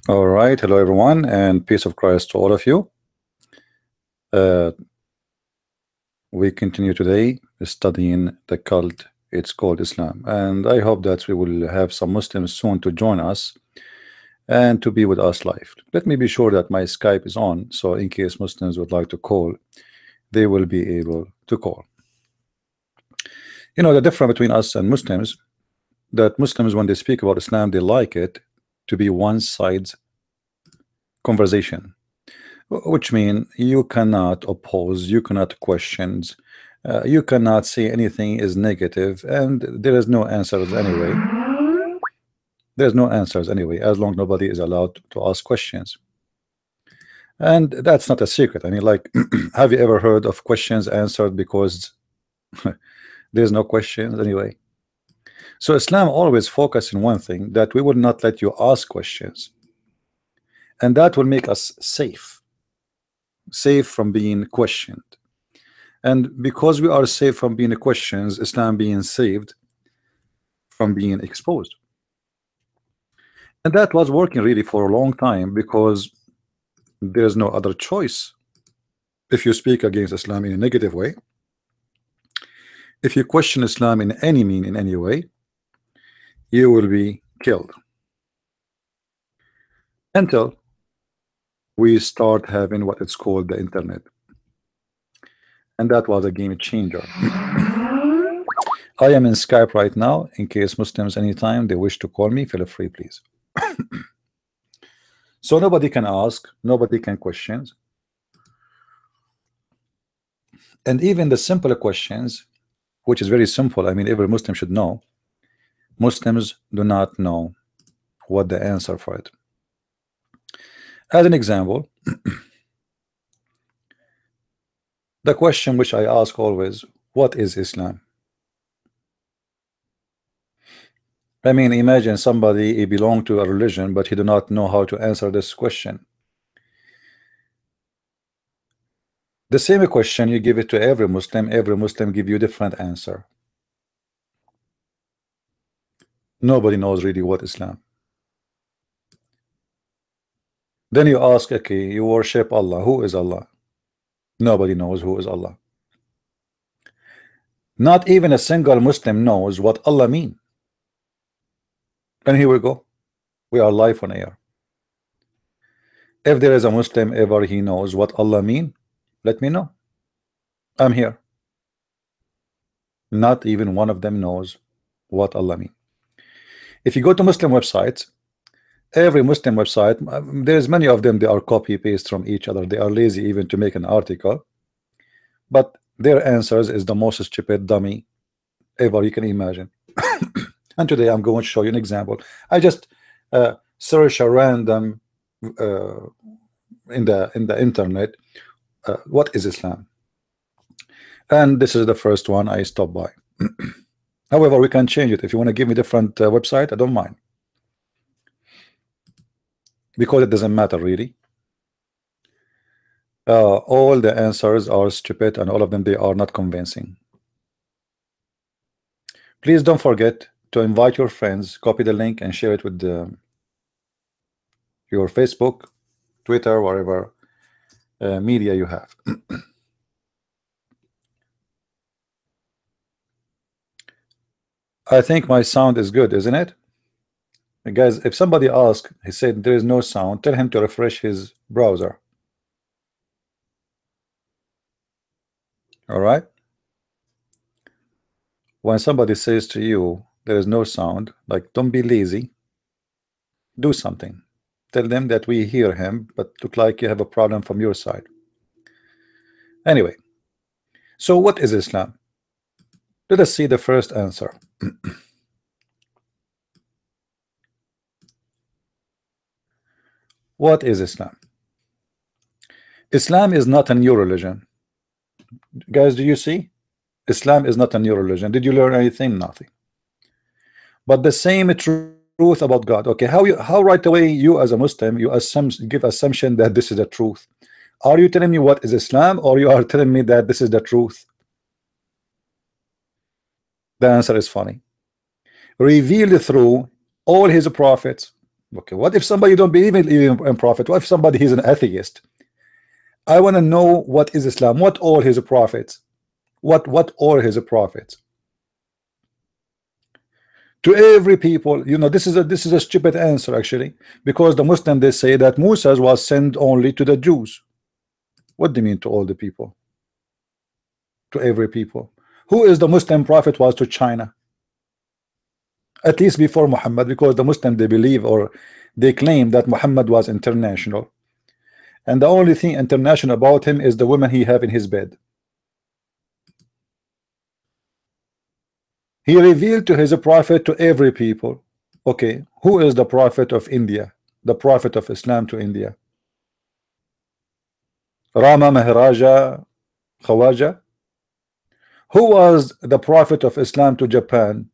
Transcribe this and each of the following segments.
All right, hello everyone, and peace of Christ to all of you. Uh, we continue today studying the cult. It's called Islam, and I hope that we will have some Muslims soon to join us and to be with us live. Let me be sure that my Skype is on, so in case Muslims would like to call, they will be able to call. You know, the difference between us and Muslims, that Muslims, when they speak about Islam, they like it to be one side's conversation, which means you cannot oppose, you cannot question, you cannot say anything is negative, and there is no answers anyway. There's no answers anyway, as long nobody is allowed to ask questions. And that's not a secret. I mean, like, have you ever heard of questions answered because there's no questions anyway? So Islam always focus in one thing, that we will not let you ask questions, and that will make us safe from being questioned. And because we are safe from being questions, Islam being saved from being exposed. And that was working really for a long time, because there's no other choice. If you speak against Islam in a negative way, if you question Islam in any mean, in any way, you will be killed. Until we start having what it's called the internet. And that was a game changer. I am in Skype right now. In case Muslims anytime they wish to call me, feel free, please. So nobody can ask, nobody can question, and even the simple questions, which is very simple, I mean, every Muslim should know, Muslims do not know what the answer for it. As an example, the question which I ask always, what is Islam? I mean, imagine somebody, he belong to a religion, but he do not know how to answer this question. The same question, you give it to every Muslim give you different answer. Nobody knows really what Islam. Then you ask, okay, you worship Allah. Who is Allah? Nobody knows who is Allah. Not even a single Muslim knows what Allah means. And here we go. We are live on air. If there is a Muslim ever he knows what Allah means, let me know. I'm here. Not even one of them knows what Allah means. If you go to Muslim websites, every Muslim website, there's many of them, they are copy paste from each other. They are lazy even to make an article, but their answers is the most stupid dummy ever you can imagine. And today I'm going to show you an example. I just search a random in the internet, what is Islam, and this is the first one I stopped by. However, we can change it. If you want to give me different website, I don't mind, because it doesn't matter really. All the answers are stupid, and all of them, they are not convincing. Please don't forget to invite your friends, copy the link and share it with your Facebook, Twitter, whatever media you have. I think my sound is good, isn't it? Guys, if somebody asks, he said there is no sound, tell him to refresh his browser. All right? When somebody says to you there is no sound, like, don't be lazy, do something. Tell them that we hear him, but look like you have a problem from your side. Anyway, so what is Islam? Let us see the first answer. What is Islam? Islam is not a new religion. Guys, do you see? Islam is not a new religion. Did you learn anything? Nothing. But the same truth about God. Okay, how right away you as a Muslim, you give assumption that this is the truth. Are you telling me what is Islam, or you are telling me that this is the truth? The answer is funny. Revealed through all his prophets, Okay, what if somebody don't believe in prophet? What if somebody is an atheist? I want to know what is Islam, what all his prophets, what all his prophets. To every people, you know, this is a stupid answer actually, because the Muslim, they say that Musa was sent only to the Jews. What do you mean to all the people? To every people. Who is the Muslim prophet was to China? At least before Muhammad, because the Muslim, they believe or they claim that Muhammad was international, and the only thing international about him is the woman he have in his bed. He revealed to his prophet to every people. Okay, who is the prophet of India, the prophet of Islam to India? Rama Maharaja Khawaja. Who was the prophet of Islam to Japan?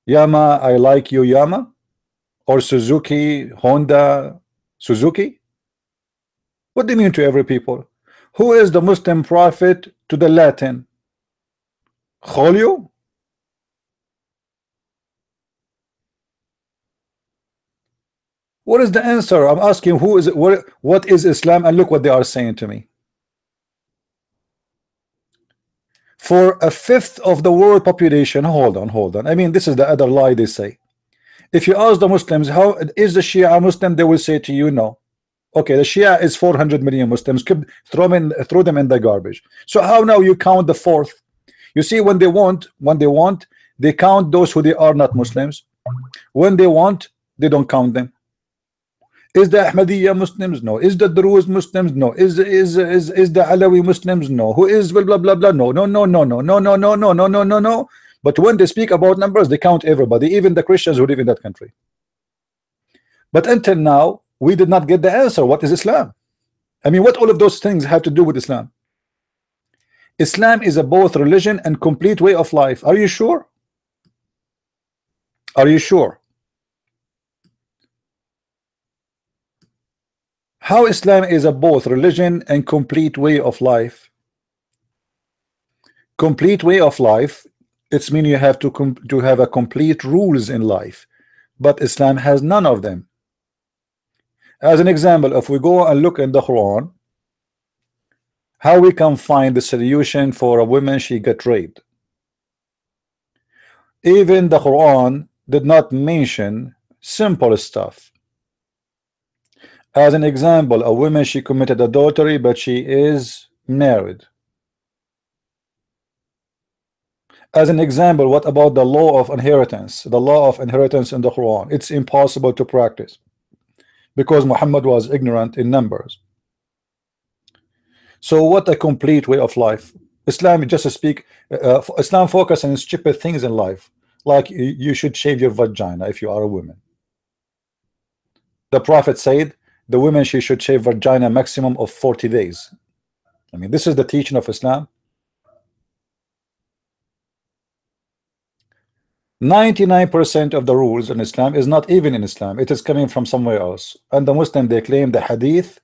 Yama, I like you, Yama, or Suzuki, Honda, Suzuki? What do you mean to every people? Who is the Muslim prophet to the Latin? Julio? What is the answer? I'm asking who is it, what is Islam, and look what they are saying to me. For a fifth of the world population, hold on. I mean, this is the other lie they say. If you ask the Muslims, how is the Shia Muslim, they will say to you, no. Okay, the Shia is 400 million Muslims. Throw them in the garbage. So how now you count the fourth? You see, when they want, they count those who they are not Muslims. When they want, they don't count them. Is the Ahmadiyya Muslims? No. Is the Druze Muslims? No. Is the Alawi Muslims? No. Who is blah blah blah blah? No. But when they speak about numbers, they count everybody, even the Christians who live in that country. But until now, we did not get the answer. What is Islam? I mean, what all of those things have to do with Islam? Islam is a both religion and complete way of life. Are you sure? Are you sure? How Islam is a both religion and complete way of life? Complete way of life, it's mean you have to have a complete rules in life, but Islam has none of them. As an example, if we go and look in the Quran, how we can find the solution for a woman she get raped? Even the Quran did not mention simple stuff. As an example, a woman, she committed adultery, but she is married. As an example, what about the law of inheritance? The law of inheritance in the Quran, it's impossible to practice because Muhammad was ignorant in numbers. So what a complete way of life. Islam just speak Islam focus on stupid things in life, like you should shave your vagina if you are a woman. The Prophet said the woman, she should shave vagina maximum of 40 days. I mean, this is the teaching of Islam. 99% of the rules in Islam is not even in Islam. It is coming from somewhere else. And the Muslim, they claim the hadith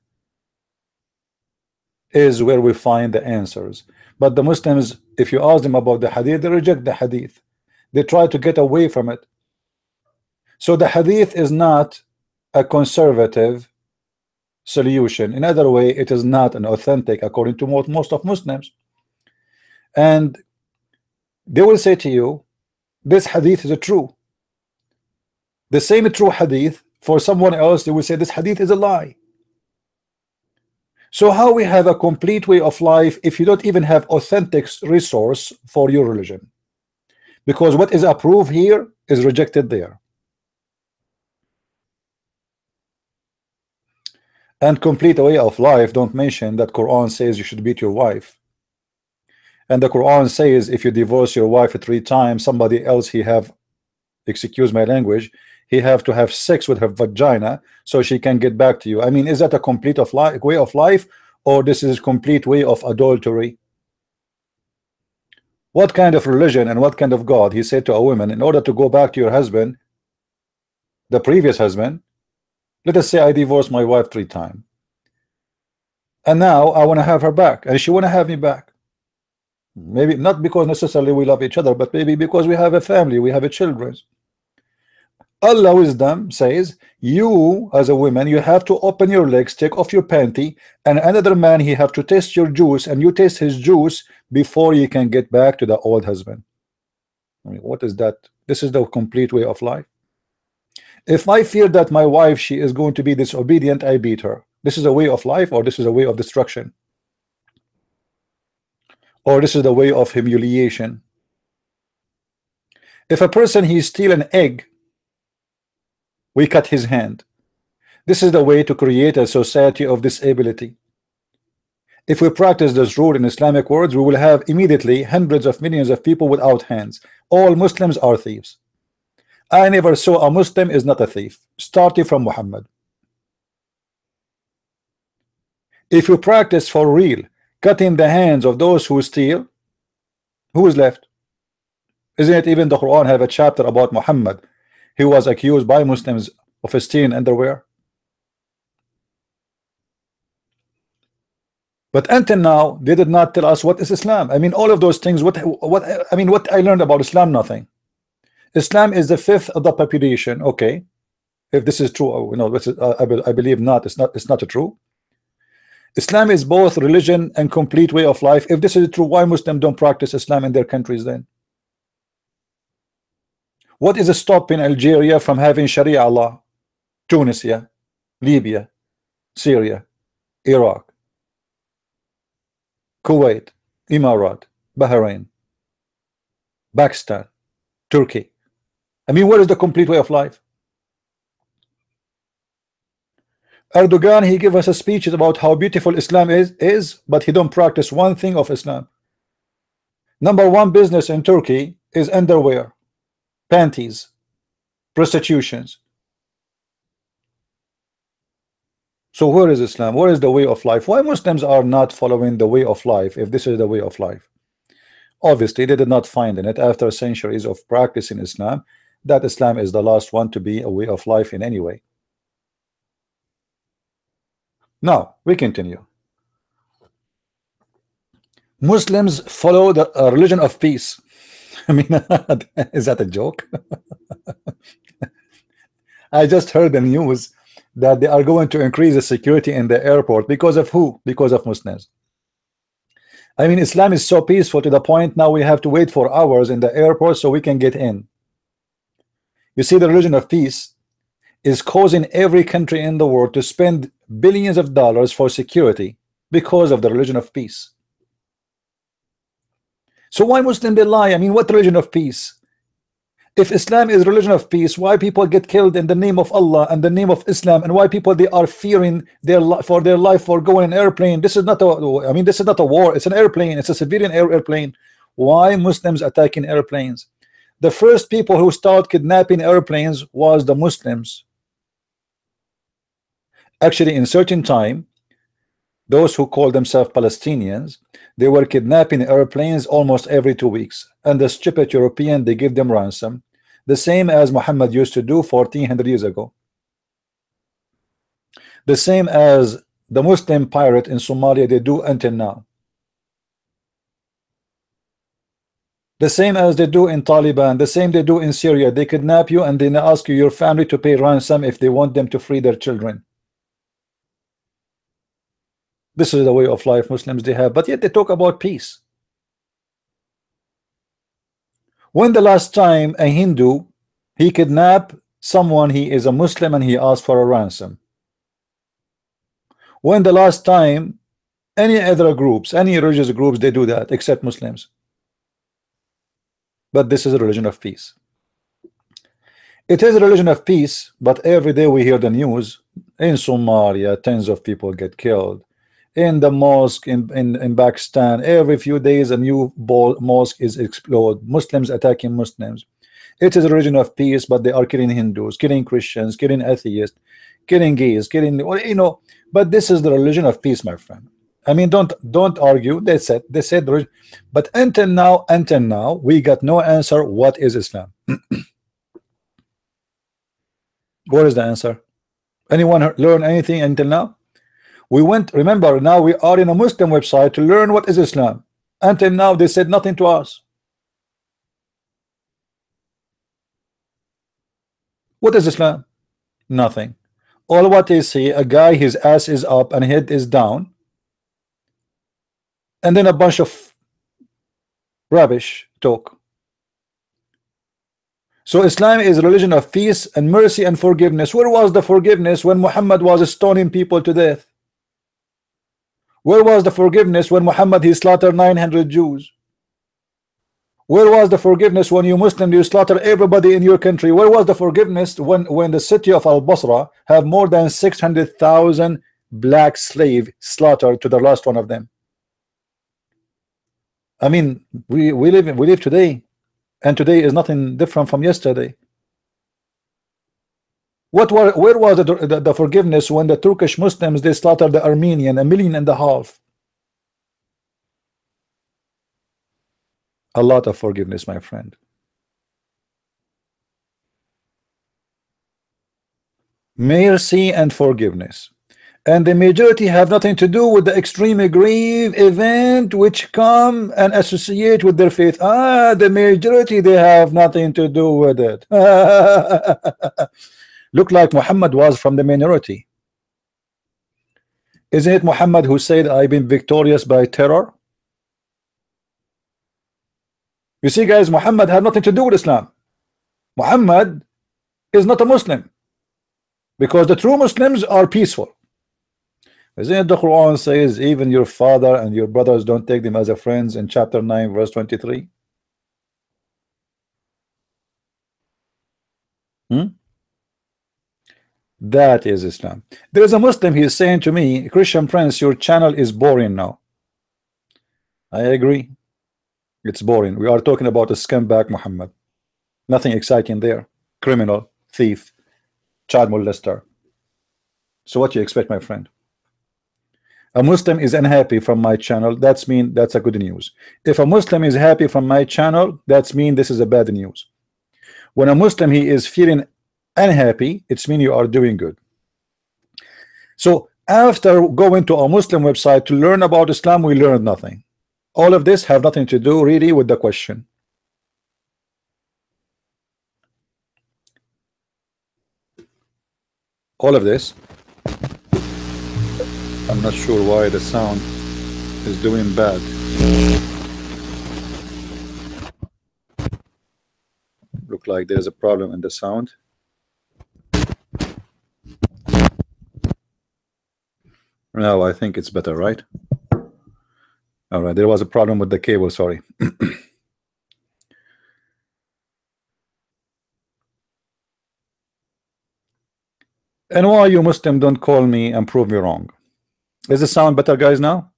is where we find the answers. But the Muslims, if you ask them about the hadith, they reject the hadith. They try to get away from it. So the hadith is not a conservative solution. In other way, it is not an authentic according to most of Muslims. And they will say to you, this hadith is true. The same true hadith for someone else, they will say this hadith is a lie. So how we have a complete way of life if you don't even have authentic resource for your religion? Because what is approved here is rejected there. And complete way of life don't mention that Quran says you should beat your wife. And the Quran says if you divorce your wife 3 times, somebody else he have, excuse my language, he have to have sex with her vagina so she can get back to you. I mean, is that a complete way of life, or this is complete way of adultery? What kind of religion and what kind of God? He said to a woman, in order to go back to your husband, the previous husband, let us say I divorced my wife 3 times, and now I want to have her back, and she want to have me back. Maybe not because necessarily we love each other, but maybe because we have a family, we have a children. Allah wisdom says, you as a woman, you have to open your legs, take off your panty, and another man, he have to taste your juice, and you taste his juice before you can get back to the old husband. I mean, what is that? This is the complete way of life. If I fear that my wife, she is going to be disobedient, I beat her. This is a way of life, or this is a way of destruction, or this is the way of humiliation. If a person, he steal an egg, we cut his hand. This is the way to create a society of disability. If we practice this rule in Islamic words, we will have immediately hundreds of millions of people without hands. All Muslims are thieves. I never saw a Muslim is not a thief, starting from Muhammad. If you practice for real cutting the hands of those who steal, who is left? Isn't it even the Quran have a chapter about Muhammad? He was accused by Muslims of stealing underwear. But until now, they did not tell us what is Islam. I mean, all of those things. What I learned about Islam, nothing. Islam is the fifth of the population. Okay, if this is true, you know, this is, I believe not. It's not true. Islam is both religion and complete way of life. If this is true, why Muslims don't practice Islam in their countries then? What is stopping Algeria from having Sharia law? Tunisia, Libya, Syria, Iraq, Kuwait, Emirat, Bahrain, Pakistan, Turkey. I mean, what is the complete way of life? Erdogan, he gave us a speeches about how beautiful Islam is, but he don't practice one thing of Islam. Number one business in Turkey is underwear, panties, prostitutions. So where is Islam? Where is the way of life? Why Muslims are not following the way of life if this is the way of life? Obviously, they did not find in it after centuries of practicing Islam that Islam is the last one to be a way of life in any way. Now, we continue. Muslims follow the religion of peace. I mean, is that a joke? I just heard the news that they are going to increase the security in the airport because of who? Because of Muslims. I mean, Islam is so peaceful to the point now we have to wait for hours in the airport so we can get in. You see, the religion of peace is causing every country in the world to spend billions of dollars for security because of the religion of peace. So why Muslim they lie? I mean, what religion of peace? If Islam is religion of peace, why people get killed in the name of Allah and the name of Islam, and why people they are fearing for their life for going an airplane? This is not a, I mean, this is not a war. It's an airplane. It's a civilian airplane. Why Muslims attacking airplanes? The first people who started kidnapping airplanes was the Muslims. Actually, in certain time, those who call themselves Palestinians, they were kidnapping airplanes almost every 2 weeks, and the stupid European, they give them ransom, the same as Muhammad used to do 1400 years ago, the same as the Muslim pirate in Somalia they do until now, the same as they do in Taliban, the same they do in Syria. They kidnap you and then ask you your family to pay ransom if they want them to free their children. This is the way of life Muslims they have, but yet they talk about peace. When the last time a Hindu he kidnapped someone, he is a Muslim, and he asked for a ransom? When the last time any other groups, any religious groups, they do that except Muslims? But this is a religion of peace. It is a religion of peace, but every day we hear the news. In Somalia, tens of people get killed. In the mosque in Pakistan, every few days a new mosque is exploded. Muslims attacking Muslims. It is a religion of peace, but they are killing Hindus, killing Christians, killing atheists, killing gays, killing, you know. But this is the religion of peace, my friend. I mean, don't argue. They said but until now we got no answer. What is Islam? What is the answer? Anyone learn anything until now? We went, remember, now we are in a Muslim website to learn what is Islam. Until now they said nothing to us. What is Islam? Nothing. All what they see, a guy, his ass is up and head is down, and then a bunch of rubbish talk. So Islam is a religion of peace and mercy and forgiveness. Where was the forgiveness when Muhammad was stoning people to death? Where was the forgiveness when Muhammad he slaughtered 900 Jews? Where was the forgiveness when you Muslim you slaughter everybody in your country? Where was the forgiveness when the city of Al-Basra have more than 600,000 black slave slaughtered to the last one of them? I mean, we live today, and today is nothing different from yesterday. Where was the forgiveness when the Turkish Muslims they slaughtered the Armenian 1.5 million? A lot of forgiveness, my friend. Mercy and forgiveness, and the majority have nothing to do with the extremely grave event which come and associate with their faith. The majority, they have nothing to do with it. Look like Muhammad was from the minority. Isn't it Muhammad who said, I've been victorious by terror? You see, guys, Muhammad had nothing to do with Islam. Muhammad is not a Muslim, because the true Muslims are peaceful. Isn't it the Quran says, even your father and your brothers don't take them as a friends, in chapter 9 verse 23? That is Islam. There is a Muslim, he is saying to me, Christian Prince, your channel is boring now. I agree. It's boring. We are talking about a scumbag Muhammad. Nothing exciting there. Criminal, thief, child molester. So what do you expect, my friend? A Muslim is unhappy from my channel, that's a good news. If a Muslim is happy from my channel, that's this is a bad news. When a Muslim he is feeling unhappy, it's you are doing good. So after going to a Muslim website to learn about Islam, we learned nothing. All of this have nothing to do really with the question. All of this, I'm not sure why the sound is doing bad. Look like there's a problem in the sound. Now I think it's better, right? All right, there was a problem with the cable, sorry. And why you Muslim don't call me and prove me wrong? Is the sound better, guys, now?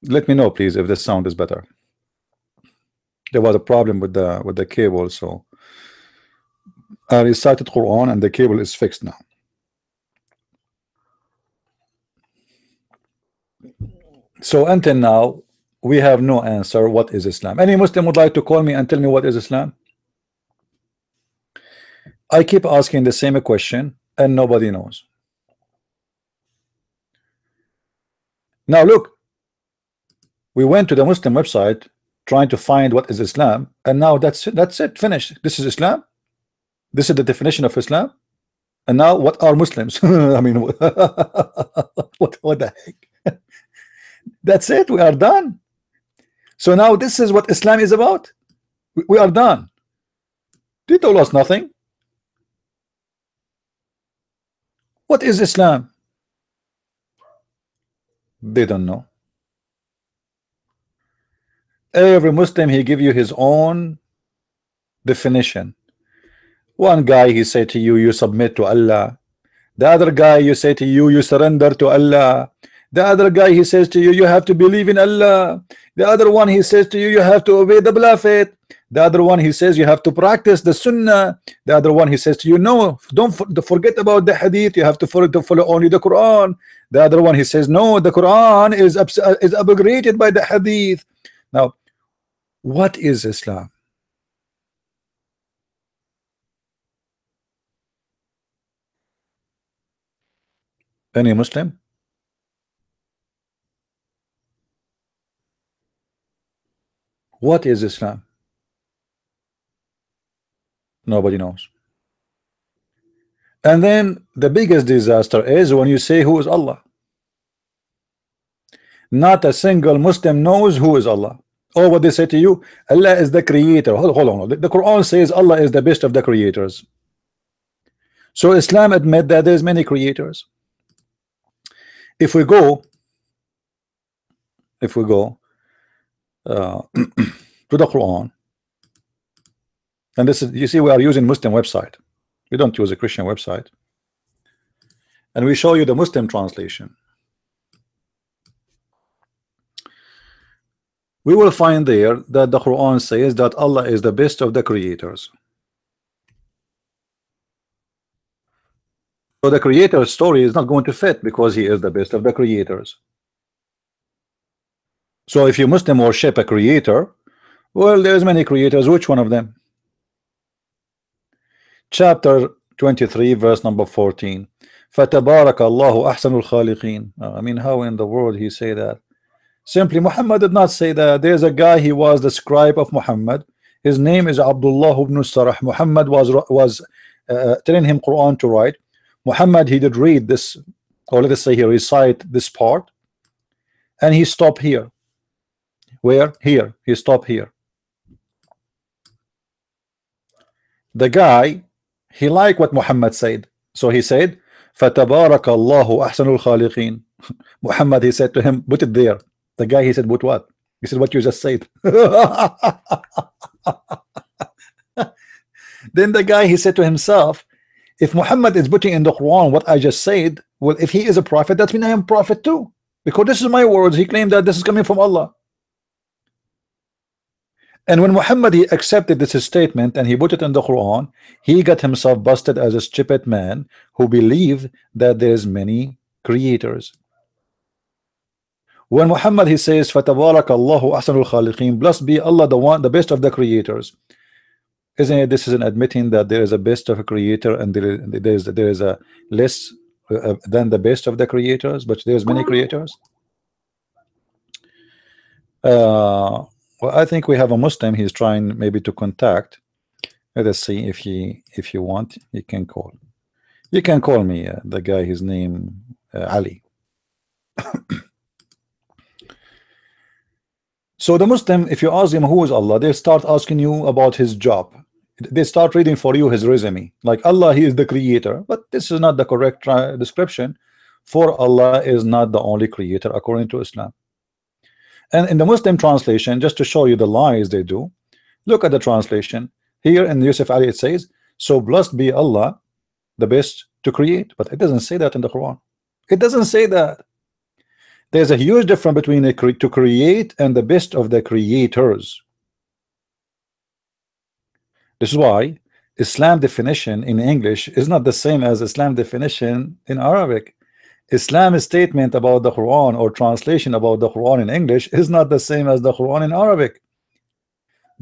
Let me know, please, if the sound is better. There was a problem with the cable, so I recited Quran and the cable is fixed now. So until now, we have no answer. What is Islam? Any Muslim would like to call me and tell me what is Islam? I keep asking the same question and nobody knows. Now look, we went to the Muslim website trying to find what is Islam, and now that's it, finished. This is Islam. This is the definition of Islam. And now what are Muslims? I mean, what the heck? That's it, we are done. So now this is what Islam is about. We are done. They told us nothing. What is Islam? They don't know. Every Muslim he give you his own definition. One guy he say to you, you submit to Allah. The other guy you say to you, you surrender to Allah. The other guy he says to you, you have to believe in Allah. The other one he says to you, you have to obey the Prophet. The other one he says you have to practice the Sunnah. The other one he says to you, no, don't forget about the Hadith. You have to follow only the Quran. The other one he says, no, the Quran is abrogated by the Hadith. Now, what is Islam? Any Muslim? What is Islam? Nobody knows. And then the biggest disaster is when you say who is Allah. Not a single Muslim knows who is Allah. Or what they say to you, Allah is the creator. Hold on. The Quran says Allah is the best of the creators. So Islam admit that there's many creators. If we go to the Quran, and this is, you see, we are using Muslim website. We don't use a Christian website. And we show you the Muslim translation. We will find there that the Quran says that Allah is the best of the creators. So the creator's story is not going to fit because he is the best of the creators. So if you Muslim worship a creator, well, there's many creators. Which one of them? Chapter 23, verse number 14. فَتَبَارَكَ اللَّهُ أَحْسَنُ الْخَالِقِينَ. I mean, how in the world he say that? Simply, Muhammad did not say that. There's a guy, he was the scribe of Muhammad. His name is Abdullah ibn Sarah. Muhammad was telling him Quran to write. Muhammad, he did read this, or let us say he recite this part, and he stopped here. Where? Here. He stopped here. The guy, he liked what Muhammad said, so he said, فَتَبَارَكَ اللَّهُ أَحْسَنُ الْخَالِقِينَ. Muhammad, he said to him, put it there. The guy, he said, put what? He said, what you just said. Then the guy, he said to himself, if Muhammad is putting in the Quran what I just said, well, if he is a prophet, that means I am a prophet too, because this is my words. He claimed that this is coming from Allah. And when Muhammad, he accepted this statement and he put it in the Quran, he got himself busted as a stupid man who believed that there's many creators. When Muhammad, he says, فَتَبَارَكَ اللَّهُ أَحْسَنُ الْخَالِقِينَ, blessed be Allah, the best of the creators. Isn't it? This is an admitting that there is a best of a creator and there is a less than the best of the creators, but there's many creators. Well, I think we have a Muslim. He's trying maybe to contact. Let us see if you want, you can call. You can call me. The guy, his name Ali. So the Muslim, if you ask him who is Allah, they start asking you about his job. They start reading for you his resume. Like Allah, he is the creator, but this is not the correct description. For Allah is not the only creator according to Islam. And in the Muslim translation, just to show you the lies they do, look at the translation here in Yusuf Ali. It says, so blessed be Allah, the best to create, but it doesn't say that in the Quran. It doesn't say that. There's a huge difference between to create and the best of the creators. This is why Islam definition in English is not the same as Islam definition in Arabic. Islam's statement about the Quran or translation about the Quran in English is not the same as the Quran in Arabic.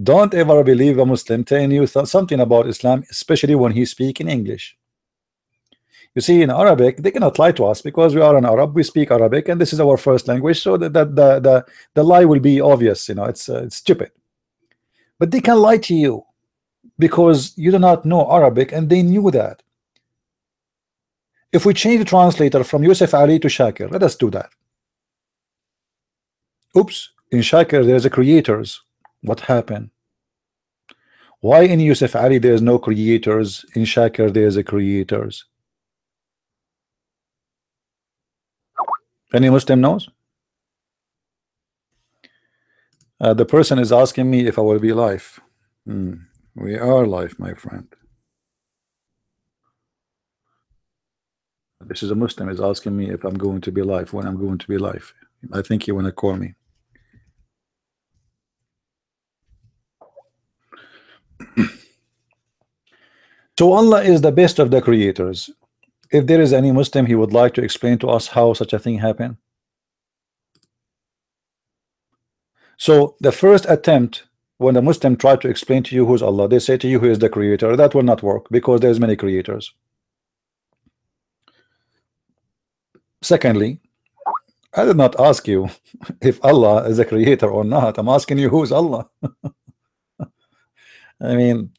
Don't ever believe a Muslim telling you something about Islam, especially when he speaks in English. You see, in Arabic, they cannot lie to us because we are an Arab, we speak Arabic, and this is our first language, so that the lie will be obvious. You know, it's stupid. But they can lie to you because you do not know Arabic, and they knew that. If we change the translator from Yusuf Ali to Shakir, let us do that. Oops, in Shakir there is a creators. What happened? Why in Yusuf Ali there is no creators? In Shakir there is a creators. Any Muslim knows? The person is asking me if I will be live. We are live, my friend. This is a Muslim is asking me if I'm going to be live, when I'm going to be live. I think he want to call me. So Allah is the best of the creators. If there is any Muslim, he would like to explain to us how such a thing happened. So the first attempt, when the Muslim try to explain to you who's Allah, they say to you who is the creator. That will not work because there's many creators. Secondly, I did not ask you if Allah is a creator or not. I'm asking you who's Allah. I mean,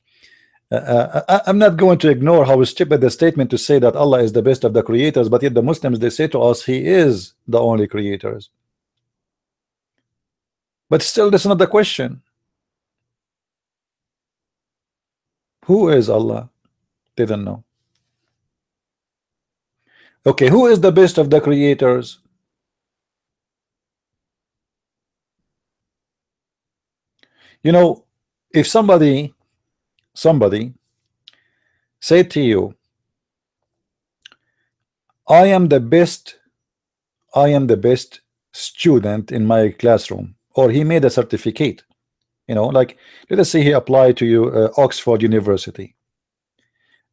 I'm not going to ignore how stupid the statement to say that Allah is the best of the creators, but yet the Muslims, they say to us He is the only creators. But still, that's not the question. Who is Allah? They don't know. Okay, who is the best of the creators? You know, if somebody said to you, I am the best student in my classroom, or he made a certificate, you know, like let us say he applied to you Oxford University,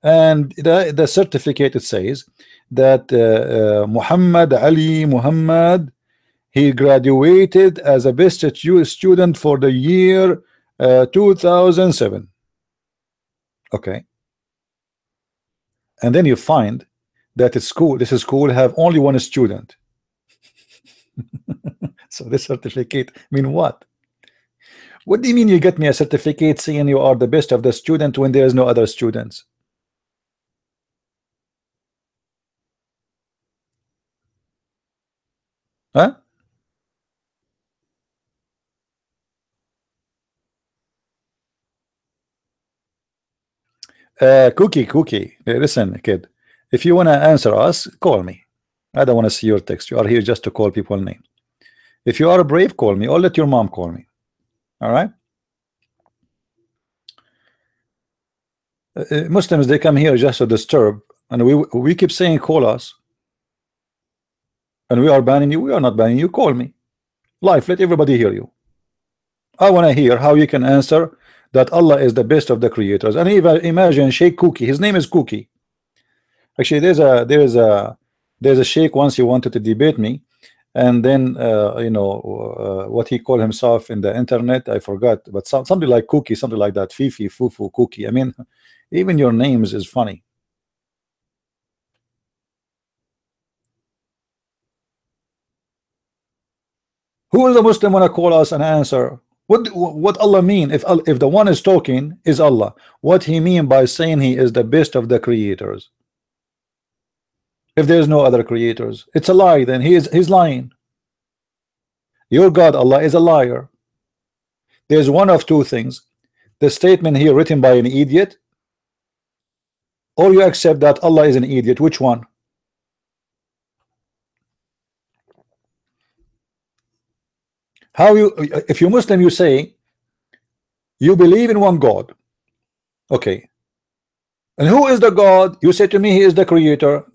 and the certificate, it says that Muhammad Ali Muhammad, he graduated as a best student for the year 2007. Okay, and then you find that this school have only one student. So this certificate mean what? What do you mean you get me a certificate saying you are the best of the student when there is no other students? Huh? Cookie, listen, kid. If you want to answer us, call me. I don't want to see your text. You are here just to call people name. If you are brave, call me, or let your mom call me. All right? Muslims, they come here just to disturb, and we keep saying call us, and we are banning you. We are not banning you. Call me live. Let everybody hear you. I want to hear how you can answer that Allah is the best of the creators. And even imagine Sheikh Cookie. His name is Cookie. Actually, there's a sheikh once he wanted to debate me, and then you know what he called himself in the internet, I forgot, but something like Cookie, something like that, Fifi, Fufu, Cookie. I mean, even your names is funny. Who is the Muslim want to call us and answer? What Allah mean? If the one is talking is Allah, what he mean by saying he is the best of the creators? If there is no other creators, it's a lie. Then he's lying. Your God Allah is a liar. There's one of two things: the statement here written by an idiot, or you accept that Allah is an idiot. Which one? How you, if you're Muslim, you say you believe in one God. Okay. And who is the God? You say to me he is the creator.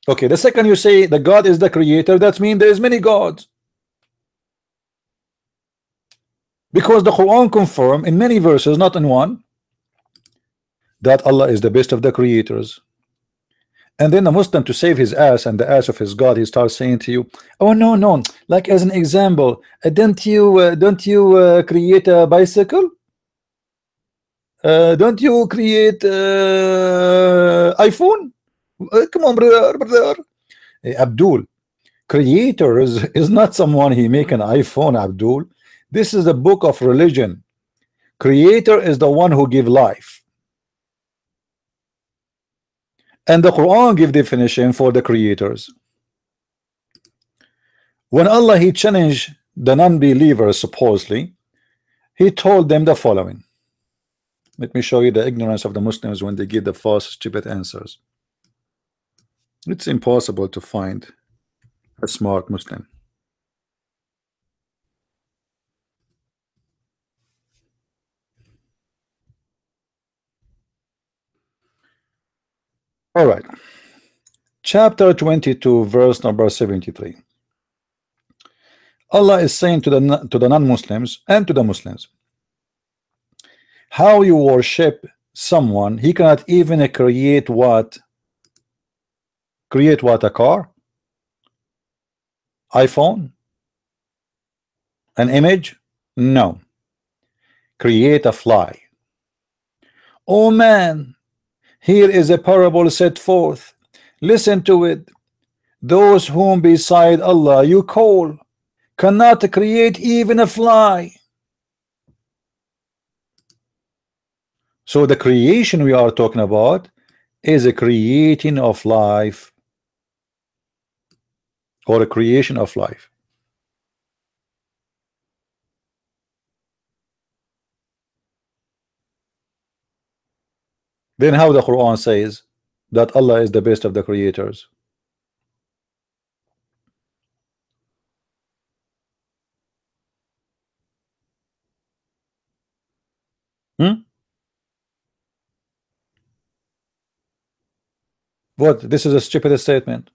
Okay, the second you say the God is the creator, that means there is many gods. Because the Quran confirm in many verses, not in one, that Allah is the best of the creators. And then the Muslim, to save his ass and the ass of his God, he starts saying to you, oh no, like as an example, don't you create a bicycle? Don't you create iPhone? Come on, brother. Hey, Abdul, creator is not someone he make an iPhone, Abdul. This is the book of religion. Creator is the one who give life. And the Quran give definition for the creators. When Allah he challenged the non-believers, supposedly, he told them the following. Let me show you the ignorance of the Muslims when they give the false, stupid answers. It's impossible to find a smart Muslim. All right. Chapter 22, verse number 73. Allah is saying to the non-Muslims and to the Muslims, how you worship someone, he cannot even create what? Create what? A car? iPhone? An image? No. Create a fly. Oh man, here is a parable set forth. Listen to it. Those whom beside Allah you call cannot create even a fly. So the creation we are talking about is a creating of life, or a creation of life. Then how the Quran says that Allah is the best of the creators? Hmm? What? This is a stupid statement.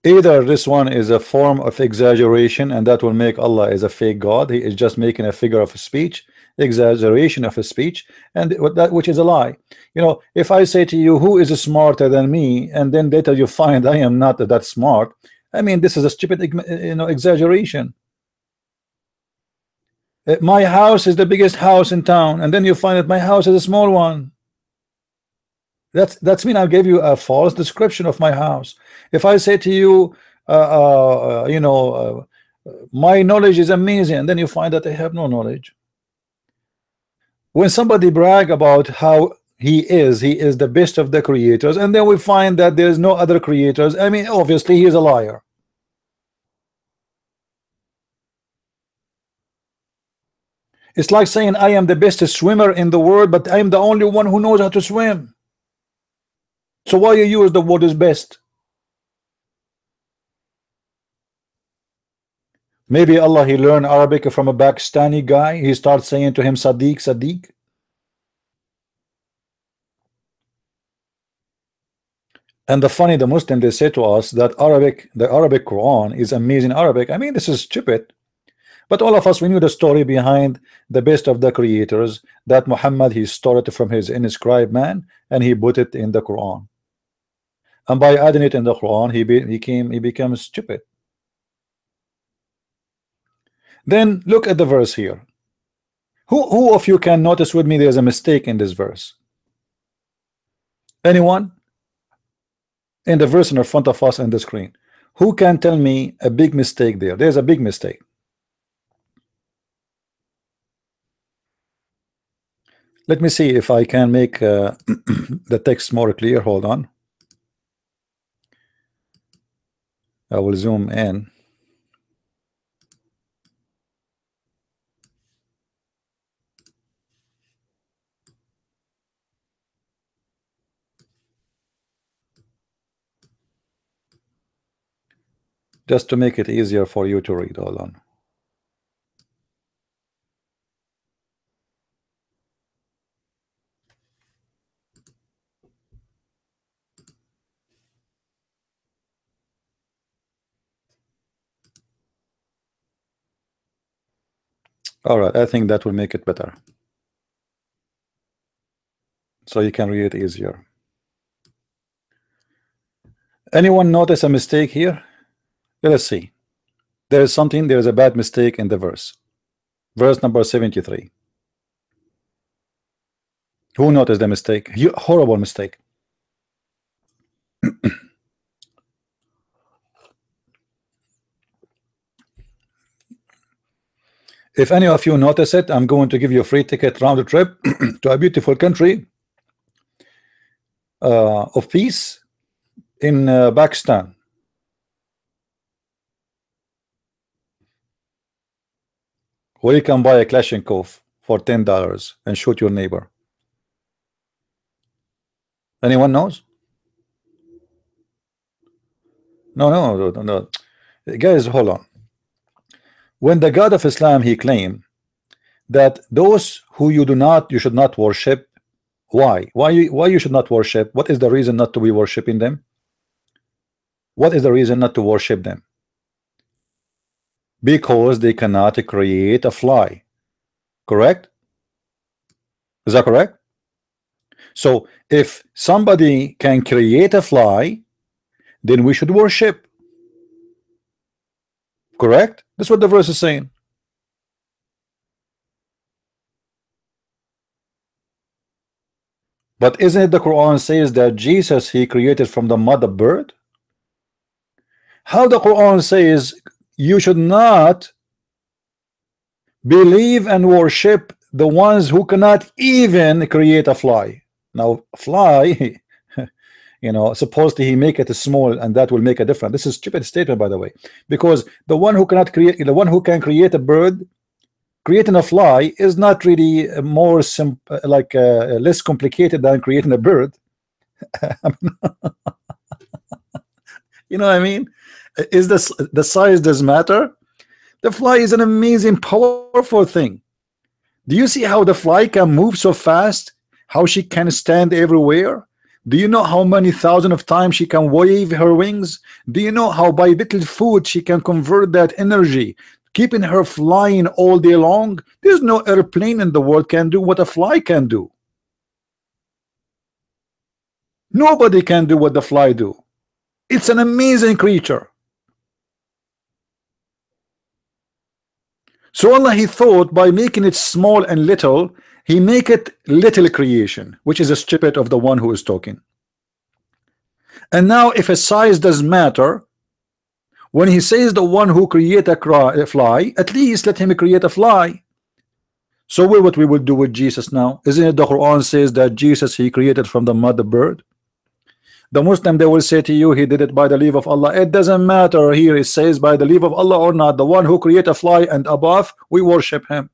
Either this one is a form of exaggeration, and that will make Allah is a fake God. He is just making a figure of speech, exaggeration of a speech, and that which is a lie. You know, if I say to you, who is smarter than me, and then later you find I am not that smart, I mean, this is a stupid, exaggeration. My house is the biggest house in town, and then you find that my house is a small one. That's mean I gave you a false description of my house. If I say to you, my knowledge is amazing, and then you find that I have no knowledge. When somebody brag about how he is the best of the creators, and then we find that there's no other creators, I mean, obviously he is a liar. It's like saying I am the best swimmer in the world, but I am the only one who knows how to swim. So why you use the word is best? Maybe Allah he learned Arabic from a Pakistani guy. He starts saying to him Sadiq, Sadiq. And the Muslim, they say to us that the Arabic Quran is amazing Arabic. I mean, this is stupid. But all of us, we knew the story behind the best of the creators, that Muhammad he stole it from his inscribed man and he put it in the Quran. And by adding it in the Quran, he became stupid. Then look at the verse here. Who of you can notice with me there's a mistake in this verse? Anyone? In the verse in front of us on the screen, who can tell me a big mistake there? There's a big mistake. Let me see if I can make the text more clear. Hold on. I will zoom in. Just to make it easier for you to read. Hold on. All right, I think that will make it better, so you can read it easier. Anyone notice a mistake here? Let's see. There is a bad mistake in the verse number 73. Who noticed the mistake? Horrible mistake. If any of you notice it, I'm going to give you a free ticket round trip to a beautiful country of peace in Pakistan. Where you can buy a Kalashnikov for $10 and shoot your neighbor. Anyone knows? No. Guys, hold on. When the God of Islam he claimed that those who you should not worship. Why you should not worship? What is the reason not to be worshiping them? What is the reason not to worship them? Because they cannot create a fly. Correct? Is that correct? So if somebody can create a fly, then we should worship. Correct? That's what the verse is saying. But isn't it the Quran says that Jesus he created from the mud a bird? How the Quran says you should not believe and worship the ones who cannot even create a fly. Now, fly, you know, supposedly he make it small and that will make a difference. This is stupid statement, by the way, because the one who cannot create, the one who can create a bird, creating a fly is not really more simple, like less complicated than creating a bird. You know what I mean? Is this the size does matter? The fly is an amazing, powerful thing. Do you see how the fly can move so fast? How she can stand everywhere? Do you know how many thousands of times she can wave her wings? Do you know how by little food she can convert that energy, keeping her flying all day long? There's no airplane in the world can do what a fly can do. Nobody can do what the fly do. It's an amazing creature. So Allah, he thought by making it small and little, he make it little creation, which is a stupid of the one who is talking. And now if a size does matter, when he says the one who create a fly, at least let him create a fly. So what we will do with Jesus now? Isn't it the Quran says that Jesus, he created from the mud a bird? The Muslim, they will say to you, he did it by the leave of Allah. It doesn't matter here, it says by the leave of Allah or not. The one who create a fly and above, we worship him.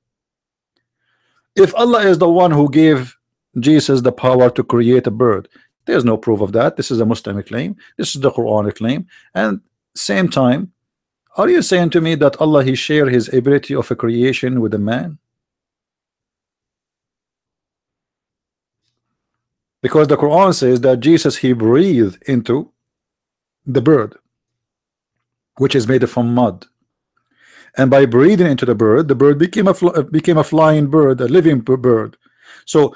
If Allah is the one who gave Jesus the power to create a bird, there's no proof of that. This is a Muslim claim. This is the Quranic claim. And same time, are you saying to me that Allah, he share his ability of a creation with a man? Because the Quran says that Jesus, he breathed into the bird, which is made from mud, and by breathing into the bird became a flying bird, a living bird. So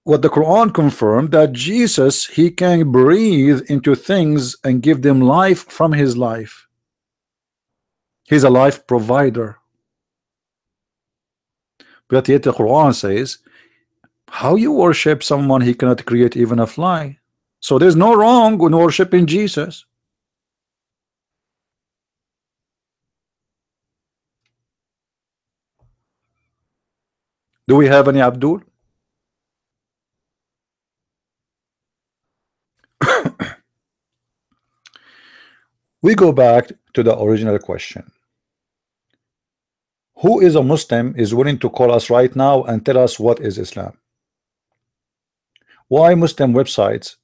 what the Quran confirmed, that Jesus, he can breathe into things and give them life from his life. He's a life provider. But yet the Quran says, how you worship someone he cannot create even a fly? So there's no wrong in worshiping Jesus. Do we have any Abdul? We go back to the original question. Who is a Muslim is willing to call us right now and tell us what is Islam? Why Muslim websites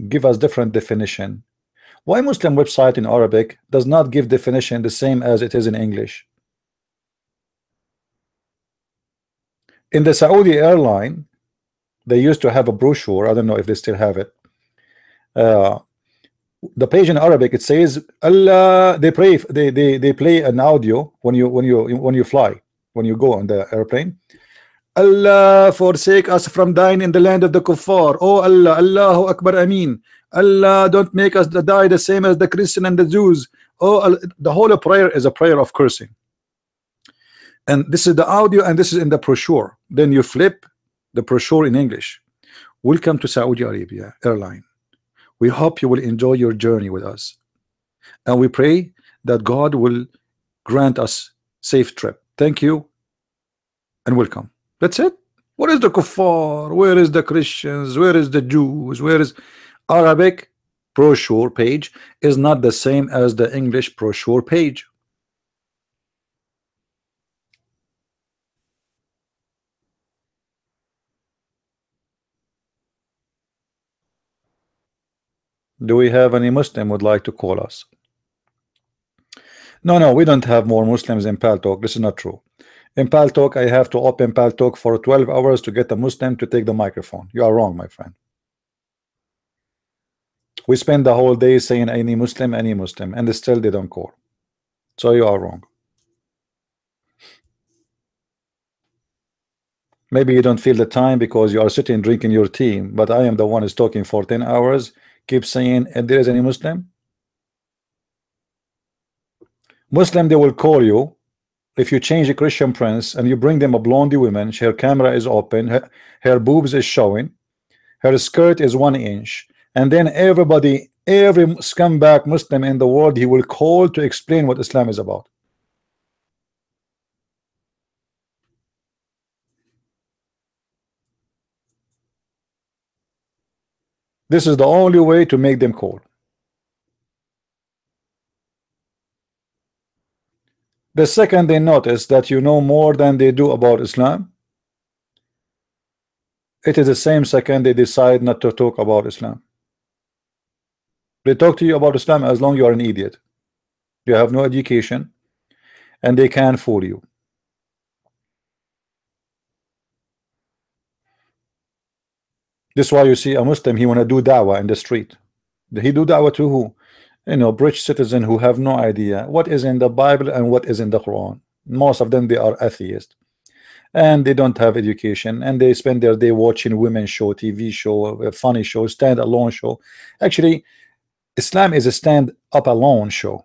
give us different definition? Why Muslim website in Arabic does not give definition the same as it is in English? In the Saudi airline, they used to have a brochure. I don't know if they still have it. The page in Arabic, it says Allah. They play an audio when you fly, when you go on the airplane. Allah forsake us from dying in the land of the kuffar. Oh Allah, Allahu Akbar, Ameen. Allah, don't make us die the same as the Christian and the Jews. Oh Allah. The whole prayer is a prayer of cursing. And this is the audio, and this is in the brochure. Then you flip the brochure in English. Welcome to Saudi Arabia Airline. We hope you will enjoy your journey with us, and we pray that God will grant us safe trip. Thank you and welcome. That's it. What is the kuffar? Where is the Christians? Where is the Jews? Where is Arabic brochure page is not the same as the English brochure page. Do we have any Muslim would like to call us? No, we don't have more Muslims in Paltalk. This is not true. In Paltalk, I have to open Paltalk for 12 hours to get a Muslim to take the microphone. You are wrong, my friend. We spend the whole day saying any Muslim, and still they don't call. So you are wrong. Maybe you don't feel the time because you are sitting drinking your tea, but I am the one who's talking for 10 hours. Keep saying, if there is any Muslim, they will call you. If you change a Christian prince and you bring them a blondie woman, her camera is open, her boobs is showing, her skirt is 1 inch, and then every scumbag Muslim in the world, he will call to explain what Islam is about. This is the only way to make them cool. The second they notice that you know more than they do about Islam, it is the same second they decide not to talk about Islam. They talk to you about Islam as long as you are an idiot. You have no education, and they can't fool you. This is why you see a Muslim, he want to do da'wah in the street. He do da'wah to who? You know, British citizen who have no idea what is in the Bible and what is in the Quran. Most of them, they are atheists, and they don't have education, and they spend their day watching women show, TV show, funny show, stand alone show. Actually, Islam is a stand up alone show.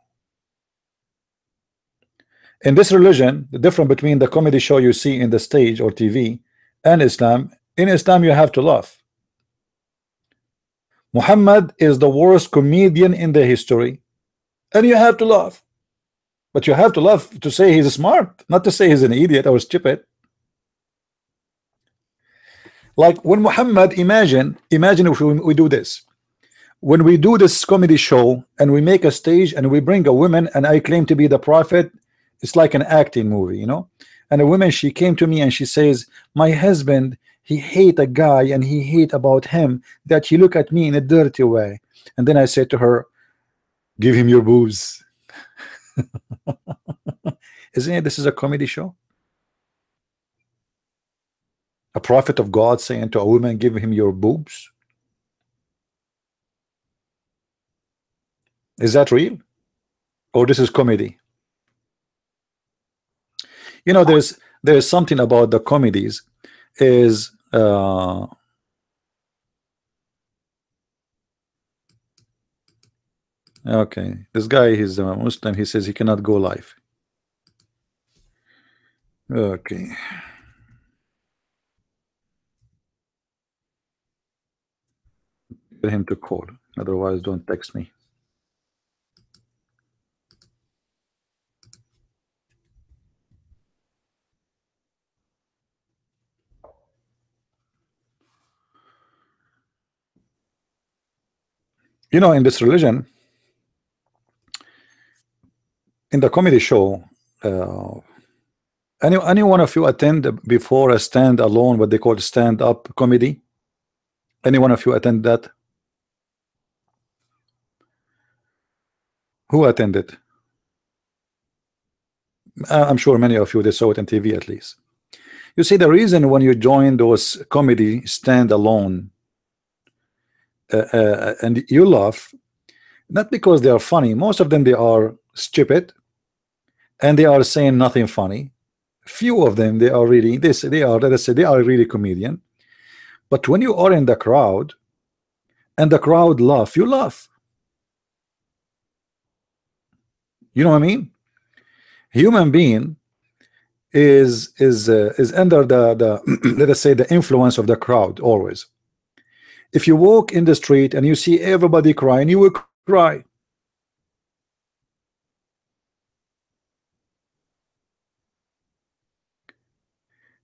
In this religion, the difference between the comedy show you see in the stage or TV and Islam, in Islam you have to laugh. Muhammad is the worst comedian in the history, and you have to laugh. But you have to laugh to say he's smart, not to say he's an idiot or stupid. Like when Muhammad, imagine if we do this. When we do this comedy show and we make a stage and we bring a woman and I claim to be the prophet, it's like an acting movie, you know. And a woman, she came to me and she says, my husband, he hate a guy and he hate about him that he look at me in a dirty way. And then I said to her, give him your boobs. Isn't it? This is a comedy show. A prophet of God saying to a woman, give him your boobs. Is that real? Or this is comedy? You know, there's something about the comedies is okay, this guy, he's a Muslim, he says he cannot go live. Okay, get him to call, otherwise don't text me. You know, in this religion, in the comedy show, any one of you attend before a stand alone, what they call stand-up comedy? Any one of you attend that? Who attended? I'm sure many of you, they saw it on TV at least. You see, the reason when you join those comedy stand-alone and you laugh, not because they are funny. Most of them, they are stupid and they are saying nothing funny. Few of them, they are really this, they are, let's say, they are really comedian. But when you are in the crowd and the crowd laugh, you laugh. You know what I mean? Human being is under the let us say the influence of the crowd always. If you walk in the street and you see everybody crying, you will cry.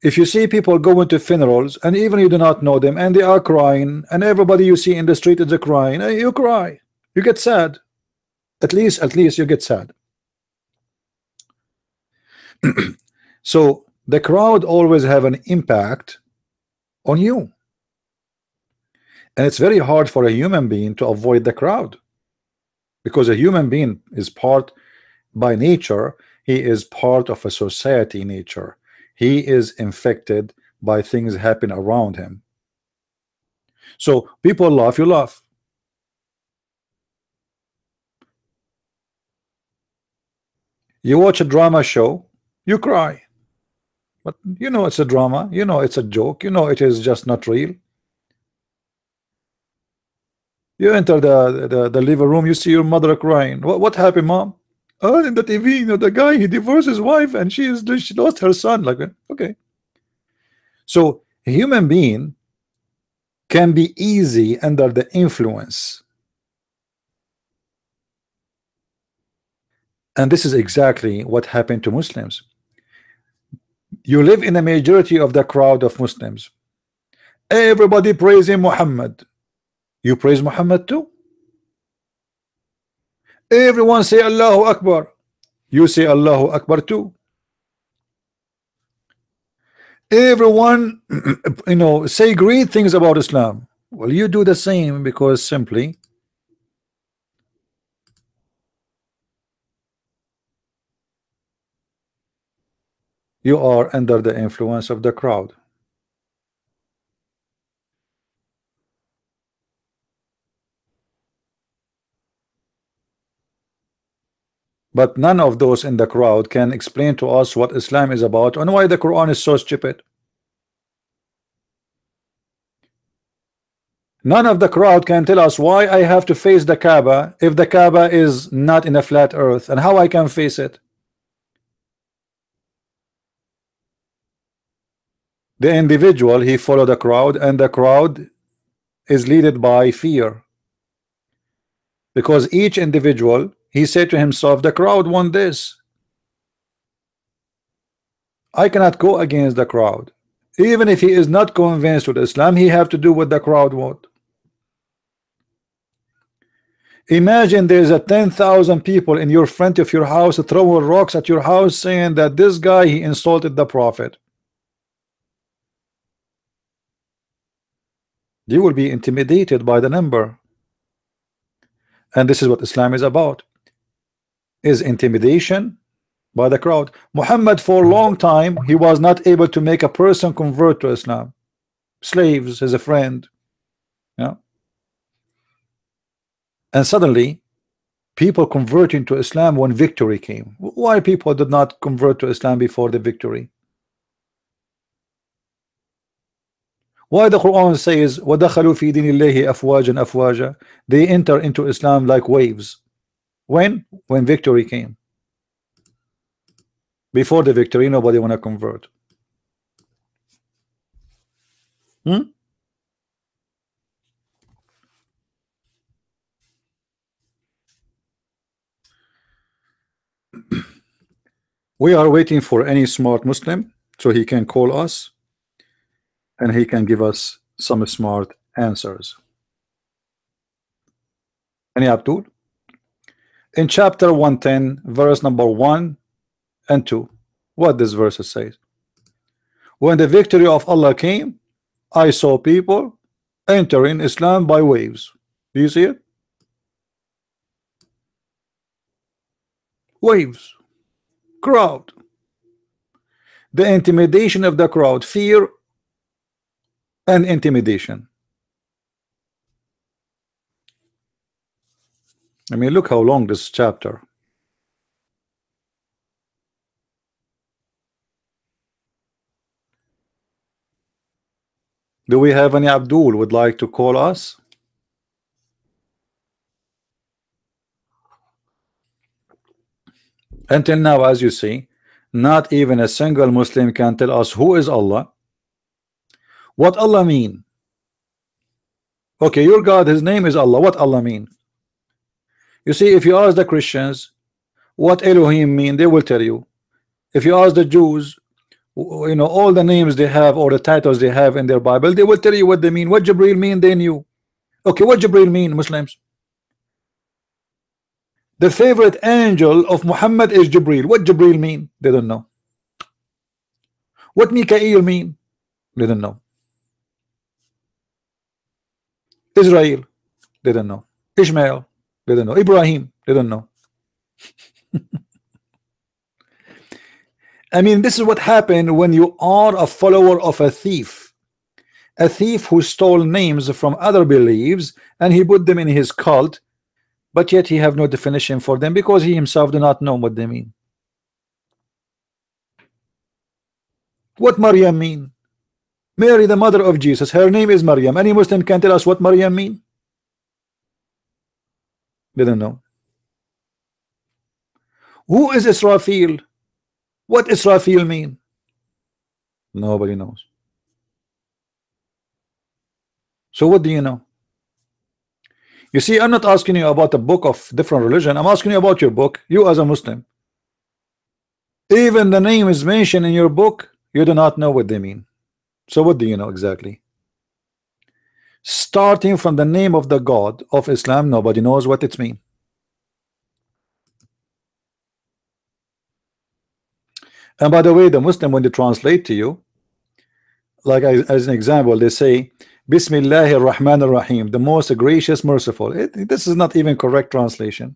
If you see people going to funerals and even you do not know them and they are crying and everybody you see in the street is crying, you cry, you get sad. At least you get sad. So the crowd always have an impact on you, and it's very hard for a human being to avoid the crowd, because a human being is part, by nature, he is part of a society nature. He is infected by things happen around him. So people laugh, you laugh. You watch a drama show, you cry. But you know it's a drama, you know it's a joke, you know it is just not real. You enter the living room, you see your mother crying. What happened, mom? Oh, in the TV, you know, the guy, he divorced his wife and she lost her son. Like, okay. So a human being can be easy under the influence. And this is exactly what happened to Muslims. You live in a majority of the crowd of Muslims. Everybody praising Muhammad. You praise Muhammad too. Everyone say Allahu Akbar. You say Allahu Akbar too. Everyone say great things about Islam. Well, you do the same, because simply you are under the influence of the crowd. But none of those in the crowd can explain to us what Islam is about and why the Quran is so stupid. None of the crowd can tell us why I have to face the Kaaba if the Kaaba is not in a flat earth, and how I can face it. The individual, he follow the crowd, and the crowd is led by fear, because each individual, he said to himself, the crowd want this. I cannot go against the crowd. Even if he is not convinced with Islam, he have to do what the crowd want. Imagine there's a 10,000 people in your front of your house throwing rocks at your house, saying that this guy, he insulted the Prophet. You will be intimidated by the number. And this is what Islam is about, is intimidation by the crowd. Muhammad, for a long time, he was not able to make a person convert to Islam. Slaves, as a friend. Yeah. And suddenly people converting to Islam when victory came. Why people did not convert to Islam before the victory? Why the Quran says وَدَخَلُوا فِي دِينِ اللَّهِ أَفْوَاجًا أَفْوَاجًا? They enter into Islam like waves. When victory came. Before the victory, nobody want to convert. We are waiting for any smart Muslim so he can call us and he can give us some smart answers. Any Abdul? In chapter 110, verse number 1 and 2, what this verse says? When the victory of Allah came, I saw people entering Islam by waves. Do you see it? Waves. Crowd. The intimidation of the crowd, fear and intimidation. I mean, look how long this chapter. Do we have any Abdul would like to call us? Until now, as you see, not even a single Muslim can tell us who is Allah, what Allah mean. Okay, your God, his name is Allah. What Allah mean? You see, if you ask the Christians what Elohim mean, they will tell you. If you ask the Jews, all the names they have or the titles they have in their Bible, they will tell you what they mean. What Jibril mean, they knew. Okay, what Jibril mean, Muslims? The favorite angel of Muhammad is Jibril. What Jibril mean? They don't know. What Mikael mean? They don't know. Israel, they don't know. Ishmael, they don't know. Ibrahim, they don't know. I mean, this is what happened when you are a follower of a thief who stole names from other beliefs and he put them in his cult, but yet he have no definition for them because he himself do not know what they mean. What Maryam mean? Mary, the mother of Jesus, her name is Maryam. Any Muslim can tell us what Maryam mean? They don't know. Who is Israfil? What Israfil mean? Nobody knows. So what do you know? You see, I'm not asking you about a book of different religion. I'm asking you about your book, you as a Muslim. Even the name is mentioned in your book, you do not know what they mean. So what do you know exactly? Starting from the name of the God of Islam, nobody knows what it means. And by the way, the Muslim, when they translate to you, like as an example, they say Bismillahir Rahmanir Rahim, the most gracious, merciful. This is not even correct translation.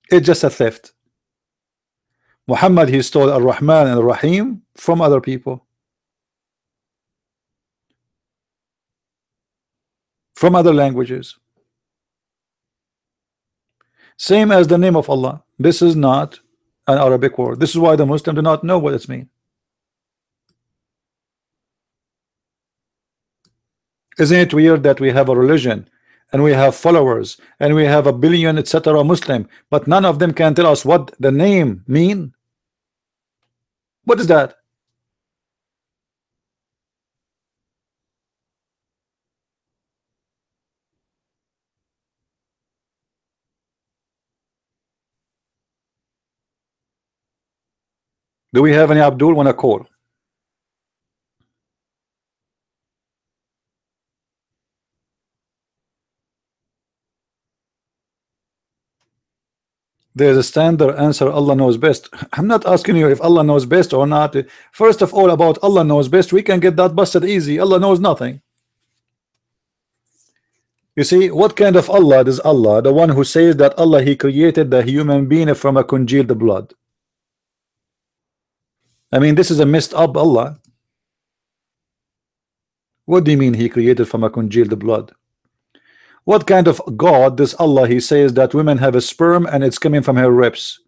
It's just a theft. Muhammad, he stole Ar-Rahman and Ar-Rahim from other people, from other languages. Same as the name of Allah. This is not an Arabic word. This is why the Muslim do not know what it means. Isn't it weird that we have a religion and we have followers and we have a billion etc. Muslim, but none of them can tell us what the name mean? What is that? Do we have any Abdul want to call? There's a standard answer, Allah knows best. I'm not asking you if Allah knows best or not. First of all, about Allah knows best, we can get that busted easy. Allah knows nothing. You see, what kind of Allah is Allah? The one who says that Allah, he created the human being from a congealed blood. I mean, this is a messed up Allah. What do you mean he created from a congealed blood? What kind of God is Allah? He says that women have a sperm and it's coming from her ribs.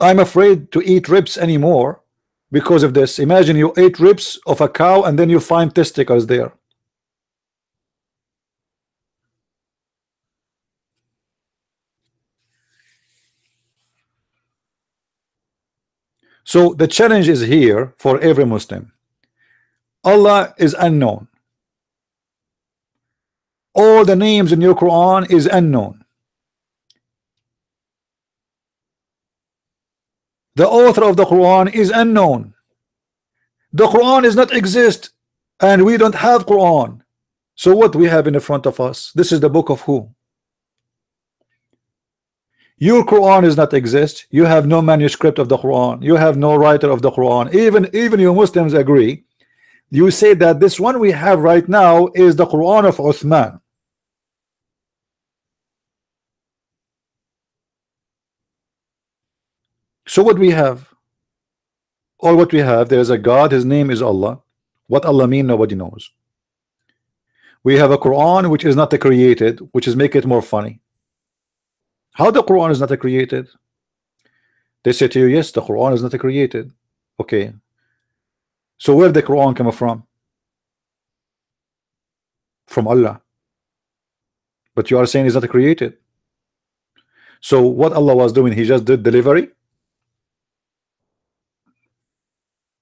I'm afraid to eat ribs anymore because of this. Imagine you ate ribs of a cow and then you find testicles there. So the challenge is here for every Muslim. Allah is unknown. All the names in your Quran is unknown. The author of the Quran is unknown. The Quran does not exist and we don't have Quran. So what we have in the front of us? This is the book of who? Your Quran does not exist. You have no manuscript of the Quran. You have no writer of the Quran. Even you Muslims agree. You say that this one we have right now is the Quran of Uthman. So what we have? All what we have, there is a God, his name is Allah. What Allah mean, nobody knows. We have a Quran which is not created, which is make it more funny. How the Quran is not created? They say to you, yes, the Quran is not created. Okay. So where the Quran come from? From Allah. But you are saying it's not created. So what Allah was doing, he just did delivery.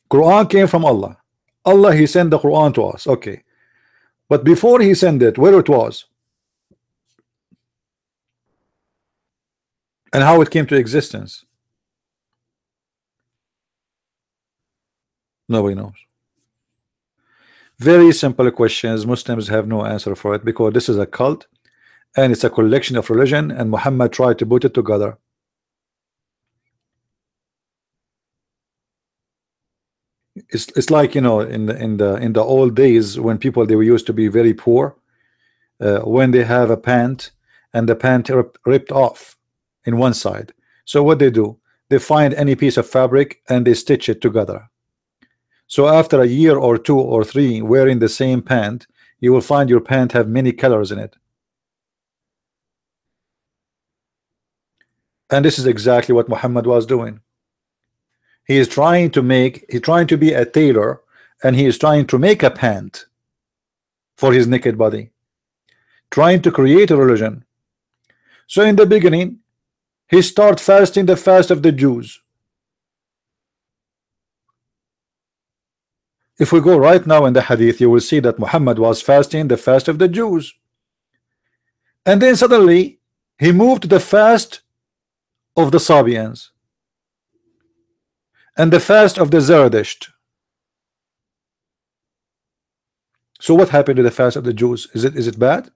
Quran came from Allah. Allah, he sent the Quran to us. Okay. But before he sent it, where it was? And how it came to existence? Nobody knows. Very simple questions. Muslims have no answer for it because this is a cult and it's a collection of religion, and Muhammad tried to put it together. It's like, you know, in the old days when people, they were used to be very poor, when they have a pant and the pant ripped off in one side. So what they do, they find any piece of fabric and they stitch it together. So after a year or 2 or 3 wearing the same pant, you will find your pant have many colors in it. And this is exactly what Muhammad was doing. He is trying to be a tailor, and he is trying to make a pant for his naked body, trying to create a religion. So in the beginning, he started fasting the fast of the Jews. If we go right now in the hadith, you will see that Muhammad was fasting the fast of the Jews. And then suddenly he moved to the fast of the Sabians. and the fast of the Zerdusht. So what happened to the fast of the Jews? Is it bad?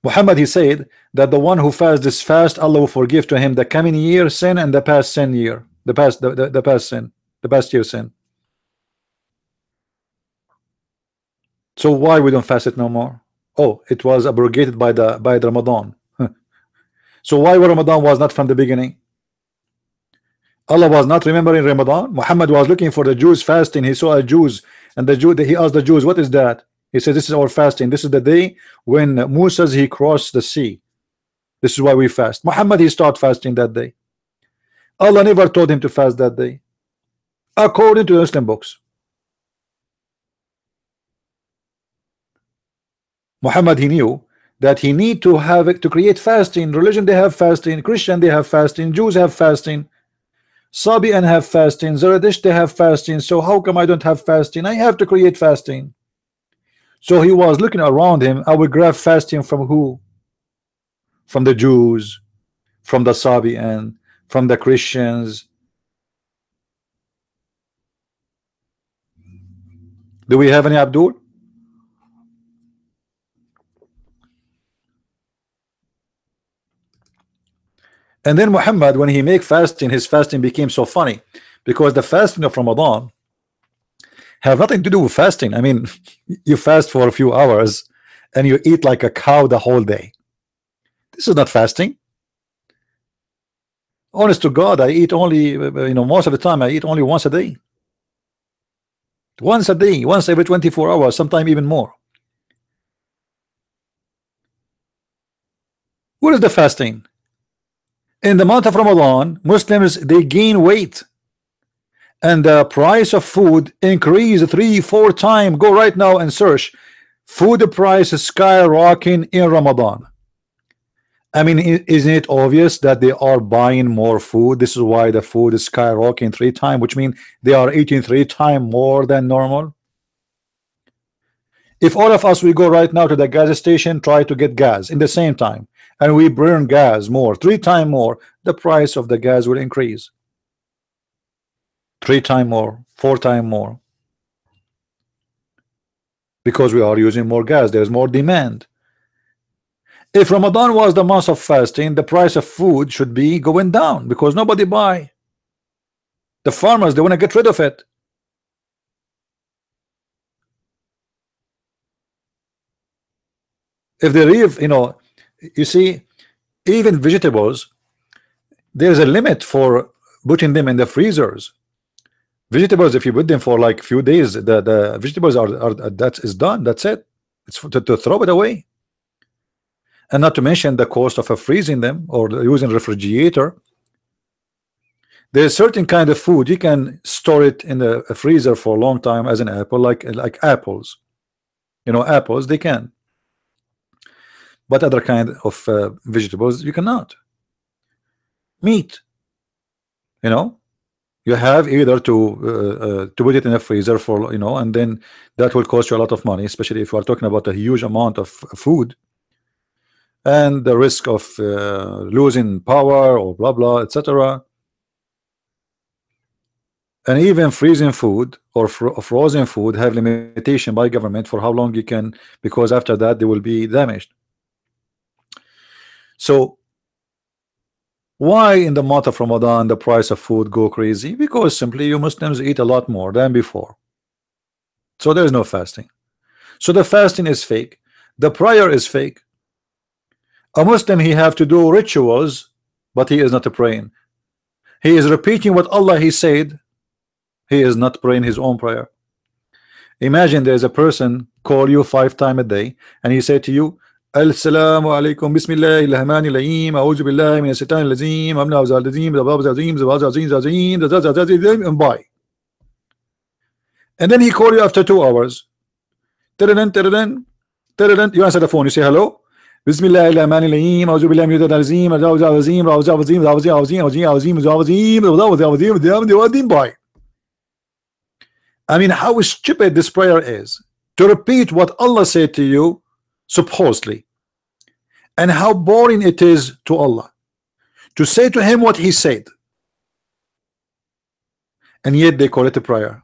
Muhammad, he said that the one who fasts this fast, Allah will forgive to him the coming year sin and the past sin year, the past sin, the past year sin. So why we don't fast it no more? Oh, it was abrogated by the Ramadan. So why Ramadan was not from the beginning? Allah was not remembering Ramadan. Muhammad was looking for the Jews fasting. He saw a Jews, and he asked the Jews, what is that? He said, this is our fasting. This is the day when Moses he crossed the sea. This is why we fast. Muhammad, he started fasting that day. Allah never told him to fast that day, according to the Muslim books. Muhammad, he knew that he need to have it to create fasting. Religion, they have fasting. Christian, they have fasting. Jews have fasting. Sabian have fasting. Zerdusht, they have fasting. So how come I don't have fasting? I have to create fasting. So he was looking around him. I will grab fasting from who? From the Jews, from the Sabian, from the Christians. Do we have any Abdul? And then Muhammad, when he make fasting, his fasting became so funny because the fasting of Ramadan have nothing to do with fasting. I mean, you fast for a few hours and you eat like a cow the whole day. This is not fasting. Honest to God, I eat only, most of the time I eat only once a day. Once a day, once every 24 hours, sometimes even more. What is the fasting? In the month of Ramadan, Muslims, they gain weight and the price of food increase 3-4 times. Go right now and search food price is skyrocketing in Ramadan. I mean, isn't it obvious that they are buying more food? This is why the food is skyrocketing 3 times, which means they are eating 3 times more than normal. If all of us we go right now to the gas station, try to get gas in the same time, and we burn gas more, 3 times more, the price of the gas will increase 3 times more, 4 times more, because we are using more gas. There's more demand. If Ramadan was the month of fasting, the price of food should be going down because nobody buy. The farmers, they want to get rid of it. If they leave, you see, even vegetables, there's a limit for putting them in the freezers. Vegetables, if you put them for like few days, the vegetables are that is done. That's it. It's to throw it away. And not to mention the cost of freezing them or using refrigerator. There's certain kind of food you can store it in the freezer for a long time, as an apple, like apples. Apples they can. But other kind of vegetables you cannot. Meat, you have either to put it in a freezer for and then that will cost you a lot of money, especially if you are talking about a huge amount of food, and the risk of losing power or blah blah, etc. And even freezing food or frozen food have limitation by government for how long you can, because after that they will be damaged. So why in the month of Ramadan the price of food go crazy? Because simply you Muslims eat a lot more than before. So there is no fasting. So the fasting is fake. The prayer is fake. A Muslim, he have to do rituals, but he is not praying. He is repeating what Allah he said. He is not praying his own prayer. Imagine there's a person call you 5 times a day and he said to you, Assalamu alaikum, Bismillahir Rahmanir Rahim, A'udhu Billahi Minash Shaitanir Rajim, Amna Azim, and bye. And then he call you after 2 hours. You answer the phone, you say hello. Bismillahir Rahmanir Rahim, A'udhu Billahi Minash Shaitanir Rajim, bye. I mean, how stupid this prayer is to repeat what Allah said to you, supposedly, and how boring it is to Allah to say to him what he said. and yet they call it a prayer.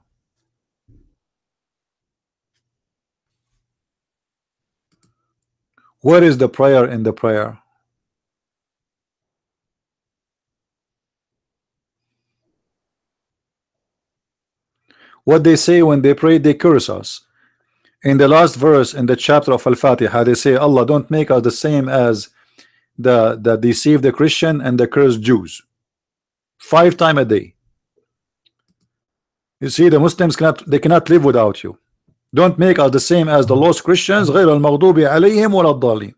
Where is the prayer in the prayer? What they say when they pray, they curse us. In the last verse in the chapter of Al-Fatiha, they say, Allah, don't make us the same as the deceive the Christian and the cursed Jews. 5 times a day. You see, the Muslims cannot live without you. Don't make us the same as the lost Christians, غير المغضوب عليهم ولا الضالين.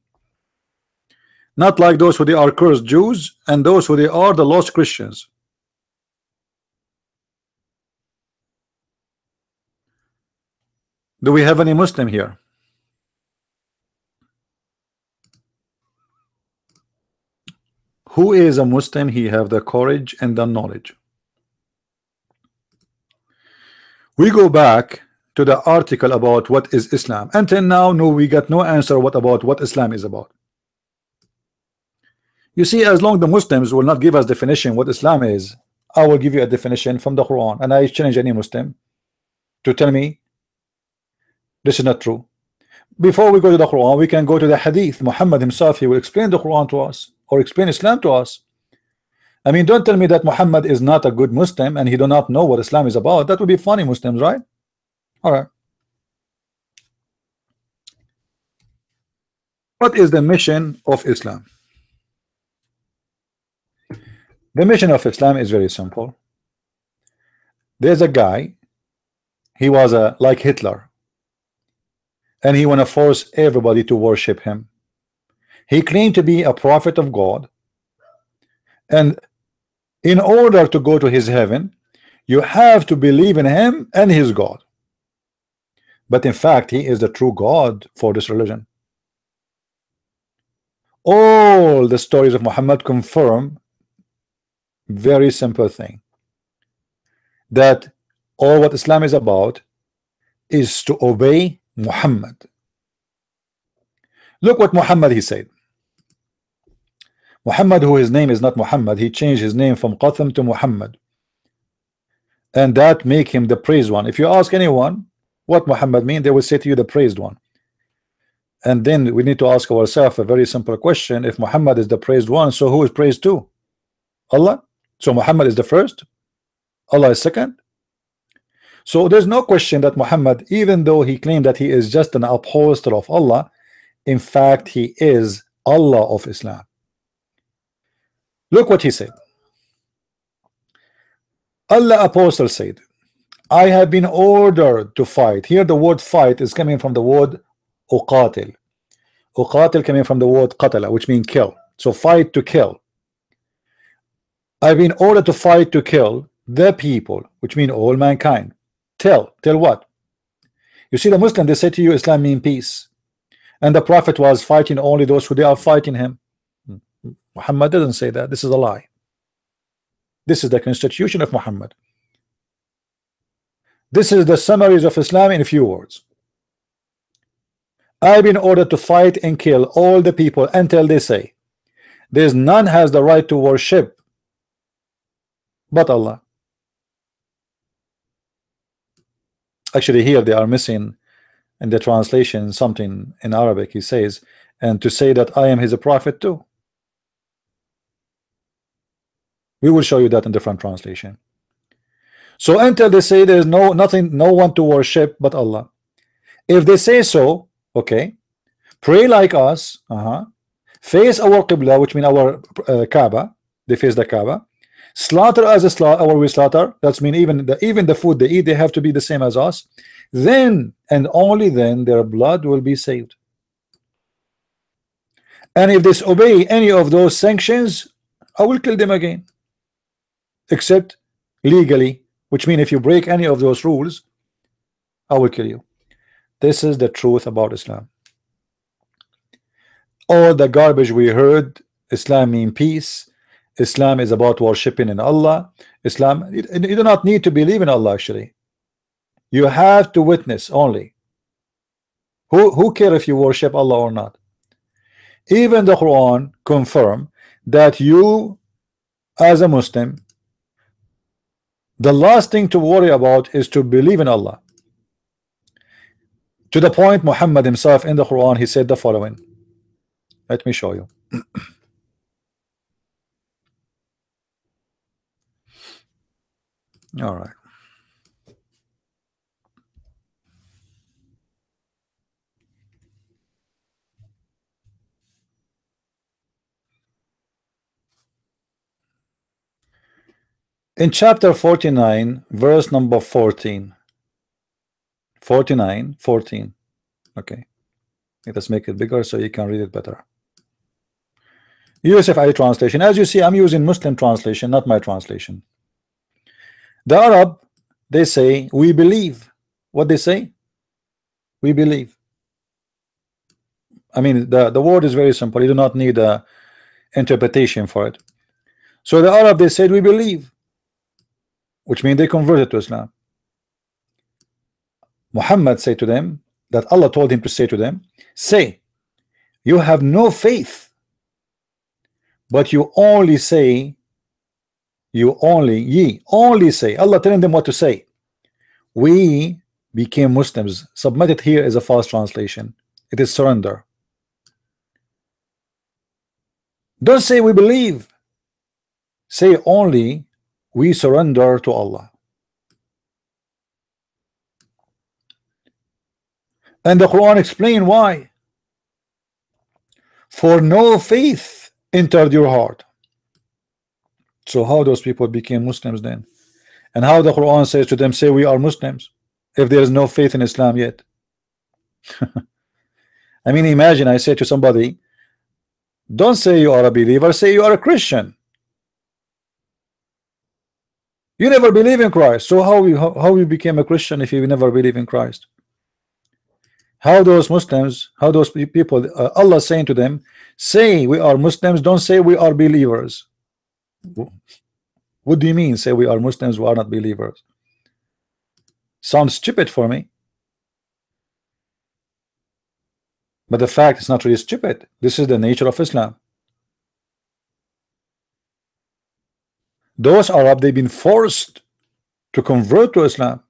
Not like those who they are cursed Jews and those who they are the lost Christians. Do we have any Muslim here? Who is a Muslim? He have the courage and the knowledge. We go back to the article about what is Islam. Until now, no, we got no answer about what Islam is about. You see, as long the Muslims will not give us definition what Islam is, I will give you a definition from the Quran, and I challenge any Muslim to tell me this is not true. Before we go to the Quran, we can go to the Hadith. Muhammad himself, he will explain the Quran to us or explain Islam to us. I mean, don't tell me that Muhammad is not a good Muslim and he do not know what Islam is about. That would be funny, Muslims, right? All right. What is the mission of Islam? The mission of Islam is very simple. There's a guy, he was like Hitler, and he want to force everybody to worship him. He claimed to be a prophet of God, and in order to go to his heaven, you have to believe in him and his God. But in fact, he is the true God for this religion. All the stories of Muhammad confirm very simple thing, that all what Islam is about is to obey Muhammad. Look what Muhammad he said. Muhammad, who his name is not Muhammad, he changed his name from Qasim to Muhammad, and that make him the praised one. If you ask anyone what Muhammad mean, they will say to you the praised one. And then we need to ask ourselves a very simple question: if Muhammad is the praised one, so who is praised to? Allah. So Muhammad is the first, Allah is second. So there's no question that Muhammad, even though he claimed that he is just an apostle of Allah, in fact he is Allah of Islam. Look what he said. Allah apostle said, I have been ordered to fight. Here the word fight is coming from the word uqatil. Uqatil coming from the word qatala, which means kill. So fight to kill. I've been ordered to fight to kill the people, which mean all mankind. Tell what? You see, the Muslim, they say to you Islam mean peace, and the Prophet was fighting only those who they are fighting him. Muhammad didn't say that. This is a lie. This is the constitution of Muhammad. This is the summaries of Islam in a few words. I've been ordered to fight and kill all the people until they say there's none has the right to worship but Allah. Actually, here they are missing in the translation something in Arabic. He says, and to say that I am his prophet too. We will show you that in different translation. So until they say there is no one to worship but Allah. If they say so, okay, pray like us, face our Qibla, which means our Kaaba. They face the Kaaba. Slaughter as a slaughter, or we slaughter. That's mean even the food they eat, they have to be the same as us. Then and only then their blood will be saved. And if they disobey any of those sanctions, I will kill them again. Except legally, which means if you break any of those rules, I will kill you. This is the truth about Islam. All the garbage we heard, Islam mean peace, Islam is about worshiping in Allah, Islam, you do not need to believe in Allah. Actually, you have to witness only. Who care if you worship Allah or not? Even the Quran confirm that you as a Muslim The last thing to worry about is to believe in Allah. To the point, Muhammad himself in the Quran, he said the following. Let me show you. All right. In chapter 49, verse number 14. 49, 14. Okay. Let us make it bigger so you can read it better. Yusuf Ali translation. As you see, I'm using Muslim translation, not my translation. The Arab, they say, we believe. What they say? We believe. I mean, the word is very simple. You do not need a interpretation for it. So the Arab, they said, we believe, which means they converted to Islam. Muhammad said to them that Allah told him to say to them, say, you have no faith, but you only say, ye only say, Allah telling them what to say. We became Muslims. Submitted here is a false translation. It is surrender. Don't say we believe. Say only we surrender to Allah. And the Quran explain why. For no faith entered your heart. So how those people became Muslims then? And how the Quran says to them, say we are Muslims, if there is no faith in Islam yet? I mean, imagine I say to somebody, don't say you are a believer, say you are a Christian. You never believe in Christ, so how you became a Christian if you never believe in Christ? How those Muslims, how those people, Allah saying to them, say we are Muslims, don't say we are believers. What do you mean say we are Muslims who are not believers? Sounds stupid for me. But the fact is not really stupid. This is the nature of Islam. Those Arab, they've been forced to convert to Islam.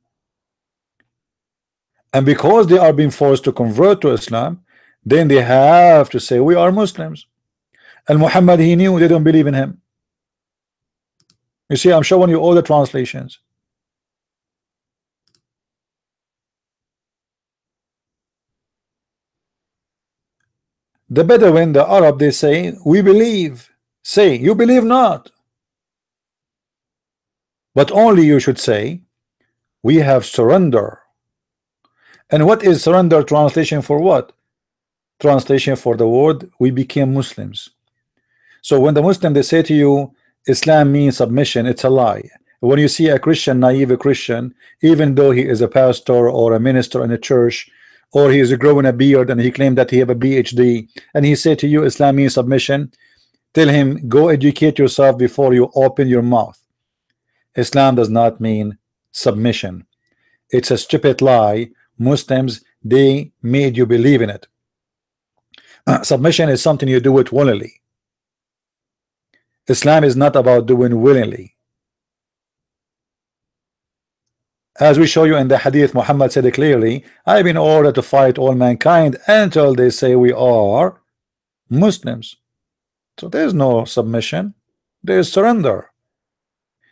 And because they are being forced to convert to Islam, then they have to say we are Muslims. And Muhammad, he knew they don't believe in him. You see, I'm showing you all the translations. The Bedouin, the Arab, they say we believe. Say you believe not, but only you should say we have surrender. And what is surrender translation for what? Translation for the word we became Muslims. So when the Muslim, they say to you Islam means submission, it's a lie. When you see a Christian, naive Christian, even though he is a pastor or a minister in a church, or he is growing a beard and he claimed that he have a PhD, and he said to you Islam means submission, tell him go educate yourself before you open your mouth. Islam does not mean submission. It's a stupid lie. Muslims, they made you believe in it. Submission is something you do it willingly. Islam is not about doing willingly. As we show you in the hadith, Muhammad said it clearly, I've been ordered to fight all mankind until they say we are Muslims. So there's no submission, there's surrender.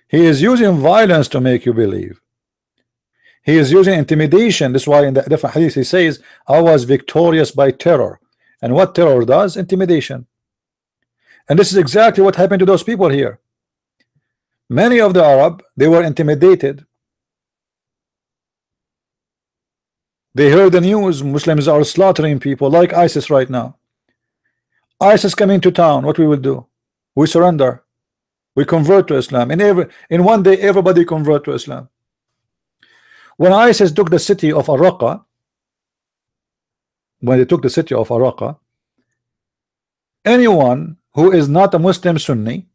He is using violence to make you believe. He is using intimidation. That's why in the different hadith he says, I was victorious by terror. And what terror does? Intimidation. And this is exactly what happened to those people here. Many of the Arab, they were intimidated. They heard the news, Muslims are slaughtering people like ISIS right now. ISIS coming to town, what we will do? We surrender. We convert to Islam. In one day, everybody convert to Islam. When ISIS took the city of Al-Raqqa, when they took the city of Al-Raqqa, anyone who is not a Muslim Sunni,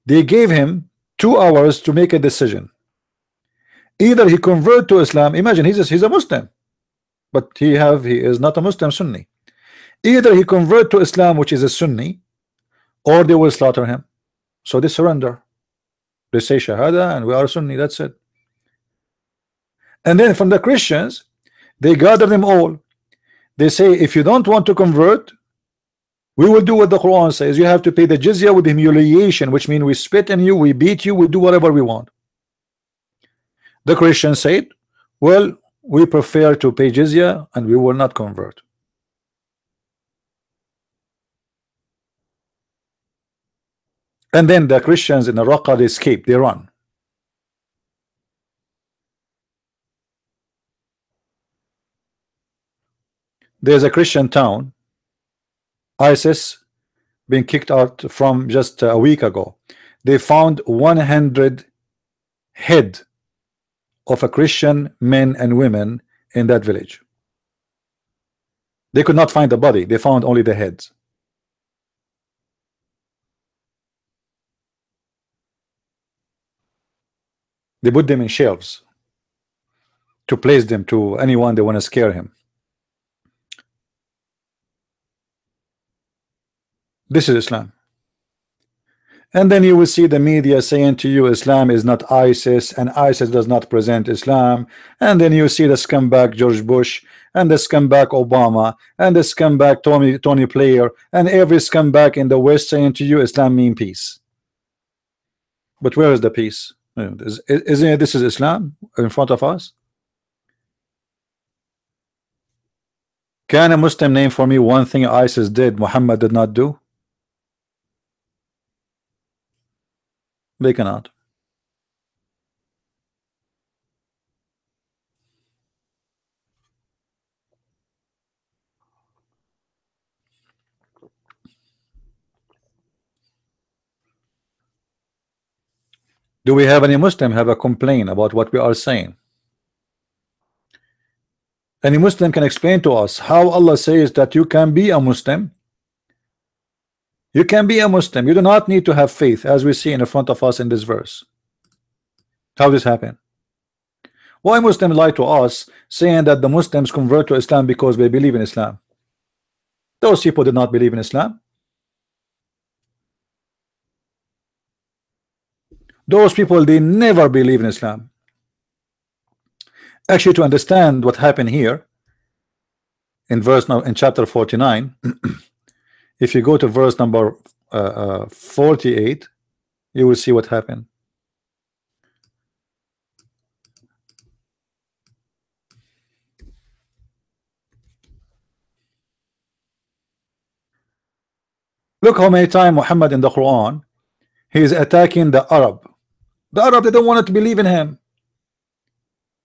they gave him 2 hours to make a decision. Either he convert to Islam, imagine he's a Muslim, but he is not a Muslim Sunni. Either he convert to Islam, which is a Sunni, or they will slaughter him. So they surrender. They say Shahada and we are Sunni, that's it. And then from the Christians, they gather them all. They say, if you don't want to convert, we will do what the Quran says. You have to pay the jizya with humiliation, which means we spit on you, we beat you, we do whatever we want. The Christians said, well, we prefer to pay jizya and we will not convert. And then the Christians in the Raqqa, they escape, they run. There's a Christian town, ISIS being kicked out from just a week ago. They found 100 head of a Christian men and women in that village. They could not find the body, they found only the heads. They put them in shelves to place them to anyone they want to scare him. This is Islam. And then you will see the media saying to you Islam is not ISIS and ISIS does not present Islam. And then you see the scumbag George Bush and the scumbag Obama and the scumbag Tony Blair and every scumbag in the West saying to you Islam means peace. But where is the peace? Isn't it this is Islam in front of us? Can a Muslim name for me one thing ISIS did Muhammad did not do? They cannot. Do we have any Muslim have a complaint about what we are saying? Any Muslim can explain to us how Allah says that you can be a Muslim? You can be a Muslim. You do not need to have faith, as we see in front of us in this verse. How this happen? Why Muslims lie to us saying that the Muslims convert to Islam because they believe in Islam? Those people did not believe in Islam. Those people, they never believe in Islam. Actually, to understand what happened here in verse now in chapter 49, if you go to verse number 48, you will see what happened. Look how many times Muhammad in the Quran he is attacking the Arab. The Arab, they don't want to believe in him.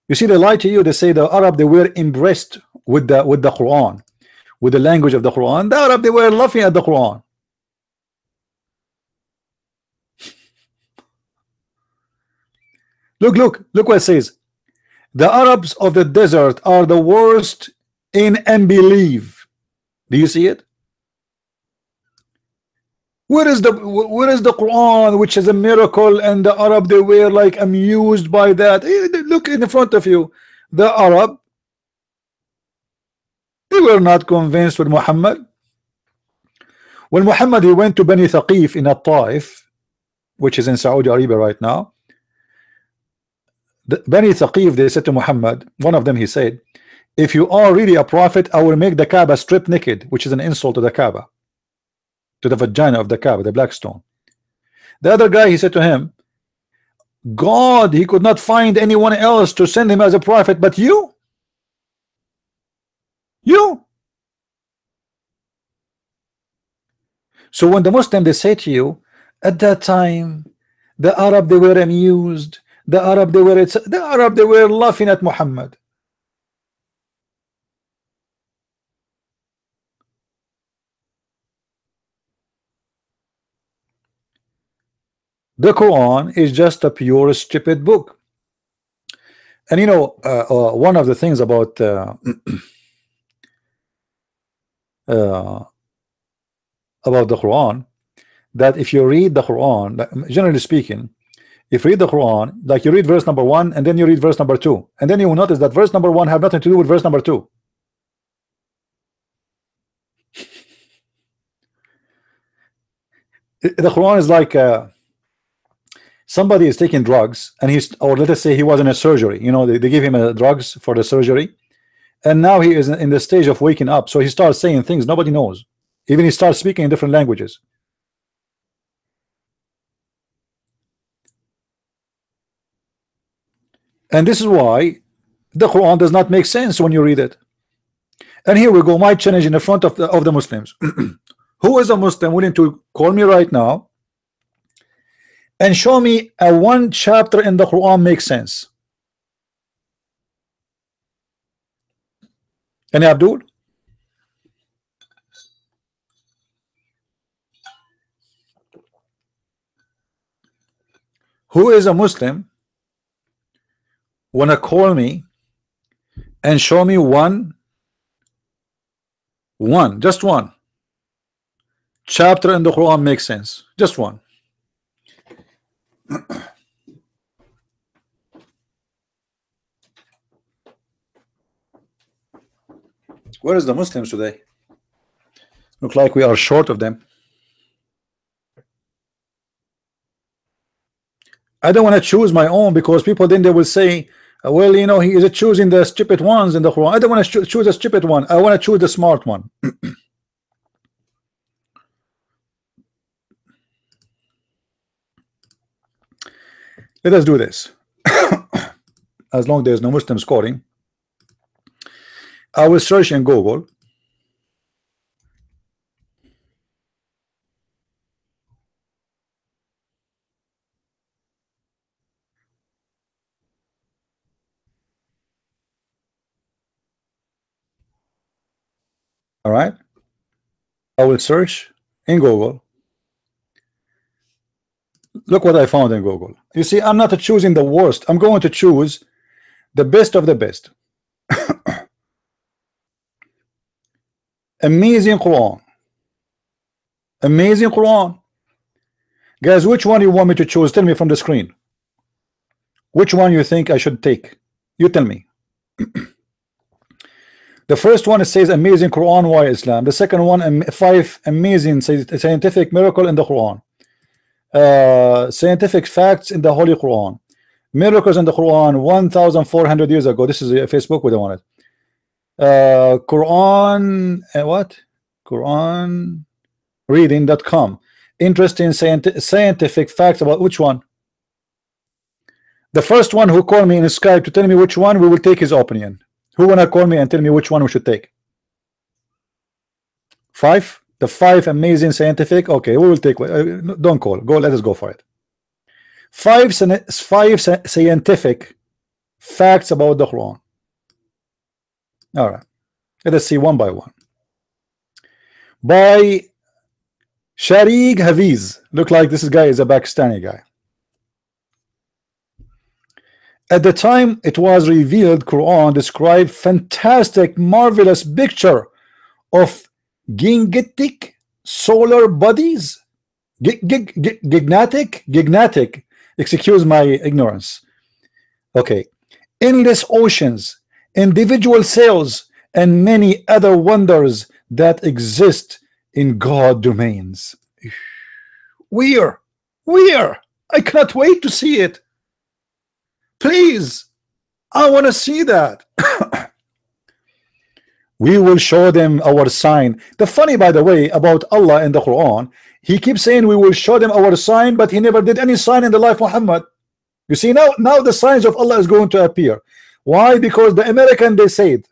You see, they lie to you. They say the Arab, they were impressed with the Quran, with the language of the Quran. The Arab, they were laughing at the Quran. Look what it says. The Arabs of the desert are the worst in unbelief. Do you see it? Where is the Quran, which is a miracle, and the Arab, they were like amused by that? Look in front of you. The Arab, they were not convinced with Muhammad. When Muhammad he went to Bani Thaqif in At-Taif, which is in Saudi Arabia right now, the Bani Thaqif, they said to Muhammad, one of them he said, if you are really a prophet, I will make the Kaaba strip naked, which is an insult to the Kaaba, to the vagina of the Kaaba, the black stone. The other guy, he said to him, God, he could not find anyone else to send him as a prophet but you. So when the Muslim, they say to you, at that time the Arab, they were amused, the Arab, they were laughing at Muhammad. The Quran is just a pure stupid book. And you know, one of the things about the Quran, that if you read the Quran, generally speaking, if you read the Quran, like you read verse number 1 and then you read verse number 2, and then you will notice that verse number 1 have nothing to do with verse number 2. The Quran is like somebody is taking drugs and he's, or let us say he was in a surgery, you know, they give him drugs for the surgery, and now he is in the stage of waking up, so he starts saying things nobody knows, even he starts speaking in different languages. And this is why the Quran does not make sense when you read it. And here we go, my challenge in the front of the Muslims. Who is a Muslim willing to call me right now and show me a one chapter in the Quran makes sense? Any Abdul? Who is a Muslim wanna call me and show me one, just one chapter in the Quran makes sense? Just one. Where is the Muslims today? Look like we are short of them. I don't want to choose my own, because people then they will say, well, you know, he is choosing the stupid ones in the Quran. I don't want to choose a stupid one. I want to choose the smart one. Let us do this. As long as there's no Muslim scoring, I will search in Google. All right, I will search in Google. Look what I found in Google. You see, I'm not choosing the worst. I'm going to choose the best of the best. Amazing Quran. Amazing Quran. Guys, which one you want me to choose? Tell me from the screen. Which one you think I should take? You tell me. The first one, it says amazing Quran, why Islam? The second one, 5 amazing scientific miracle in the Quran. Scientific facts in the Holy Quran. Miracles in the Quran 1,400 years ago. This is Facebook, we don't want it. Quran, what? Quran reading.com. Interesting scientific facts about which one? The first one who called me in Skype to tell me which one, we will take his opinion. Who wanna call me and tell me which one we should take? 5? The 5 amazing scientific. Okay, we will take. Don't call. Go. Let us go for it. 5 scientific facts about the Quran. All right. Let us see one by one. By Sharik Hafiz. Look like this guy is a Pakistani guy. At the time it was revealed, Quran described fantastic, marvelous picture of gigantic solar bodies. Gigantic. Excuse my ignorance. Okay. Endless oceans, individual cells, and many other wonders that exist in God domains. Where? I cannot wait to see it. Please, I want to see that. We will show them our sign. The funny, by the way, about Allah in the Quran, he keeps saying we will show them our sign, but he never did any sign in the life of Muhammad. You see, now the signs of Allah is going to appear. Why? Because the American, they said,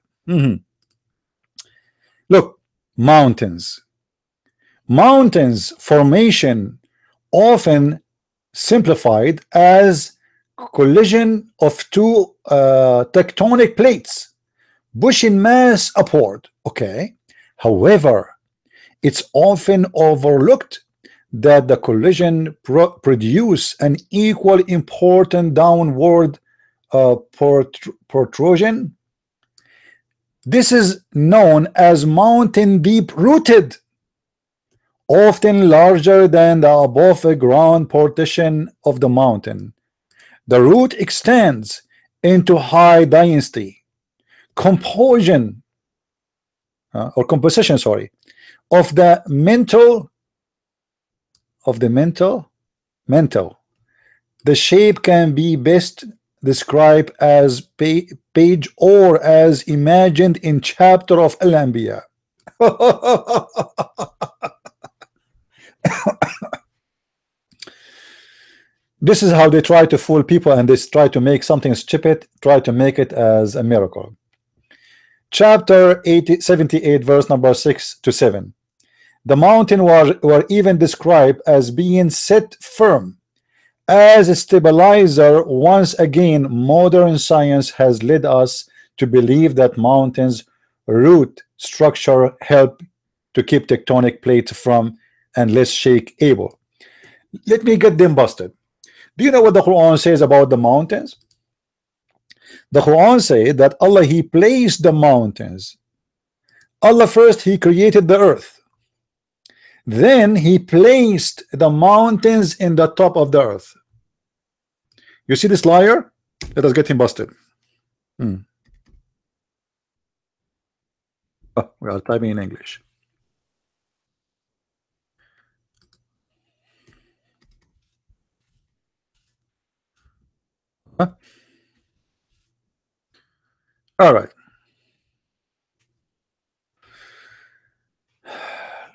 look, mountains formation, often simplified as collision of two tectonic plates pushing mass upward. Okay, however, it's often overlooked that the collision produce an equal important downward protrusion. This is known as mountain deep rooted, often larger than the above ground portion of the mountain. The root extends into high density composition, sorry, of the mental The shape can be best described as page or as imagined in chapter of Al-Anbiya. This is how they try to fool people, and they try to make something stupid, try to make it as a miracle. Chapter 78, verse number 6 to 7. The mountain were even described as being set firm as a stabilizer. Once again, modern science has led us to believe that mountains' root structure help to keep tectonic plates from and less shake able. Let me get them busted. Do you know what the Quran says about the mountains? The Quran says that Allah, He placed the mountains. Allah first, He created the earth. Then He placed the mountains in the top of the earth. You see this liar? Let us get him busted. Oh, we are typing in English. Huh? All right.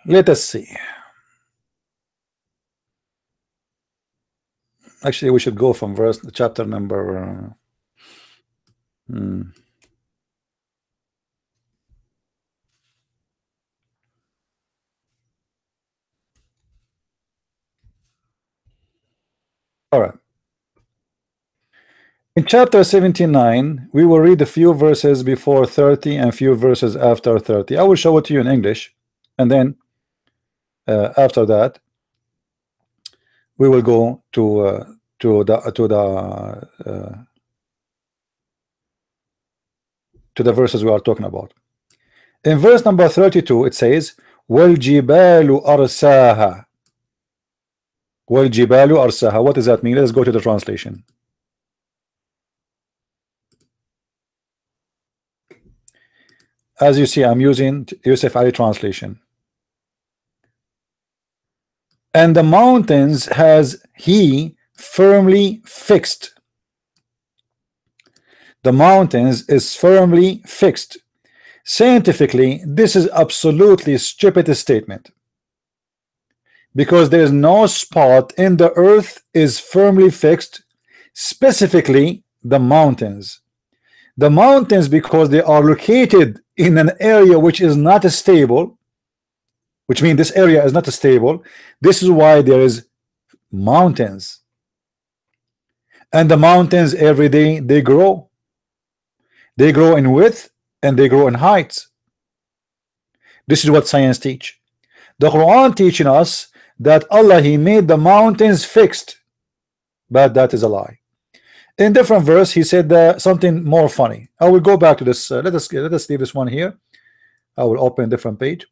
Let us see. Actually, we should go from verse chapter number. All right. In chapter 79, we will read a few verses before 30 and few verses after 30. I will show it to you in English, and then after that, we will go to the verses we are talking about. In verse number 32, it says, وَالْجِبَالُ أَرْسَاهَا. وَالْجِبَالُ أَرْسَاهَا. What does that mean? Let's go to the translation. As you see, I'm using Yusuf Ali translation. And the mountains has He firmly fixed. The mountains is firmly fixed. Scientifically, this is absolutely stupid statement, because there is no spot in the earth is firmly fixed, specifically the mountains. The mountains, because they are located in an area which is not stable, which means this area is not stable. This is why there is mountains, and the mountains every day they grow in width and they grow in heights. This is what science teach. The Quran teaching us that Allah, He made the mountains fixed, but that is a lie. In different verse, He said something more funny. I will go back to this. Let us leave this one here. I will open a different page.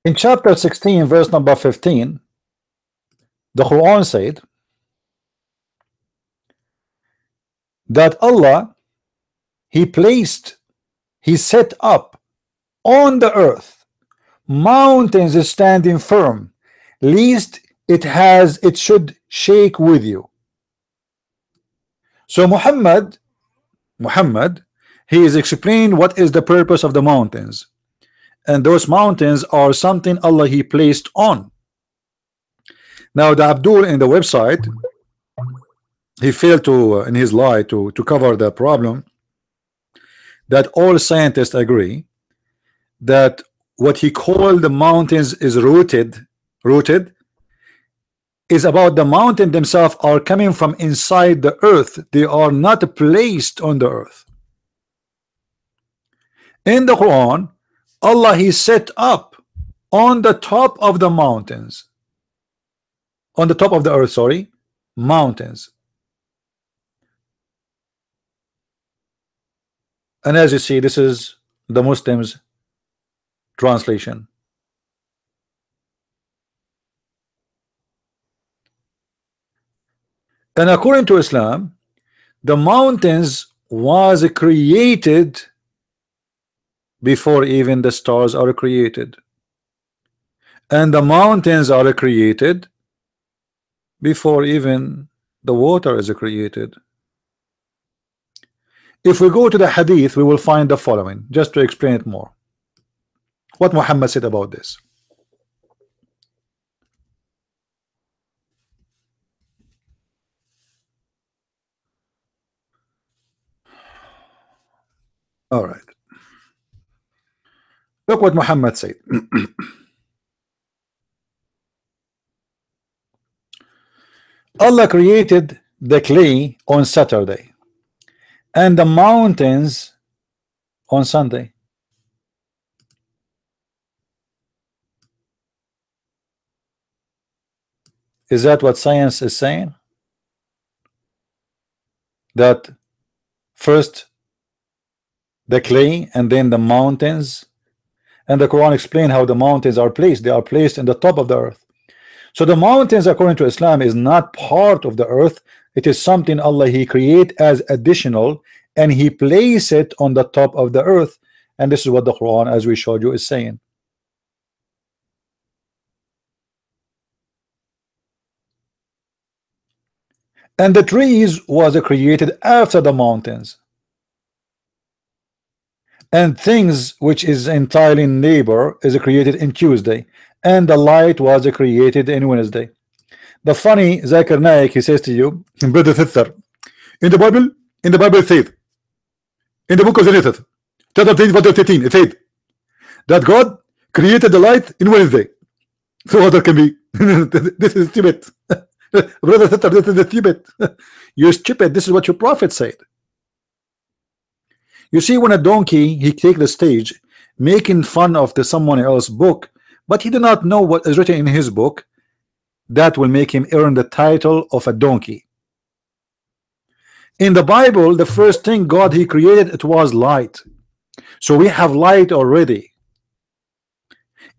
In chapter 16, verse number 15, the Quran said that Allah, He set up on the earth mountains standing firm, lest it should shake with you. So Muhammad, he is explaining what is the purpose of the mountains, and those mountains are something Allah, He placed on. Now the Abdul in the website, he failed to in his lie to cover the problem that all scientists agree that what he called the mountains is rooted is about the mountain themselves are coming from inside the earth. They are not placed on the earth. In the Quran, Allah, He set up on the top of the mountains, on the top of the earth, sorry, mountains. And as you see, this is the Muslims translation. And according to Islam, the mountains was created before even the stars are created, and the mountains are created before even the water is created. If we go to the hadith, we will find the following, just to explain it more. What Muhammad said about this. All right. Look what Muhammad said. Allah created the clay on Saturday and the mountains on Sunday. Is that what science is saying? That first the clay and then the mountains, and the Quran explain how the mountains are placed. They are placed in the top of the earth. So the mountains, according to Islam, is not part of the earth. It is something Allah He create as additional, and He place it on the top of the earth. And this is what the Quran, as we showed you, is saying. And the trees was created after the mountains, and things which is entirely neighbor is created in Tuesday, and the light was created in Wednesday. The funny Zakir Naik, he says to you, brother sister, in the Bible it said, in the book of Genesis chapter 10 verse 13, it said that God created the light in Wednesday. So what that can be? This is stupid. Brother sister, this is stupid. You're stupid. This is what your prophet said. You see, when a donkey he take the stage making fun of the someone else's book, but he do not know what is written in his book, that will make him earn the title of a donkey. In the Bible, the first thing God He created, it was light. So we have light already.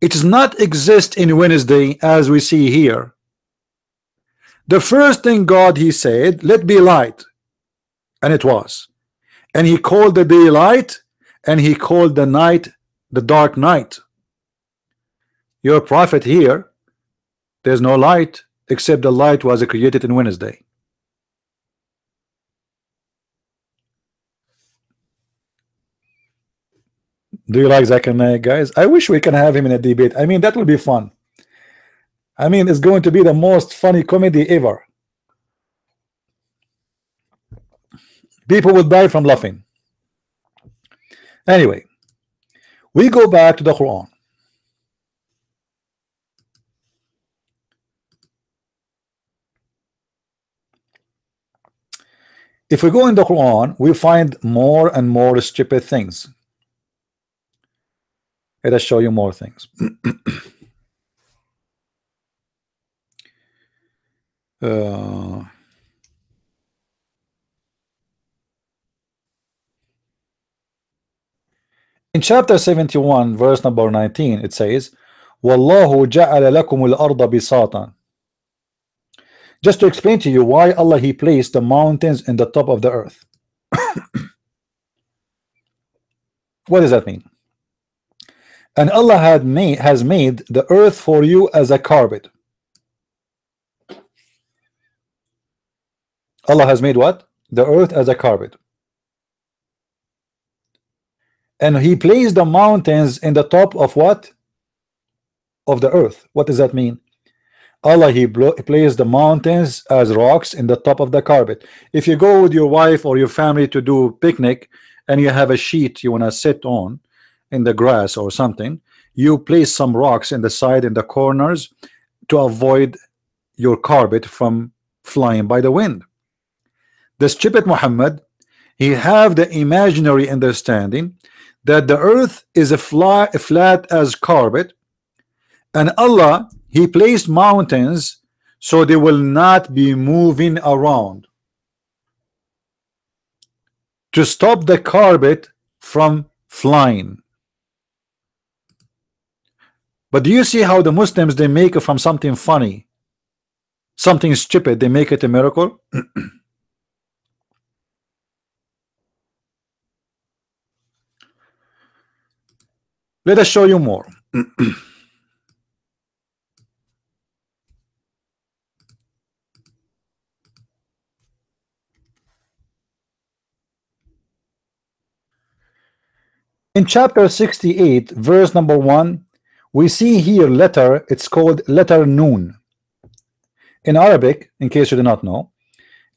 It does not exist in Wednesday as we see here. The first thing God He said, let be light, and it was. And He called the day light, and He called the night the dark night. Your prophet here, there's no light except the light was created in Wednesday. Do you like Zakir Naik, guys? I wish we can have him in a debate. I mean, that would be fun. I mean, it's going to be the most funny comedy ever. People will die from laughing. Anyway, we go back to the Quran. If we go in the Quran, we find more and more stupid things. Let us show you more things. In chapter 71, verse number 19, it says, وَاللَّهُ جَعَلَ لَكُمُ الْأَرْضَ بِسَاطًا. Just to explain to you why Allah He placed the mountains in the top of the earth. What does that mean? And Allah has made the earth for you as a carpet. Allah has made what? The earth as a carpet. And He placed the mountains in the top of what? Of the earth. What does that mean? Allah He placed the mountains as rocks in the top of the carpet. If you go with your wife or your family to do picnic and you have a sheet you want to sit on in the grass or something, you place some rocks in the side, in the corners, to avoid your carpet from flying by the wind. The stupid Muhammad, he have the imaginary understanding that the earth is a flat as carpet, and Allah He placed mountains so they will not be moving around to stop the carpet from flying. But do you see how the Muslims, they make it from something funny, something stupid, they make it a miracle? Let us show you more. In chapter 68, verse number 1, we see here letter, it's called letter Noon. In Arabic, in case you do not know,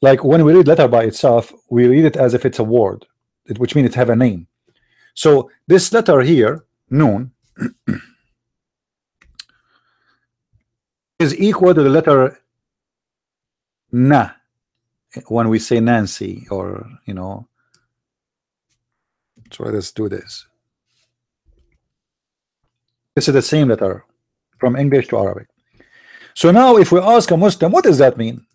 like when we read letter by itself, we read it as if it's a word, which means it have a name. So this letter here, Noon, is equal to the letter Na when we say Nancy, or you know. So let's do this. This is the same letter from English to Arabic. So now if we ask a Muslim, what does that mean?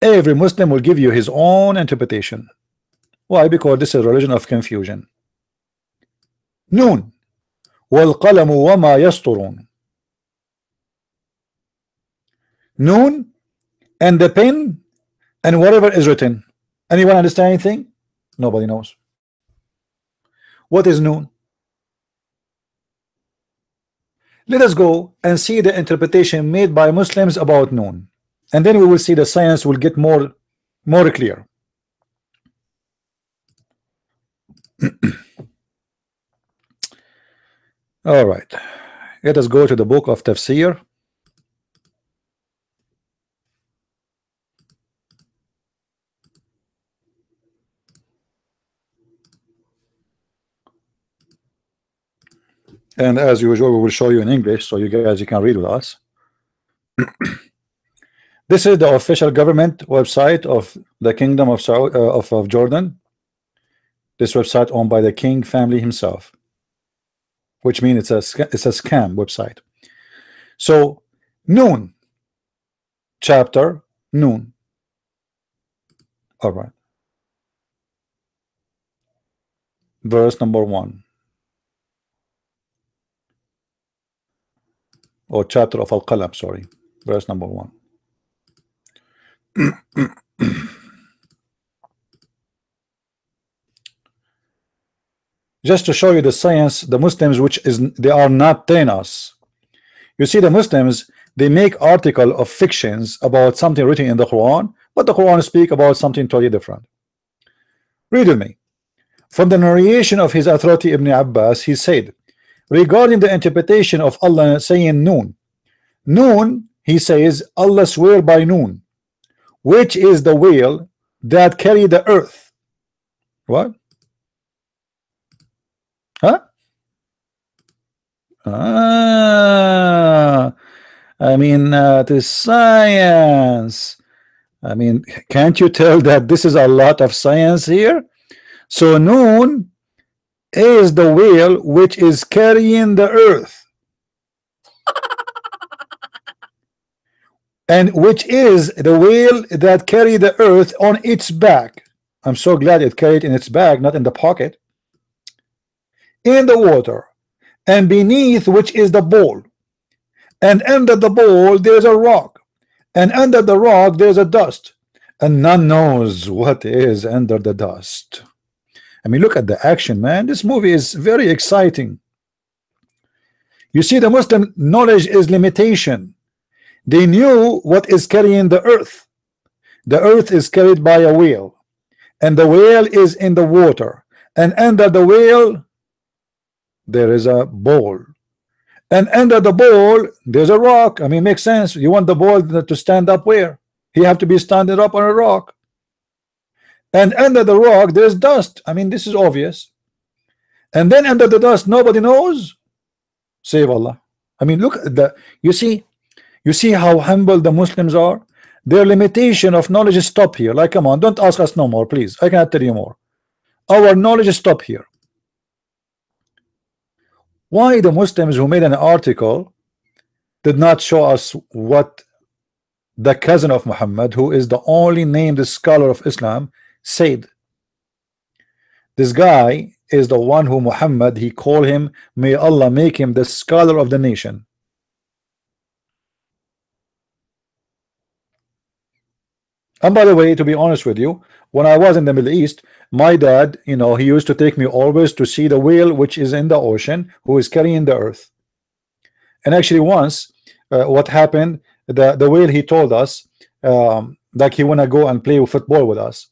Every Muslim will give you his own interpretation. Why? Because this is a religion of confusion. Noon وَالْقَلَمُ وَمَا يَسْطُرُونَ. Noon and the pen and whatever is written. Anyone understand anything? Nobody knows. What is Noon? Let us go and see the interpretation made by Muslims about Noon, and then we will see the science will get more clear. All right, let us go to the book of Tafsir. And as usual, we will show you in English so you guys can read with us. This is the official government website of the Kingdom of Jordan. This website owned by the king family himself, which means it's a scam website. So Noon, chapter Noon. All right, verse number 1, or chapter of Al-Qalam, sorry, verse number 1. Just to show you the science, the Muslims, which is they are not telling us. You see, the Muslims, they make article of fictions about something written in the Quran, but the Quran speak about something totally different. Read with me. From the narration of his authority Ibn Abbas, he said, regarding the interpretation of Allah saying Noon, Noon, he says, Allah swear by Noon, which is the whale that carry the earth. What? Huh? I mean, the science. I mean, can't you tell that this is a lot of science here? So Noon is the whale which is carrying the earth, and which is the whale that carry the earth on its back. I'm so glad it carried in its back, not in the pocket. In the water, and beneath which is the bowl, and under the bowl there's a rock, and under the rock there's a dust, and none knows what is under the dust. I mean, look at the action, man. This movie is very exciting. You see, the Muslim knowledge is limitation. They knew what is carrying the earth. The earth is carried by a whale, and the whale is in the water, and under the whale there is a bowl, and under the bowl there's a rock. I mean, makes sense. You want the bowl to stand up where? He have to be standing up on a rock. And under the rock there's dust. I mean, this is obvious. And then under the dust nobody knows. Save Allah. I mean, look at the, you see how humble the Muslims are. Their limitation of knowledge is stop here. Like, come on, don't ask us no more, please. I cannot tell you more. Our knowledge is stop here. Why the Muslims who made an article did not show us what the cousin of Muhammad, who is the only named scholar of Islam, said? This guy is the one who Muhammad, he called him, may Allah make him the scholar of the nation. And by the way, to be honest with you, when I was in the Middle East, my dad, you know, he used to take me always to see the whale which is in the ocean, who is carrying the earth. And actually, once, what happened? The whale, he told us, like he wanna go and play football with us,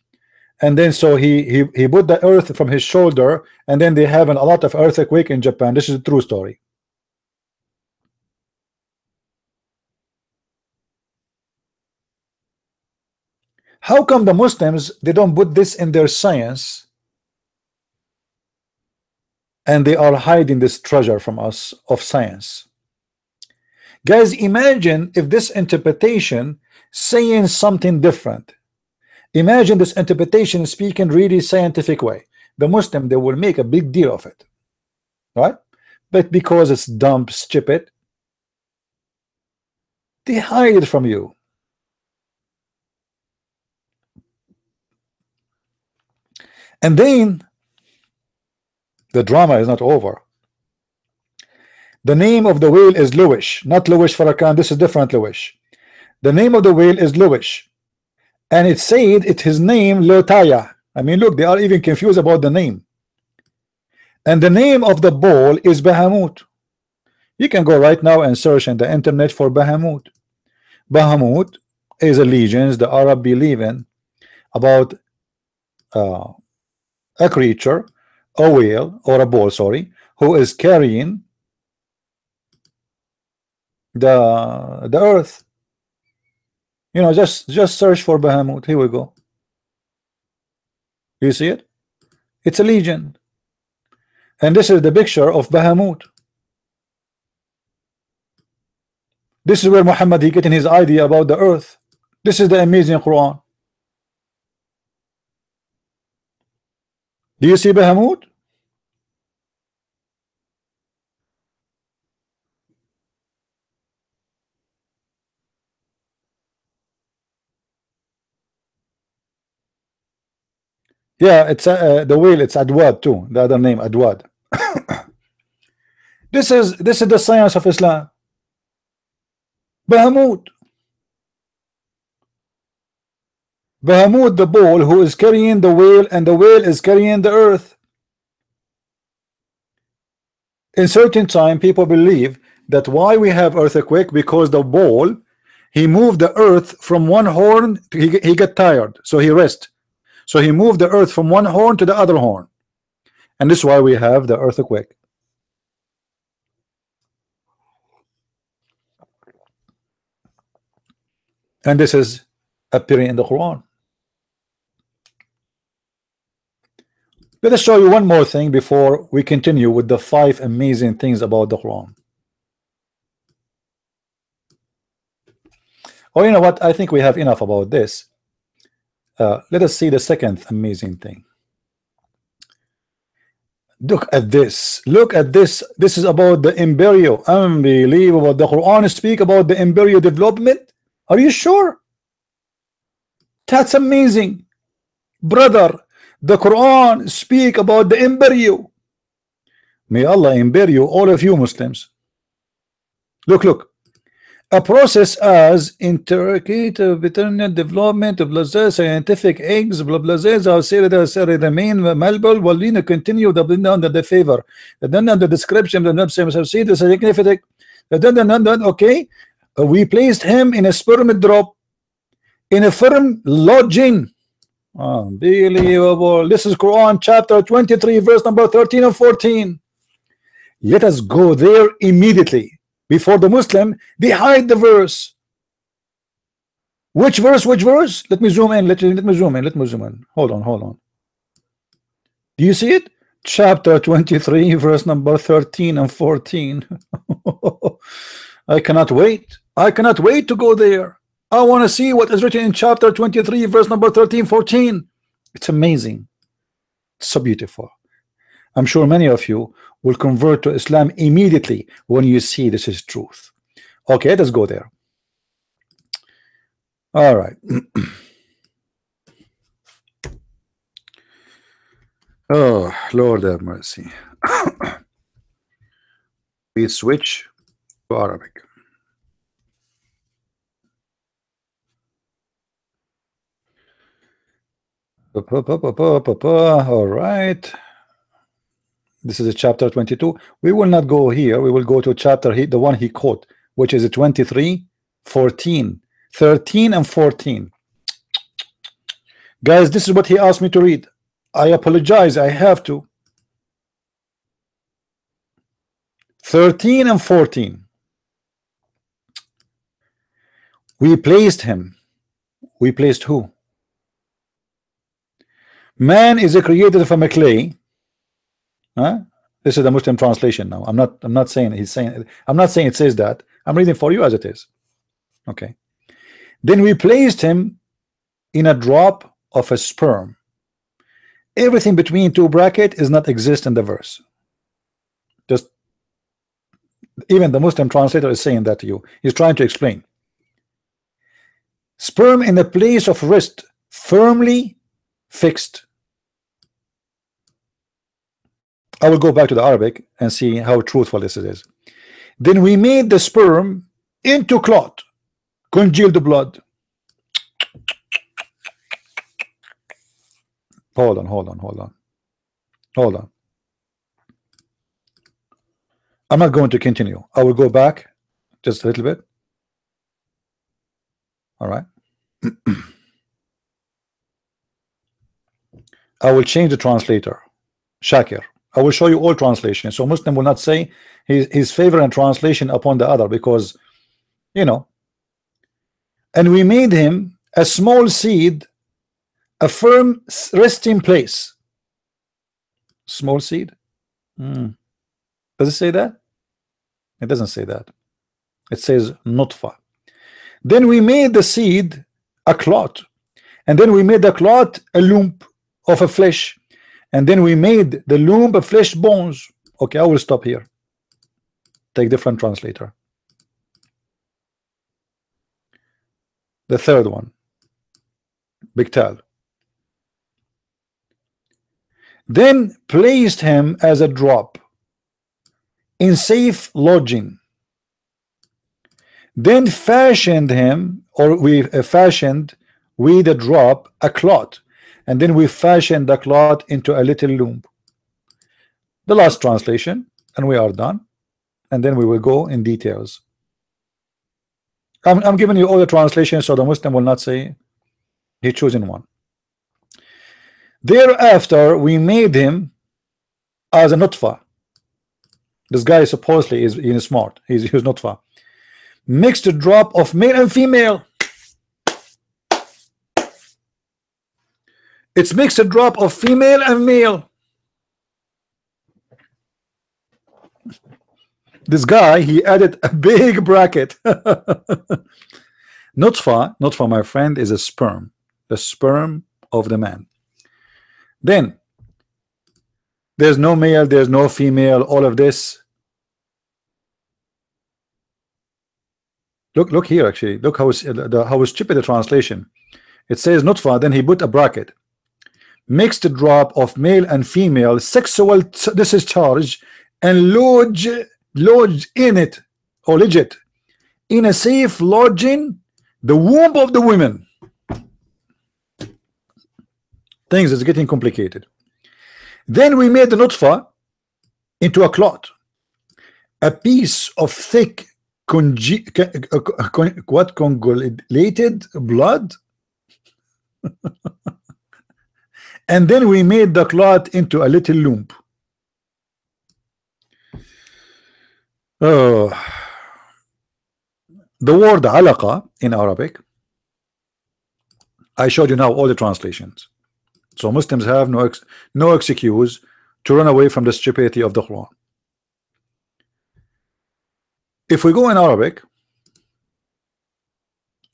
and then so he put the earth from his shoulder, and then they have a lot of earthquake in Japan. This is a true story. How come the Muslims, they don't put this in their science, and they are hiding this treasure from us of science? Guys, imagine if this interpretation saying something different. Imagine this interpretation speaking really scientific way. The Muslim, they will make a big deal of it, right? But because it's dumb, stupid, they hide it from you. And then the drama is not over. The name of the whale is Luwish, not Luwish Farrakhan. This is different Luwish. The name of the whale is Luwish, and it said it's his name Lotaya. I mean, look, they are even confused about the name. And the name of the bull is Bahamut. You can go right now and search in the internet for Bahamut. Bahamut is a legend the Arab believe in about a creature, a whale or a bull, sorry, who is carrying the earth. You know, just search for Bahamut. Here we go. You see it? It's a legend. And this is the picture of Bahamut. This is where Muhammad he getting his idea about the earth. This is the amazing Quran. Do you see Bahamut? Yeah, it's the whale. It's Adwad too. The other name Adwad. This is the science of Islam. Bahamut. Bahamut, the bull who is carrying the whale, and the whale is carrying the earth. In certain time, people believe that why we have earthquake, because the bull he moved the earth from one horn. He got tired, so he rest. So he moved the earth from one horn to the other horn, and this is why we have the earthquake. And this is appearing in the Quran. Let us show you one more thing before we continue with the 5 amazing things about the Quran. Oh, you know what? I think we have enough about this. Let us see the second amazing thing. Look at this. Look at this. This is about the embryo. Unbelievable. The Quran speak about the embryo development. Are you sure? That's amazing, brother. The Quran speak about the embryo. May Allah embryo all of you Muslims. Look. A process as intricate paternal development of scientific eggs blah blah the main malleable will continue under the favor. Then under the description the significant. Okay, we placed him in a sperm drop in a firm lodging. Unbelievable. This is Quran chapter 23 verse number 13 and 14. Let us go there immediately. Before the Muslim, they hide the verse. Which verse? Which verse? Let me zoom in. Let me zoom in. Hold on. Do you see it? Chapter 23, verse number 13 and 14. I cannot wait. I cannot wait to go there. I want to see what is written in chapter 23, verse number 13, 14. It's amazing. It's so beautiful. I'm sure many of you will convert to Islam immediately when you see this is truth. Okay, let's go there. All right. Oh, Lord have mercy. We switch to Arabic. All right. This is a chapter 22. We will not go here. We will go to chapter the one he quote, which is a 23, 14, 13, and 14. Guys, this is what he asked me to read. I apologize. I have to. 13 and 14. We placed him. We placed who? Man is created from a clay. Huh? This is the Muslim translation now. I'm not saying he's saying, I'm not saying it says that. I'm reading for you as it is. Okay. Then we placed him in a drop of a sperm. Everything between two brackets is not exist in the verse. Just even the Muslim translator is saying that to you. He's trying to explain. Sperm in the place of rest, firmly fixed. I will go back to the Arabic and see how truthful this is. Then we made the sperm into clot, congealed blood. Hold on. I'm not going to continue. I will go back just a little bit. All right. I will change the translator, Shakir. I will show you all translations, so Muslim will not say his favorite translation upon the other, because you know. And we made him a small seed, a firm resting place. Small seed. Does it say that? It doesn't say that. It says nutfa. Then we made the seed a clot, and then we made the clot a lump of a flesh, and then we made the lump of flesh bones. Okay, I will stop here. Take different translator. The third one, Biktal. Then placed him as a drop in safe lodging. Then fashioned him, or we fashioned with the drop a clot, and then we fashioned the clot into a little lump. The last translation, and we are done, and then we will go in details. I'm giving you all the translations so the Muslim will not say he chosen one. Thereafter we made him as a nutfa. This guy supposedly is smart. He's nutfa. Mixed a drop of male and female. It's mixed a drop of female and male. This guy, he added a big bracket. Nutfa, my friend, is a sperm, the sperm of the man. Then there's no male, there's no female, all of this. Look here, actually. Look how stupid the translation. It says nutfa, then he put a bracket. Mixed drop of male and female sexual discharge and lodge in it, or legit, in a safe lodging, the womb of the women. Things is getting complicated. Then we made the nutfa into a clot, a piece of thick coagulated blood. And then we made the clot into a little lump. The word alaqa in Arabic, I showed you now all the translations, so Muslims have no excuse to run away from the stupidity of the Quran. If we go in Arabic,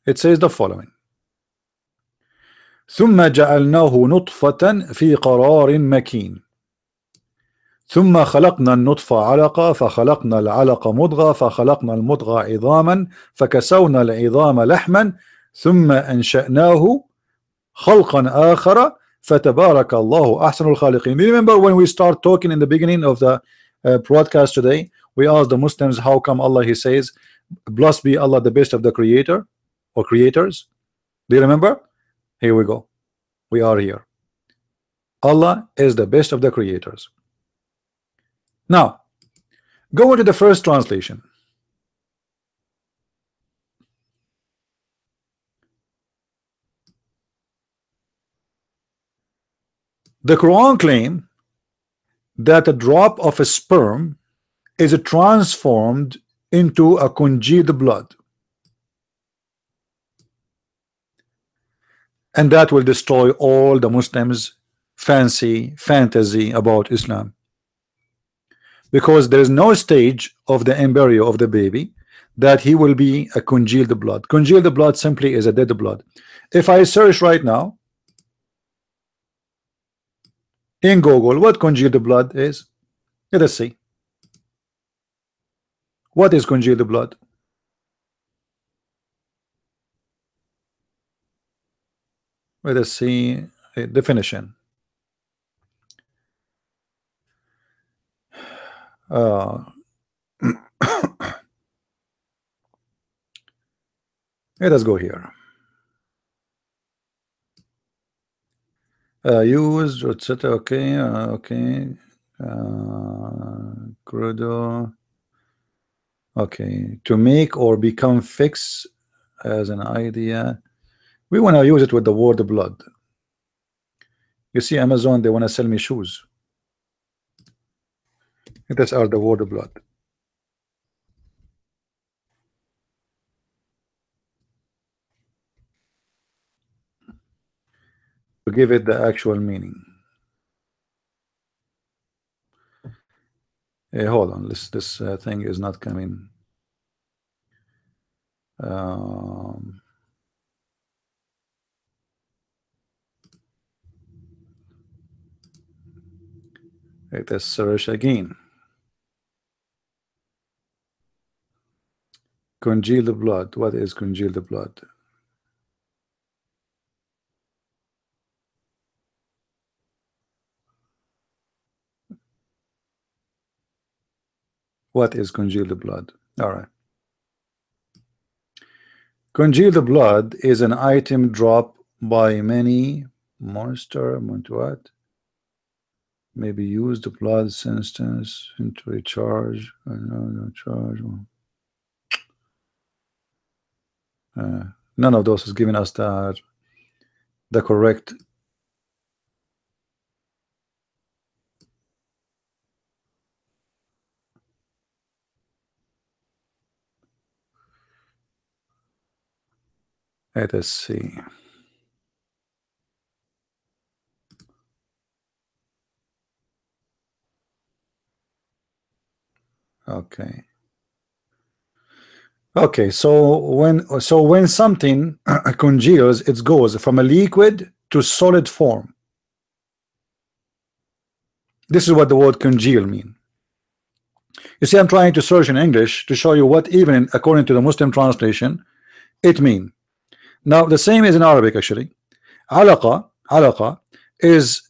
it says the following: ثم جعلناه نطفة في قرار مكين ثم خلقنا النطفة علقة فخلقنا العلقة مضغة فخلقنا المضغة عظاما فكسونا العظام لحما ثم أنشأناه خلقا آخر فتبارك الله أحسن الخالقين. Remember when we start talking in the beginning of the broadcast today, we asked the Muslims how come Allah, he says, blessed be Allah, the best of the creator or creators. Do you remember? Here we go. We are here. Allah is the best of the creators. Now, go into the first translation. The Quran claim that a drop of a sperm is transformed into a congealed blood, and that will destroy all the Muslims' fantasy about Islam, because there is no stage of the embryo of the baby that he will be a congealed blood. Congealed blood simply is a dead blood. If I search right now in Google what congealed blood is, let us see. What is congealed blood? Let us see a definition. Let us go here. Used, etc. Okay, okay. Crudo. Okay, to make or become fixed as an idea. We want to use it with the word blood. You see, Amazon, they want to sell me shoes. That's are the word blood. To give it the actual meaning. Hey, hold on, this thing is not coming. Let us search again. Congealed blood. What is congealed blood? What is congealed blood? All right. Congealed blood is an item dropped by many monster what? Maybe use the blood substance into a charge. No charge. None of those is giving us the correct. Let us see. Okay. Okay, so when something congeals, it goes from a liquid to solid form. This is what the word congeal mean. You see, I'm trying to search in English to show you what even according to the Muslim translation it mean. Now the same is in Arabic actually. Alaqa is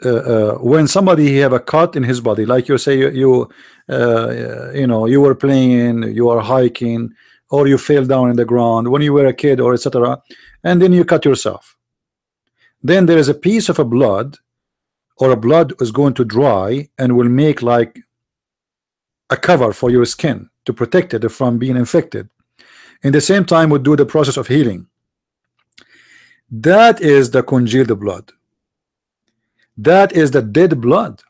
when somebody have a cut in his body, like you say you know, you were playing, you are hiking, or you fell down in the ground when you were a kid, or etc., and then you cut yourself. Then there is a piece of a blood, or a blood is going to dry and will make like a cover for your skin to protect it from being infected. In the same time would do the process of healing. That is the congealed blood. That is the dead blood.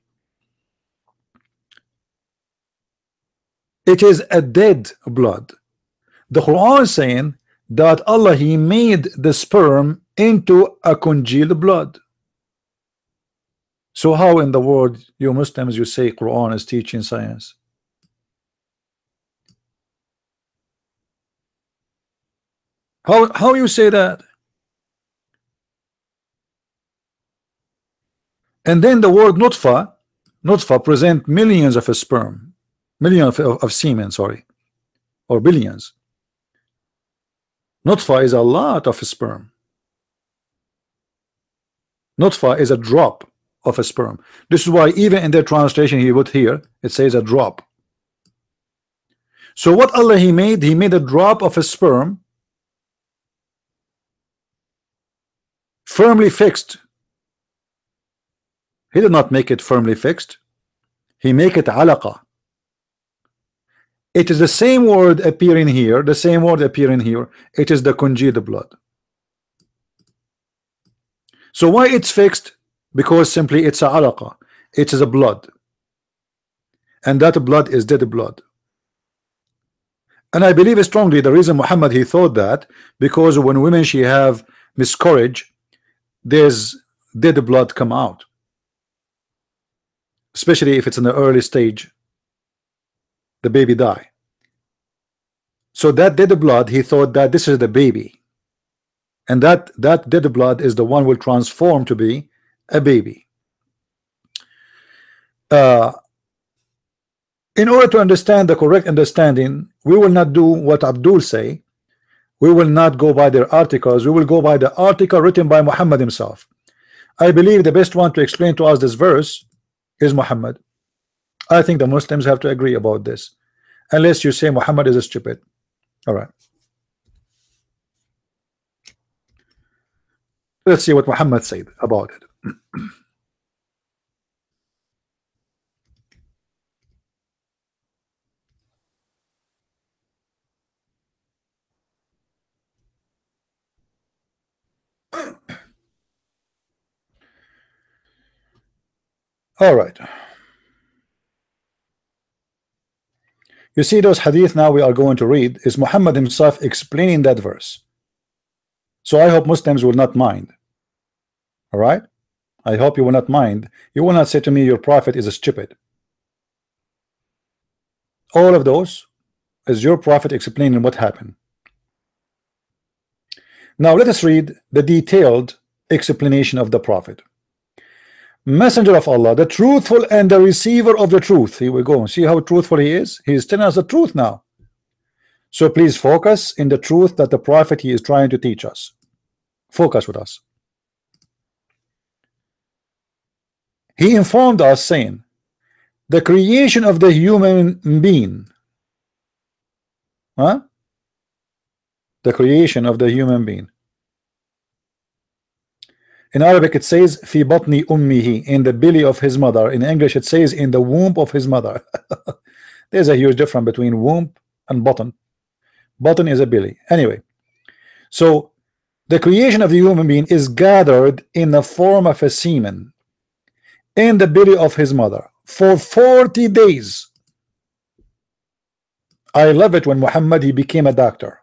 It is a dead blood. The Quran is saying that Allah, He made the sperm into a congealed blood. So how in the world, you Muslims, you say Quran is teaching science? How you say that? And then the word nutfa present millions of a sperm, millions of semen, sorry, or billions. Nutfa is a lot of sperm. Nutfa is a drop of a sperm. This is why even in their translation he put here, it says a drop. So what Allah He made a drop of a sperm firmly fixed He did not make it firmly fixed. He make it alaqa. It is the same word appearing here, the same word appearing here. It is the congealed blood. So why it's fixed? Because simply it's a alaqa. It is a blood, and that blood is dead blood. And I believe strongly the reason Muhammad he thought that, because when women she have miscarriage, there's dead blood come out, especially if it's in the early stage, the baby die. So that dead blood, he thought that this is the baby, and that dead blood is the one will transform to be a baby. In order to understand the correct understanding, we will not do what Abdul say. We will not go by their articles. We will go by the article written by Muhammad himself. I believe the best one to explain to us this verse is Muhammad. I think the Muslims have to agree about this, unless you say Muhammad is stupid. All right, let's see what Muhammad said about it. All right, you see those hadith now we are going to read is Muhammad himself explaining that verse. So I hope Muslims will not mind. All right, I hope you will not mind. You will not say to me your prophet is a stupid. All of those is your prophet explaining what happened. Now let us read the detailed explanation of the prophet. Messenger of Allah, the truthful and the receiver of the truth. Here we go. See how truthful he is? He is telling us the truth now. So please focus in the truth that the prophet he is trying to teach us. Focus with us. He informed us saying, the creation of the human being, the creation of the human being. In Arabic it says fi batni ummihi, in the belly of his mother. In English it says in the womb of his mother. There's a huge difference between womb and button. Button is a belly. Anyway, so the creation of the human being is gathered in the form of a semen in the belly of his mother for 40 days. I love it when Muhammad he became a doctor.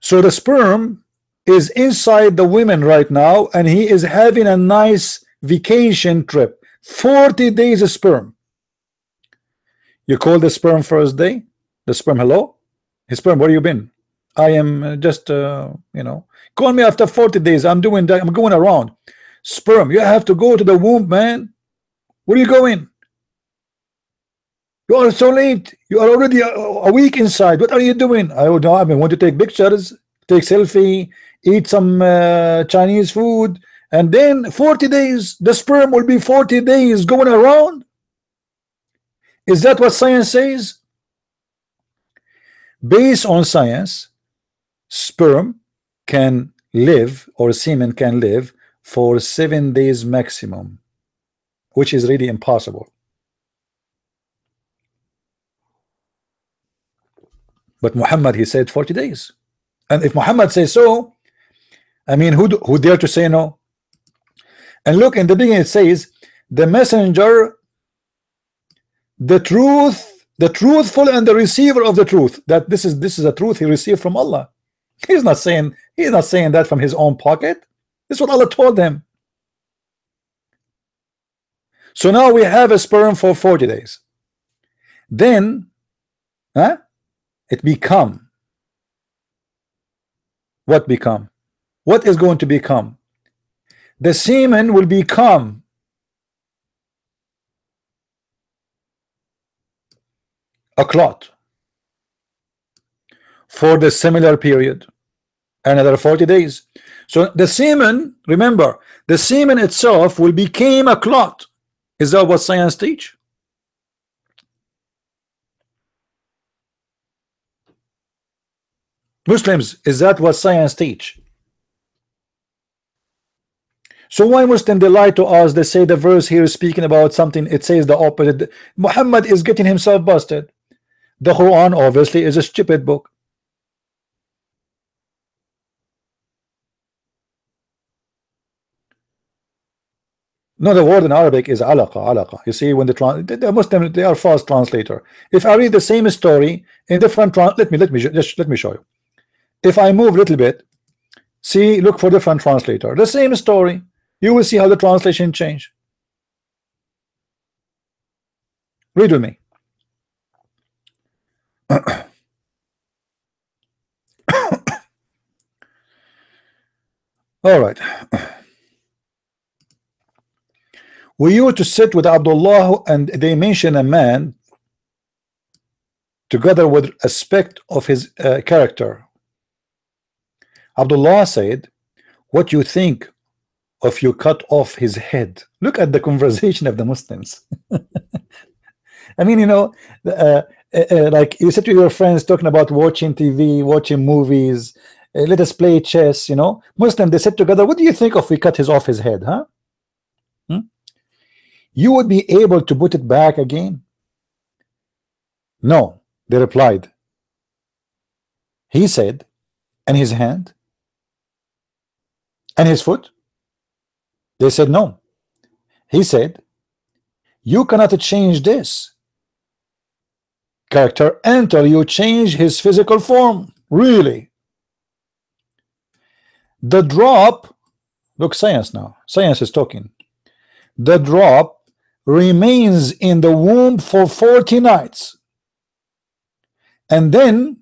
So the sperm is inside the women right now, and he is having a nice vacation trip. 40 days of sperm. You call the sperm first day, the sperm, hello, his sperm, where you been? I am just you know, call me after 40 days. I'm doing that, I'm going around. Sperm, you have to go to the womb, man. Where are you going? You are so late. You are already a week inside. What are you doing? I don't know. I want to take pictures, take selfie, eat some Chinese food, and then 40 days, the sperm will be 40 days going around. Is that what science says? Based on science, sperm can live, or semen can live for 7 days maximum, which is really impossible. But Muhammad he said 40 days, and if Muhammad says so, I mean, who dare to say no? And look, in the beginning it says the messenger, the truthful and the receiver of the truth. That this is a truth he received from Allah. He's not saying that from his own pocket. This is what Allah told him. So now we have a sperm for 40 days. Then it become what become? What is going to become? The semen will become a clot for the similar period, another 40 days. So the semen, remember, the semen itself will become a clot. Is that what science teach? Muslims, is that what science teach? So why Muslim they lie to us? They say the verse here is speaking about something, it says the opposite. Muhammad is getting himself busted. The Quran obviously is a stupid book. No, the word in Arabic is alaqa. You see, when the Muslim, they are fast translator. If I read the same story in different let me show you. If I move a little bit, see, look for different translator. The same story, you will see how the translation change. Read with me. All right. We used to sit with Abdullah, and they mention a man together with aspect of his character. Abdullah said, what you think of you cut off his head? Look at the conversation of the Muslims. I mean, you know, like you said to your friends talking about watching TV, watching movies, let us play chess, you know. Muslim, they sit together, what do you think if we cut off his head, huh? You would be able to put it back again? No, they replied. He said, and his hand and his foot? They said no. He said, you cannot change this character until you change his physical form. Really? The drop, look, science now, science is talking. The drop remains in the womb for 40 nights, and then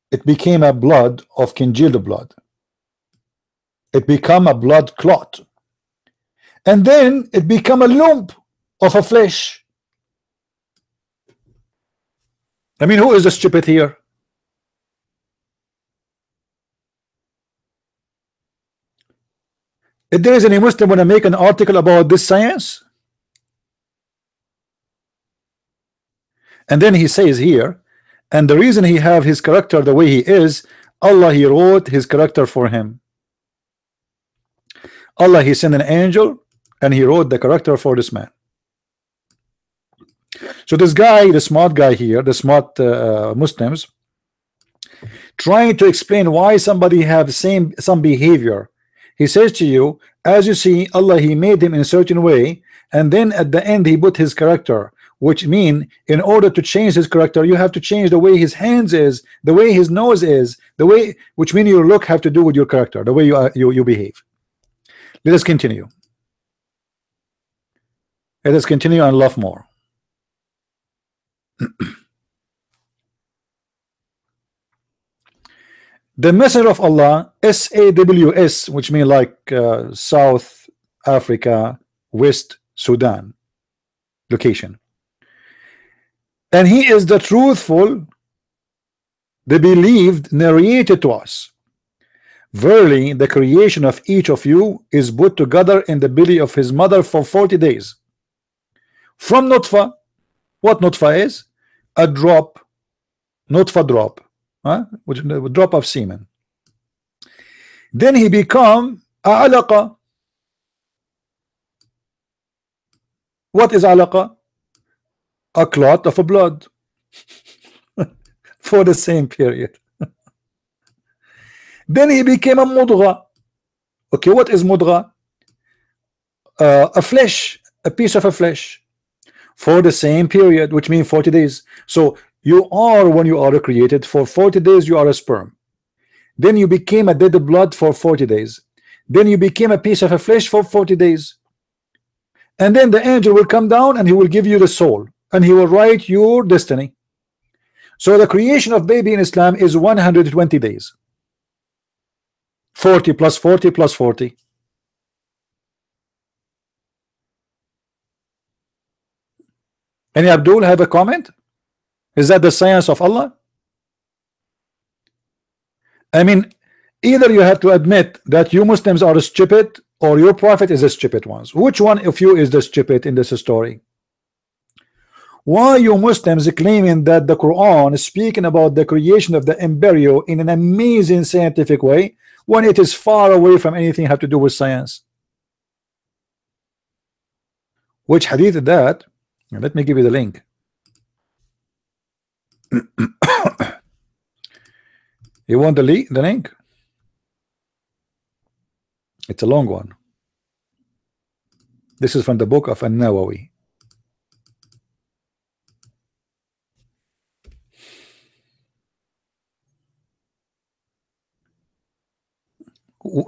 it became a blood of congealed blood. It became a blood clot, and then it became a lump of a flesh. I mean, who is the stupid here? If there is any Muslim want to make an article about this science, and then he says here, and the reason he have his character the way he is, Allah, he wrote his character for him. Allah, he sent an angel and he wrote the character for this man. So this guy, the smart guy here, the smart Muslims, trying to explain why somebody have some behavior. He says to you, as you see, Allah, he made him in a certain way, and then at the end he put his character, which mean in order to change his character, you have to change the way his hands is, the way his nose is, the way, which mean your look have to do with your character, the way you behave. Let us continue. Let us continue and love more. The Messenger of Allah, SAWS, which mean like South Africa, West Sudan location, and he is the truthful, the believed, narrated to us. Verily, the creation of each of you is put together in the belly of his mother for 40 days. From nutfa, what nutfa is? A drop, nutfa drop, which a drop of semen. Then he become a alaqa. What is alaqa? A clot of a blood for the same period. Then he became a mudgha. Okay, what is mudgha? A flesh, a piece of a flesh for the same period, which means 40 days. So you are, when you are created, for 40 days you are a sperm. Then you became a dead blood for 40 days. Then you became a piece of a flesh for 40 days. And then the angel will come down and he will give you the soul, and he will write your destiny. So the creation of baby in Islam is 120 days. 40 plus 40 plus 40. Any Abdul have a comment? Is that the science of Allah? I mean, either you have to admit that you Muslims are stupid, or your prophet is a stupid ones. Which one of you is the stupid in this story? Why you Muslims claiming that the Quran is speaking about the creation of the embryo in an amazing scientific way, when it is far away from anything have to do with science? Which hadith is that? Let me give you the link. You want the link? It's a long one. This is from the book of An-Nawawi.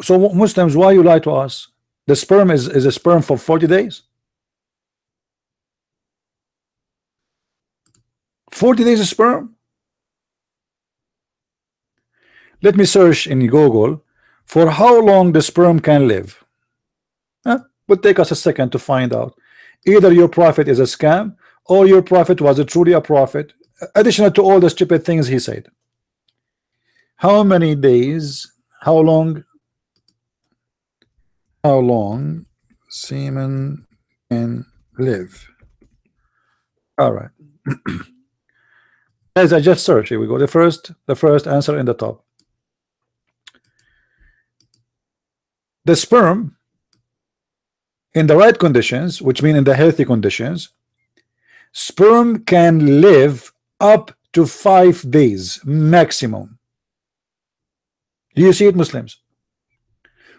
So Muslims, why you lie to us? The sperm is a sperm for 40 days. 40 days of sperm. Let me search in Google for how long the sperm can live. Will take us a second to find out. Either your prophet is a scam or your prophet was truly a prophet, additional to all the stupid things he said. How many days? How long semen can live? All right. As I just searched, here we go. The first answer in the top. The sperm in the right conditions, which mean in the healthy conditions, sperm can live up to 5 days maximum. Do you see it, Muslims?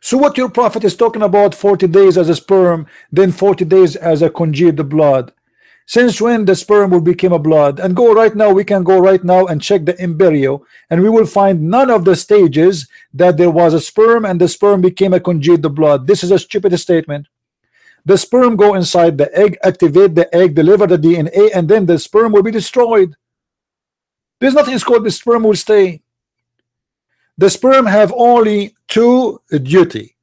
So what your prophet is talking about, 40 days as a sperm, then 40 days as a congealed blood. Since when the sperm will become a blood? And go right now, we can go right now and check the embryo, and we will find none of the stages that there was a sperm and the sperm became a congealed blood. This is a stupid statement. The sperm go inside the egg, activate the egg, deliver the DNA, and then the sperm will be destroyed. There's nothing called the sperm will stay. The sperm have only two duty: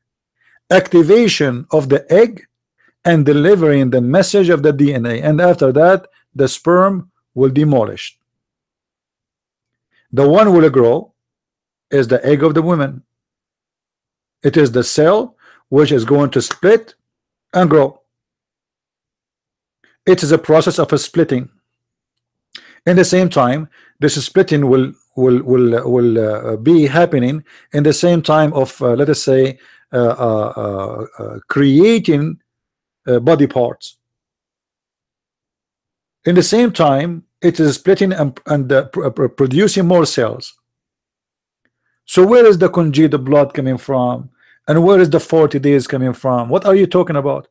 activation of the egg and delivering the message of the DNA, and after that the sperm will demolish. The one will grow is the egg of the woman. It is the cell which is going to split and grow. It is a process of a splitting. In the same time, this splitting will be happening in the same time of let us say creating body parts. In the same time, it is splitting and producing more cells. So where is the congealed blood coming from? And where is the 40 days coming from? What are you talking about?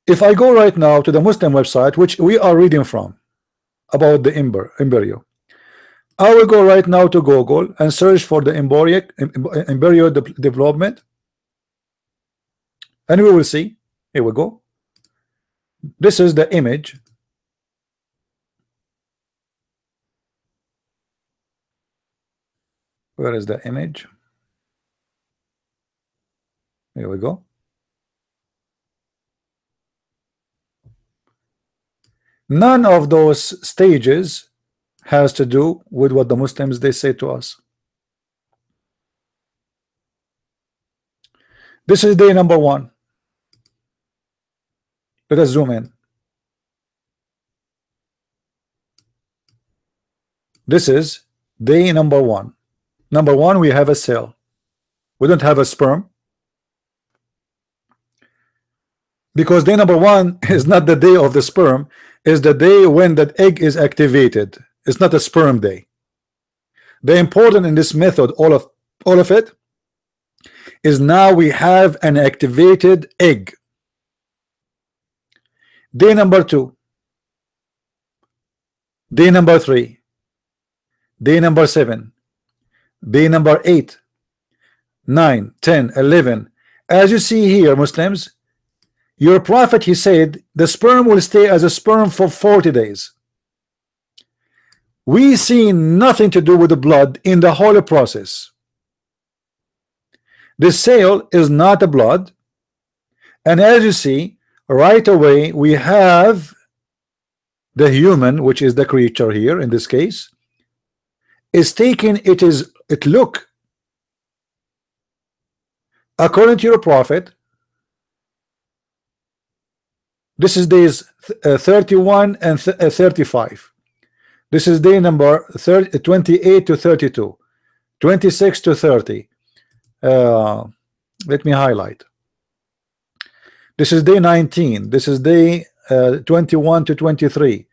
If I go right now to the Muslim website, which we are reading from, about the embryo, I will go right now to Google and search for the embryo development, and we will see. Here we go. This is the image. Where is the image? Here we go. None of those stages has to do with what the Muslims they say to us. This is day number 1. Let us zoom in. This is day number 1. Number 1, we have a cell. We don't have a sperm, because day number 1 is not the day of the sperm, is the day when that egg is activated. It's not a sperm day. The important in this method, all of it, is now we have an activated egg. Day number 2, day number 3, day number 7, day number 8, 9, 10, 11. As you see here, Muslims, your prophet, he said the sperm will stay as a sperm for 40 days. We see nothing to do with the blood in the whole process. The cell is not a blood, and as you see right away, we have the human, which is the creature here in this case, is taking it look according to your prophet. This is days 31 and 35. This is day number 30, 28 to 32, 26 to 30. Let me highlight. This is day 19. This is day 21 to 23.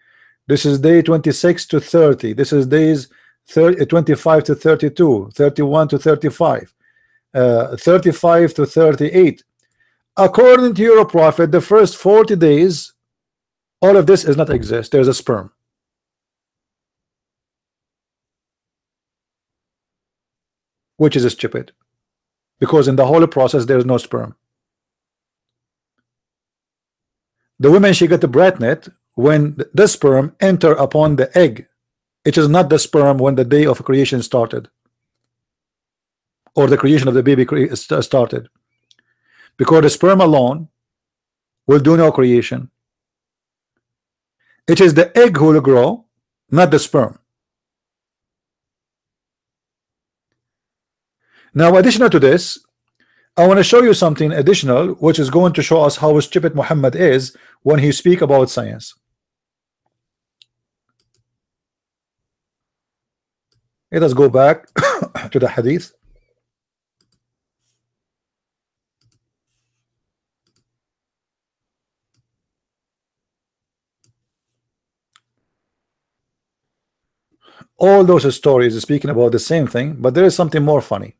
This is day 26 to 30. This is days 25 to 32, 31 to 35, 35 to 38. According to your prophet, the first 40 days, all of this does not exist. There's a sperm. Which is stupid, because in the whole process there is no sperm. The woman, she got the breastnet when the sperm enter upon the egg. It is not the sperm when the day of creation started, or the creation of the baby started, because the sperm alone will do no creation. It is the egg who will grow, not the sperm. Now, additional to this, I want to show you something additional, which is going to show us how stupid Muhammad is when he speak about science. Let us go back to the hadith. All those stories are speaking about the same thing, but there is something more funny.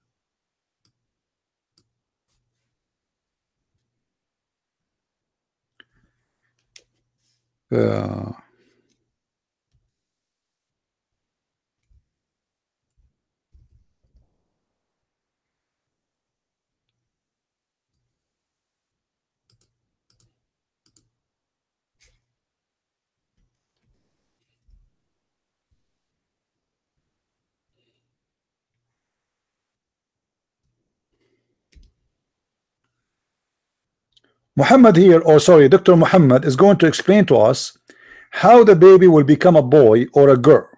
Muhammad here, or sorry, Dr. Muhammad is going to explain to us how the baby will become a boy or a girl.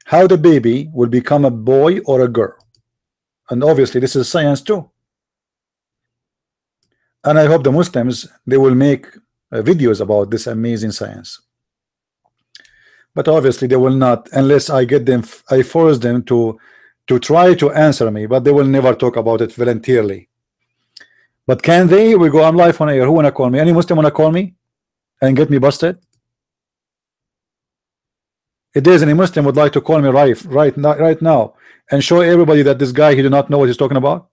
How the baby will become a boy or a girl. And obviously this is science too. And I hope the Muslims, they will make videos about this amazing science. But obviously they will not, unless I get them, I force them to try to answer me, but they will never talk about it voluntarily. But can they? Here we go. I'm live on air. Who wanna call me? Any Muslim wanna call me and get me busted? If there's any Muslim would like to call me right now and show everybody that this guy, he do not know what he's talking about.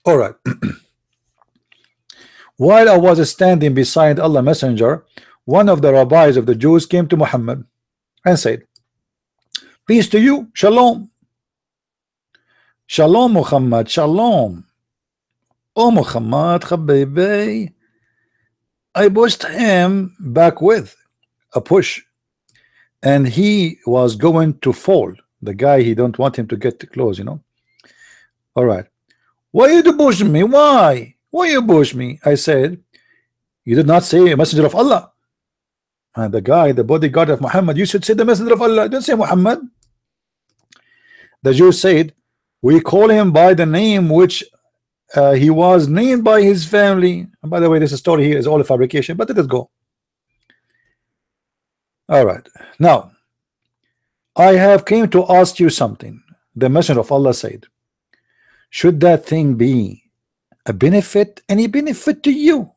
All right. While I was standing beside Allah Messenger, one of the rabbis of the Jews came to Muhammad and said, "Peace to you, shalom." Shalom Muhammad, shalom. Oh Muhammad, habibi. I pushed him back with a push, and he was going to fall. The guy, he don't want him to get too close, you know. All right. Why you push me? Why you push me? I said, you did not say a messenger of Allah. And the guy, the bodyguard of Muhammad, you should say the messenger of Allah. Don't say Muhammad. The Jews said, we call him by the name which he was named by his family. And by the way, this story here is all a fabrication, but let us go. All right. Now, I have came to ask you something. The messenger of Allah said, should that thing be a benefit, any benefit to you?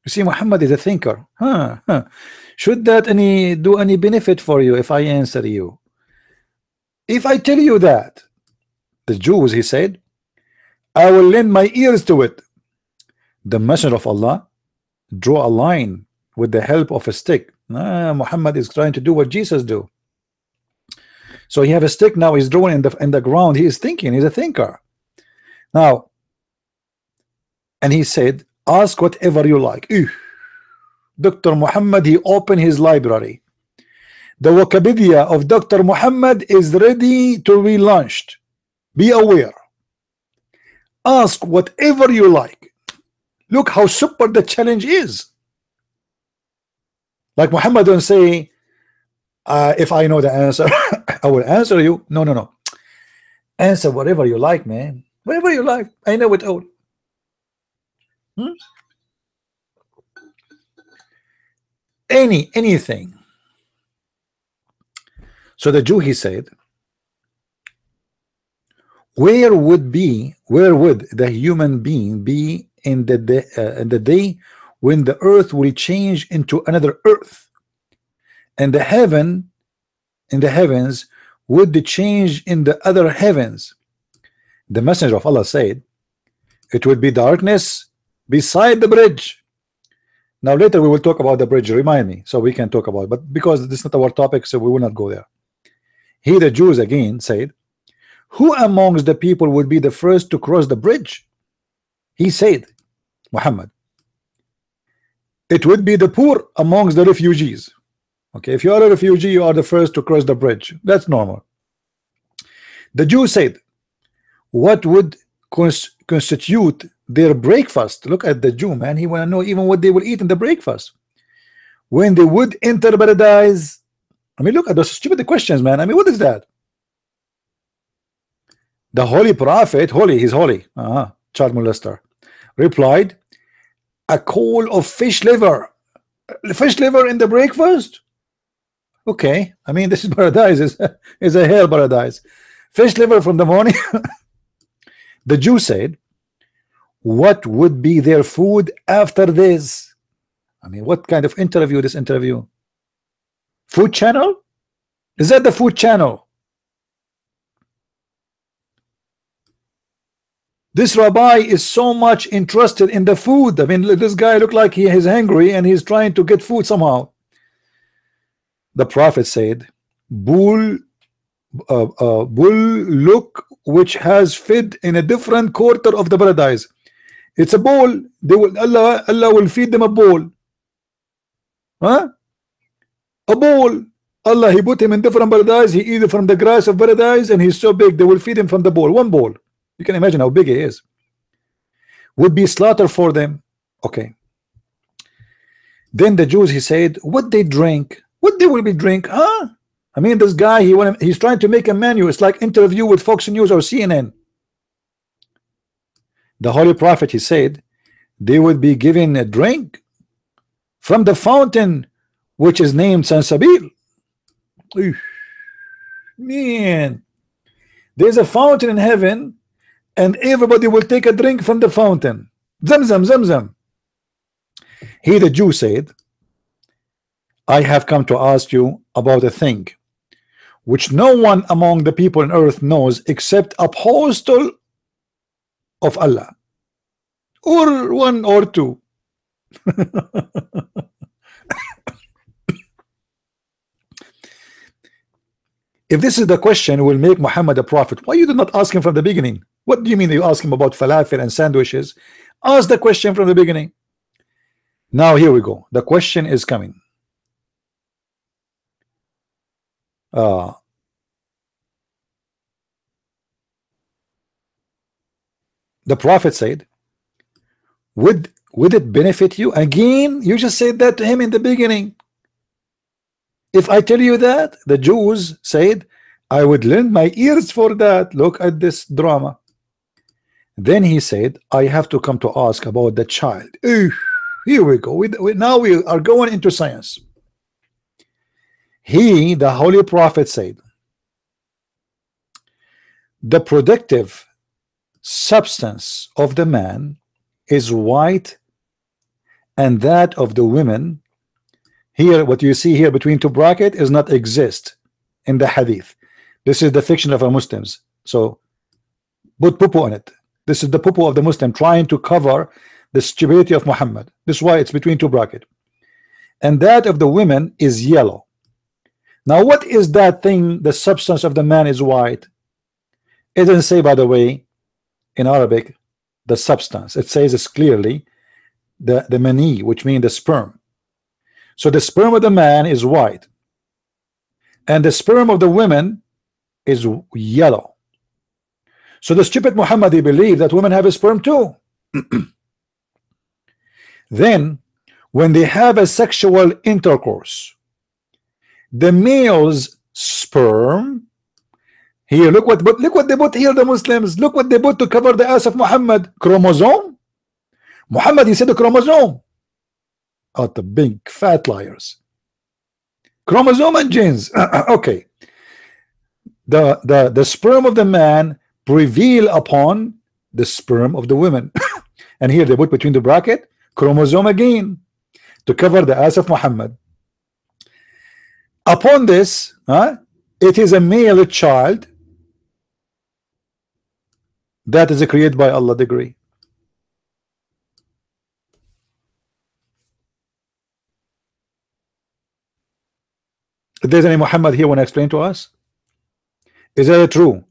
You see, Muhammad is a thinker. Should that do any benefit for you if I answer you? If I tell you that, the Jews, he said, I will lend my ears to it. The messenger of Allah drew a line with the help of a stick. Muhammad is trying to do what Jesus do. So he have a stick now, he's drawing in the ground. He is thinking, he's a thinker. Now, and he said, ask whatever you like. Dr. Muhammad, he opened his library. The Wikipedia of Dr. Muhammad is ready to be launched. Be aware. Ask whatever you like. Look how super the challenge is. Like Muhammad don't say, if I know the answer, I will answer you. No. Answer whatever you like, man. Whatever you like. I know it all. Hmm? Anything. So the Jew, he said, where would the human being be in the day when the earth will change into another earth, and the heaven in the heavens would change in the other heavens? The messenger of Allah said, it would be darkness beside the bridge. Now later we will talk about the bridge, remind me, so we can talk about it, but because this is not our topic, so we will not go there. He, the Jews, again said, who amongst the people would be the first to cross the bridge? He said, Muhammad, it would be the poor amongst the refugees. Okay, if you are a refugee, you are the first to cross the bridge. That's normal. The Jew said, what would constitute their breakfast? Look at the Jew, man. He want to know even what they will eat in the breakfast when they would enter paradise. I mean, look at those stupid questions, man. I mean, what is that? The holy prophet, he's holy, child molester, replied, a coal of fish liver. Fish liver in the breakfast? Okay, I mean, this is paradise, is a hell paradise. Fish liver from the morning. The Jew said, what would be their food after this? I mean, what kind of interview this interview? Food channel? Is that the food channel? This rabbi is so much interested in the food. I mean, this guy look like he is hungry and he's trying to get food somehow. The prophet said, bull look which has fed in a different quarter of the paradise. It's a bowl. Allah will feed them a bowl. Huh? A bowl. Allah, he put him in different paradise. He eat from the grass of paradise, and he's so big they will feed him from the bowl. One bowl. You can imagine how big he is. Would be slaughter for them. Okay. Then the Jews, he said, what they drink, what they will be drink, huh? I mean, this guy, he's trying to make a menu. It's like interview with Fox News or CNN. The Holy Prophet, he said, they would be given a drink from the fountain which is named Sansabil. Man, there's a fountain in heaven, and everybody will take a drink from the fountain. Zamzam, Zamzam. He, the Jew, said, I have come to ask you about a thing which no one among the people on earth knows except apostle of Allah, or one or two. If this is the question will make Muhammad a prophet, why you did not ask him from the beginning? What do you mean you ask him about falafel and sandwiches? Ask the question from the beginning. Now here we go. The question is coming. The prophet said, would it benefit you? Again, you just said that to him in the beginning. If I tell you that, the Jews said, I would lend my ears for that. Look at this drama. Then he said, I have to come to ask about the child. Here we go. Now we are going into science. He, the Holy Prophet, said, the productive substance of the man is white, and that of the women, here what you see here between two brackets, is not exist in the hadith. This is the fiction of our Muslims, so put poo on it. This is the poo of the Muslim trying to cover the stupidity of Muhammad. This is why it's between two brackets. And that of the women is yellow. Now what is that thing? The substance of the man is white. It doesn't say, by the way, in Arabic, the substance. It says it's clearly the mani, which means the sperm. So the sperm of the man is white, and the sperm of the women is yellow. So the stupid Muhammadi believe that women have a sperm too. Then when they have a sexual intercourse, the male's sperm Here, look what they put here, the Muslims. Look what they put to cover the ass of Muhammad. Chromosome. Muhammad, he said the chromosome. Oh, the big fat liars. Chromosome and genes. Okay. The sperm of the man prevail upon the sperm of the women. And here they put between the bracket chromosome again to cover the ass of Muhammad. Upon this, it is a male child that is created by Allah degree. If there's any Muhammad here want to explain to us, is that true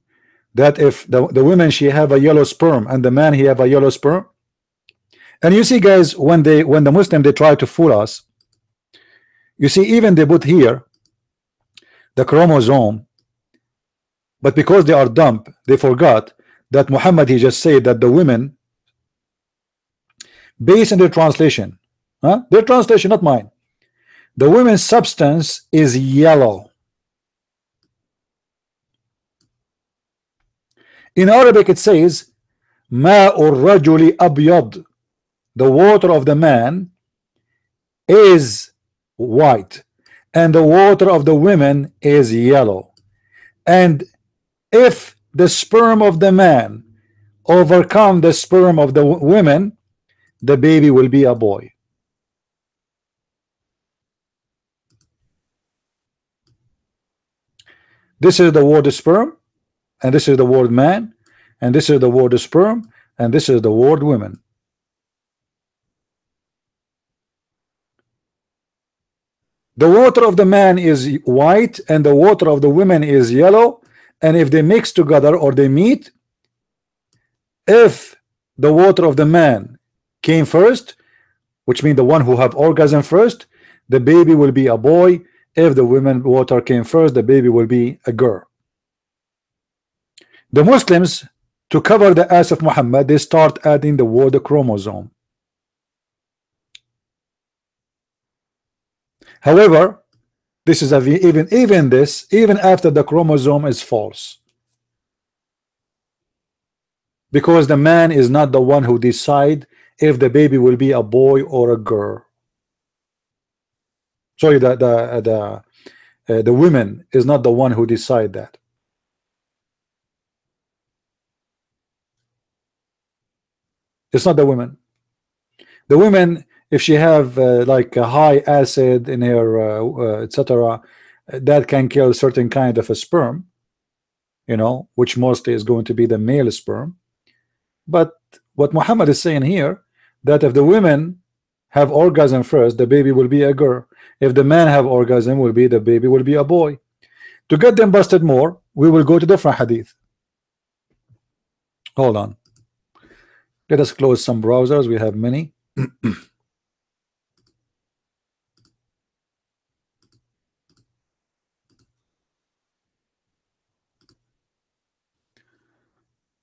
that if the women she have a yellow sperm and the man he have a yellow sperm? And you see, guys, when the Muslim they try to fool us, you see, even they put here the chromosome, but because they are dumb, they forgot that Muhammad he just said that the women, based on their translation, their translation, not mine, the women's substance is yellow. In Arabic it says ma'ur rajuli abyad, the water of the man is white and the water of the women is yellow. And if the sperm of the man overcome the sperm of the women, the baby will be a boy. This is the word sperm, and this is the word man, and this is the word sperm, and this is the word women. The water of the man is white and the water of the women is yellow, and if they mix together or they meet, if the water of the man came first, which means the one who have orgasm first, the baby will be a boy. If the women water came first, the baby will be a girl. The Muslims, to cover the ass of Muhammad, they start adding the word chromosome. However, this is even after the chromosome is false, because the man is not the one who decide if the baby will be a boy or a girl. Sorry, the woman is not the one who decide that. It's not the women. The women, if she have like a high acid in her etc., that can kill certain kind of a sperm, you know, which mostly is going to be the male sperm. But what Muhammad is saying here, that if the women have orgasm first, the baby will be a girl. If the man have orgasm, the baby will be a boy. To get them busted more, we will go to different hadith. Hold on. Let us close some browsers. We have many.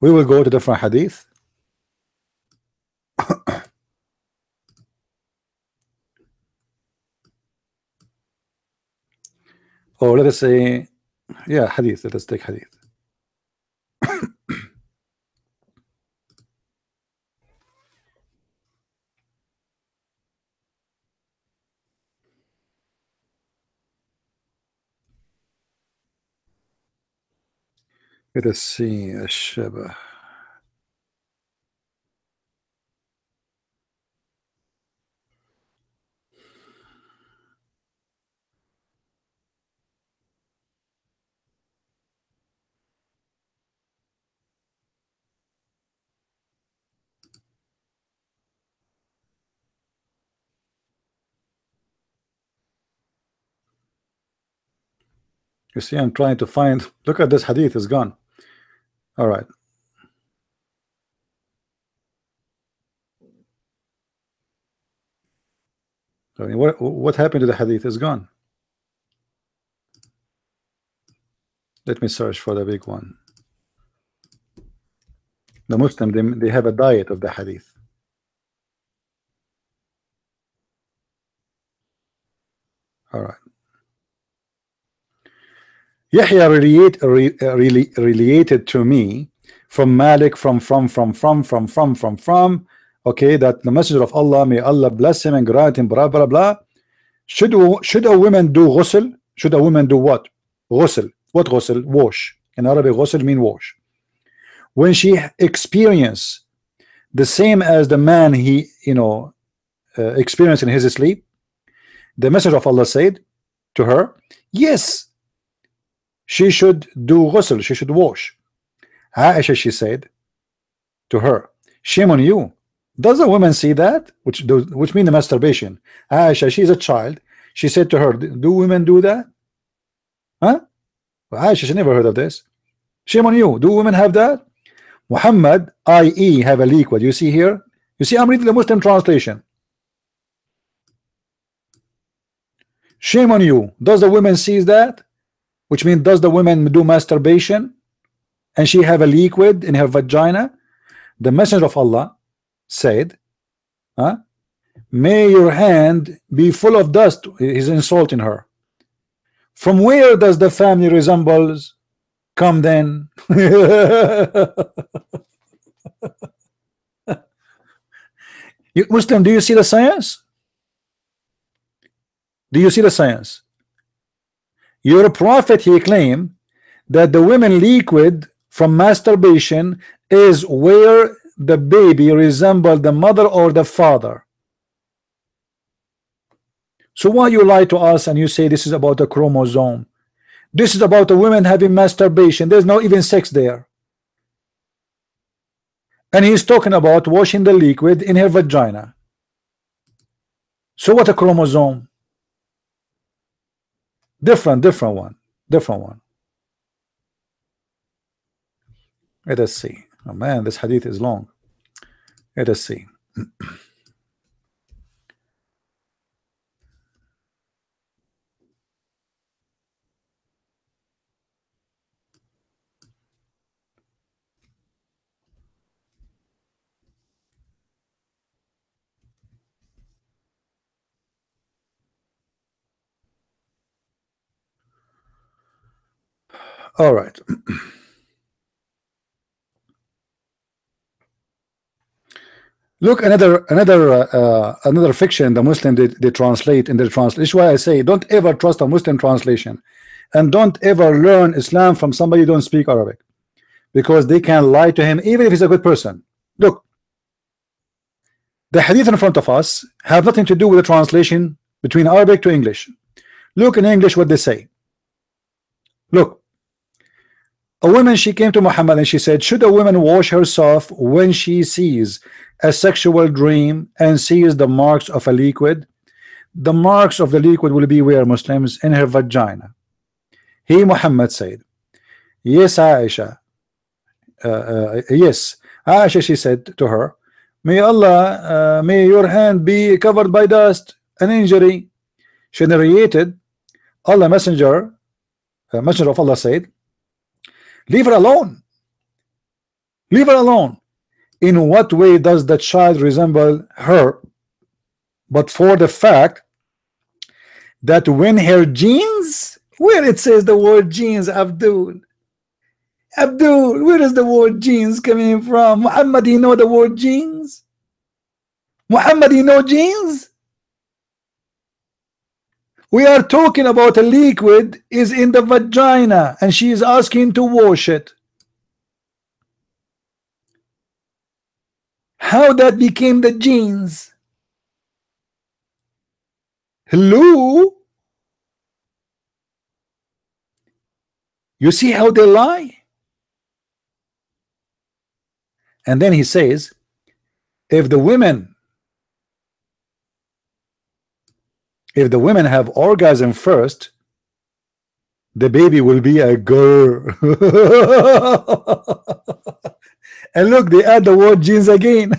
We will go to different hadith. Or let us say, yeah, hadith. Let us take hadith. Let us see الشبه. You see, I'm trying to find. Look at this hadith is gone. All right. I mean, what happened to the hadith is gone. Let me search for the big one. The Muslim, they have a diet of the hadith. All right. Yahya related to me from Malik from okay, that the messenger of Allah, may Allah bless him and grant him, blah blah blah. Should a woman do ghusl? Should a woman do what? Ghusl. What ghusl? Wash. In Arabic, ghusl mean wash. When she experience the same as the man he experienced in his sleep, the messenger of Allah said to her, yes, she should do ghusl, she should wash. Aisha, she said to her, shame on you. Does a woman see that? Which mean the masturbation. Aisha, she's a child. She said to her, do women do that? Huh? Well, Aisha, she never heard of this. Shame on you. Do women have that? Muhammad, i.e. have a liquid. You see here? You see, I'm reading the Muslim translation. Shame on you. Does the woman sees that? Which means, does the woman do masturbation and she have a liquid in her vagina? The messenger of Allah said, may your hand be full of dust. He's insulting her. From where does the family resembles come then? You Muslim, do you see the science? Do you see the science? Your prophet, he claimed that the women liquid from masturbation is where the baby resembled the mother or the father. So why you lie to us and you say this is about a chromosome? This is about a woman having masturbation. There's no even sex there. And he's talking about washing the liquid in her vagina. So what a chromosome? Different one. Let us see. Oh man, this hadith is long. Let us see. All right. Look, another fiction the Muslim they translate in their translation. This is why I say don't ever trust a Muslim translation, and don't ever learn Islam from somebody who don't speak Arabic, because they can lie to him even if he's a good person. Look, the hadith in front of us have nothing to do with the translation between Arabic to English. Look in English what they say. Look, a woman, she came to Muhammad and she said, should a woman wash herself when she sees a sexual dream and sees the marks of a liquid? The marks of the liquid will be where, Muslims? In her vagina. He, Muhammad, said, yes, Aisha. Yes, Aisha, she said to her, may Allah, may your hand be covered by dust, an injury. She narrated, Allah messenger of Allah said, leave her alone. Leave her alone. In what way does the child resemble her? But for the fact that when her genes, where it says the word genes, Abdul, where is the word genes coming from? Muhammad, you know the word genes? Muhammad, you know genes? We are talking about a liquid is in the vagina and she is asking to wash it. How that became the genes? Hello? You see how they lie? And then he says, if the women have orgasm first, the baby will be a girl. And look, they add the word genes again.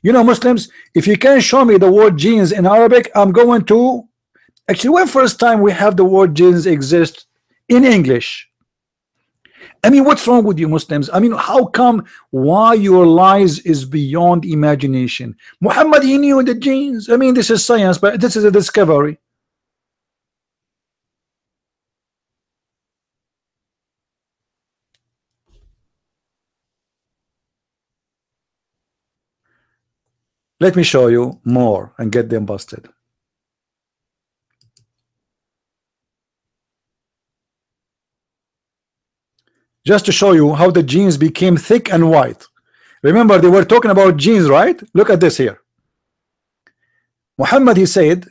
You know, Muslims, if you can show me the word genes in Arabic, I'm going to actually, when first time we have the word genes exist in English? I mean, what's wrong with you Muslims? I mean, how come? Why your lies is beyond imagination? Muhammad, he knew the genes. I mean, this is science, but this is a discovery. Let me show you more and get them busted. Just to show you how the genes became thick and white. Remember, they were talking about genes, right? Look at this here. Muhammad, he said,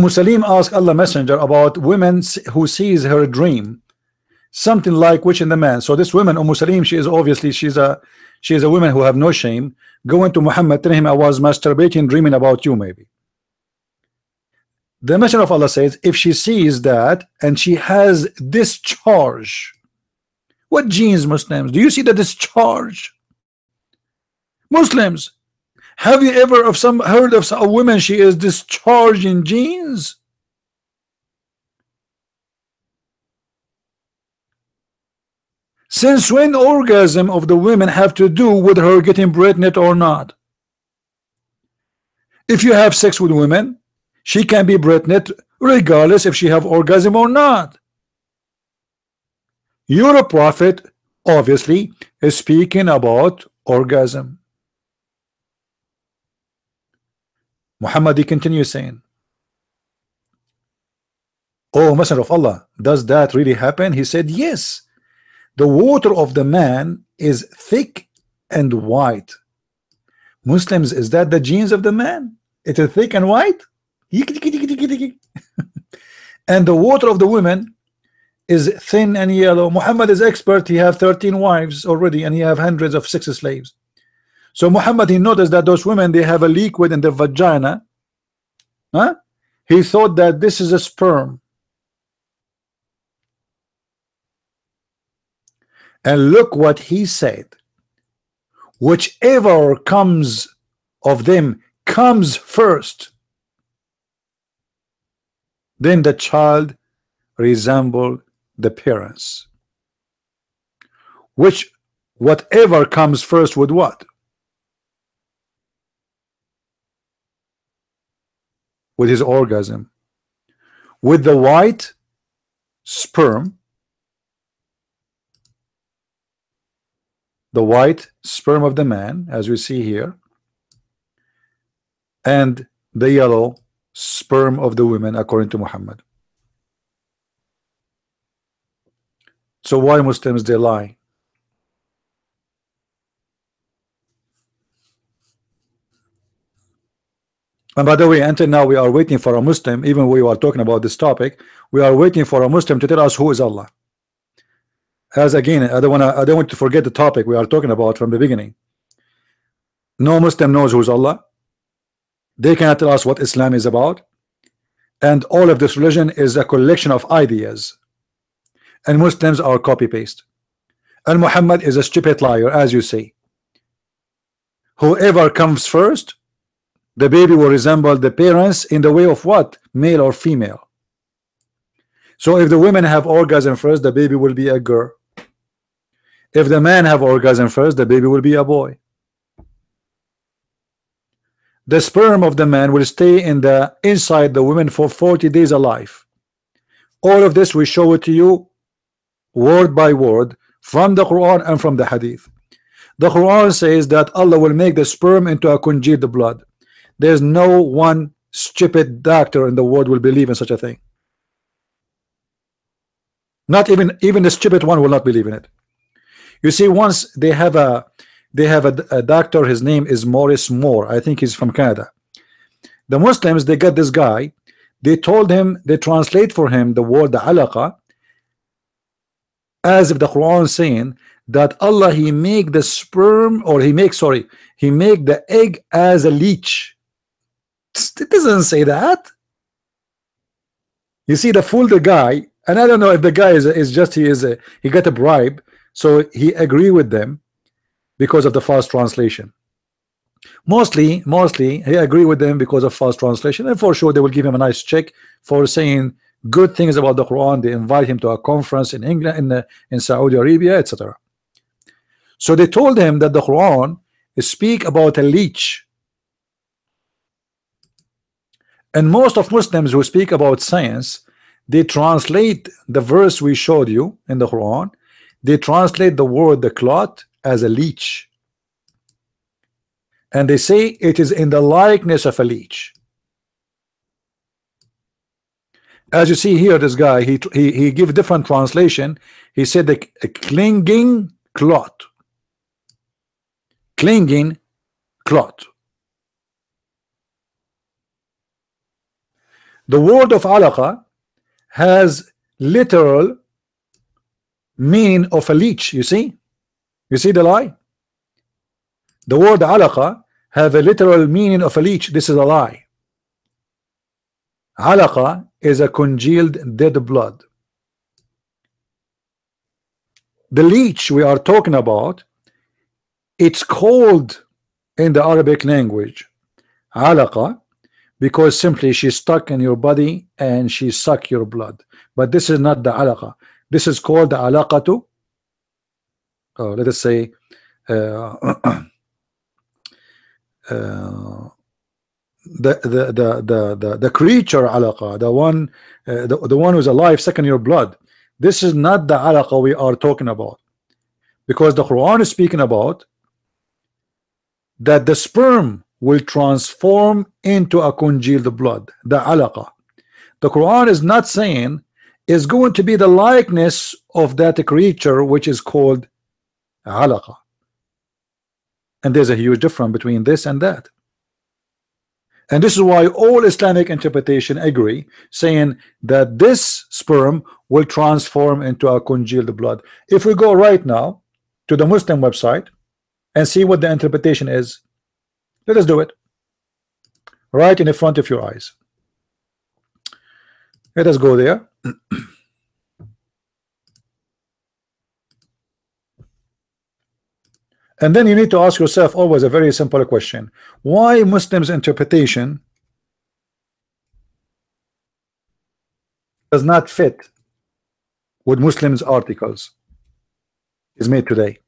Salim asked Allah Messenger about women who sees her dream, something like witch in the man. So this woman, Salim, she is obviously she's a woman who have no shame, going to Muhammad, telling him, I was masturbating, dreaming about you. Maybe the Messenger of Allah says, if she sees that and she has discharge, what genes, Muslims? Do you see the discharge? Muslims, have you ever heard of a woman she is discharging genes? Since when orgasm of the women have to do with her getting pregnant or not? If you have sex with women, she can be pregnant regardless if she have orgasm or not. Your prophet obviously is speaking about orgasm. Muhammad, he continues saying, oh Messenger of Allah, does that really happen? He said, yes, the water of the man is thick and white. Muslims, is that the genes of the man? It is thick and white. And the water of the women is thin and yellow. Muhammad is expert. He have 13 wives already, and he have hundreds of sex slaves. So Muhammad, he noticed that those women, they have a liquid in their vagina. He thought that this is a sperm. And look what he said. Whichever comes of them comes first, then the child resemble the parents. Whatever comes first with what? With his orgasm. With the white sperm, the white sperm of the man, as we see here, and the yellow sperm of the women, according to Muhammad. So why Muslims, they lie? And by the way, until now we are waiting for a Muslim, even we are talking about this topic, we are waiting for a Muslim to tell us who is Allah. As again, I don't want to forget the topic we are talking about from the beginning. No Muslim knows who's Allah. They cannot tell us what Islam is about, and all of this religion is a collection of ideas, and Muslims are copy-paste, and Muhammad is a stupid liar, as you say. Whoever comes first, the baby will resemble the parents in the way of what? Male or female. So if the women have orgasm first, the baby will be a girl. If the man have orgasm first, the baby will be a boy. The sperm of the man will stay inside the woman for 40 days alive. All of this we show it to you word by word from the Quran and from the Hadith. The Quran says that Allah will make the sperm into a congealed blood. There's no one stupid doctor in the world will believe in such a thing. Not even the stupid one will not believe in it. You see, once they have a doctor, his name is Maurice Moore, I think he's from Canada. The Muslims, they got this guy, they told him, they translate for him the word alaqa as if the Quran saying that Allah, he make the sperm, or he make the egg as a leech. It doesn't say that. You see, the fool the guy, and I don't know if the guy he got a bribe, so he agree with them because of the false translation. Mostly he agree with them because of false translation, and for sure they will give him a nice check for saying good things about the Quran. They invite him to a conference in England, in Saudi Arabia, etc. So they told him that the Quran speak about a leech, and most of Muslims who speak about science, they translate the verse we showed you in the Quran, they translate the word the clot as a leech. and they say it is in the likeness of a leech. As you see here, this guy, he give different translation. He said a clinging cloth. Clinging cloth. The word of alaqa has literal meaning of a leech. You see the lie. The word alaqa have a literal meaning of a leech. This is a lie. Alaqa is a congealed dead blood. The leech we are talking about, it's called in the Arabic language alaqa because simply she's stuck in your body and she suck your blood. But this is not the alaqa. This is called the alaqatu. Let us say the creature alaqa, the one who's alive sucking your blood. This is not the alaqa we are talking about, because the Quran is speaking about that the sperm will transform into a congealed blood, the alaqa. The Quran is not saying is going to be the likeness of that creature which is called alaqa. And there's a huge difference between this and that. And this is why all Islamic interpretation agree, saying that this sperm will transform into a congealed blood. If we go right now to the Muslim website and see what the interpretation is, let us do it right in the front of your eyes. Let us go there. And then you need to ask yourself always a very simple question: why Muslims' interpretation does not fit with Muslims' articles is made today?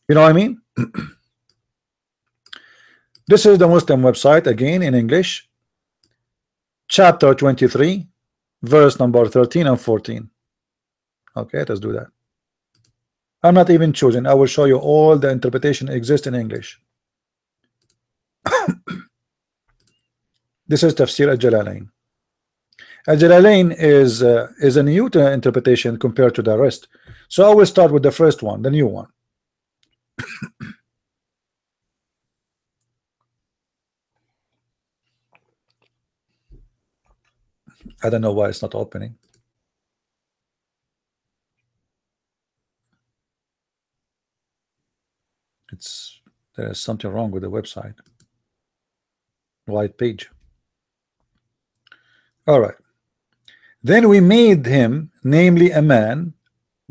You know what I mean? This is the Muslim website again in English, chapter 23, verse number 13 and 14. Okay, let's do that. I'm not even choosing. I will show you all the interpretation exists in English. This is Tafsir al-Jalalain. Al-Jalalain is a new interpretation compared to the rest. So I will start with the first one, the new one. I don't know why it's not opening. There's something wrong with the website. White page. All right. Then we made him, namely a man,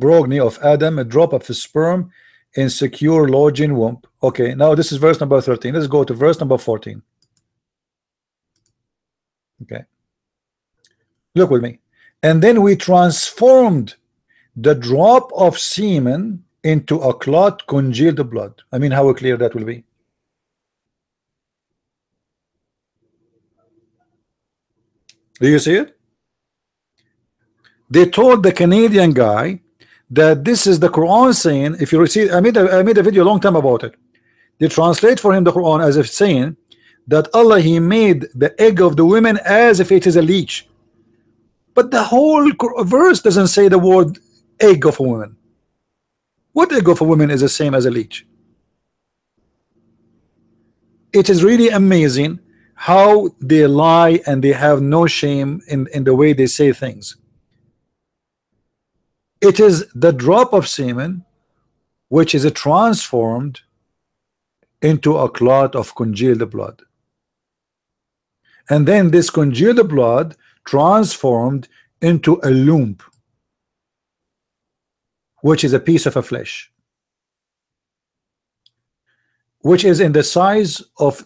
progeny of Adam, a drop of his sperm in secure lodging womb. Okay, now this is verse number 13. Let's go to verse number 14. Okay. Look with me. And then we transformed the drop of semen into a clot congealed blood. I mean, how clear that will be. Do you see it? They told the Canadian guy that this is the Quran saying, if you receive, I made a video a long time about it. They translate for him the Quran as if saying that Allah, he made the egg of the women as if it is a leech. But the whole verse doesn't say the word egg of a woman. What egg of a woman is the same as a leech? It is really amazing how they lie and they have no shame in the way they say things. It is the drop of semen which is transformed into a clot of congealed blood, and then this congealed blood transformed into a lump, which is a piece of a flesh, which is in the size of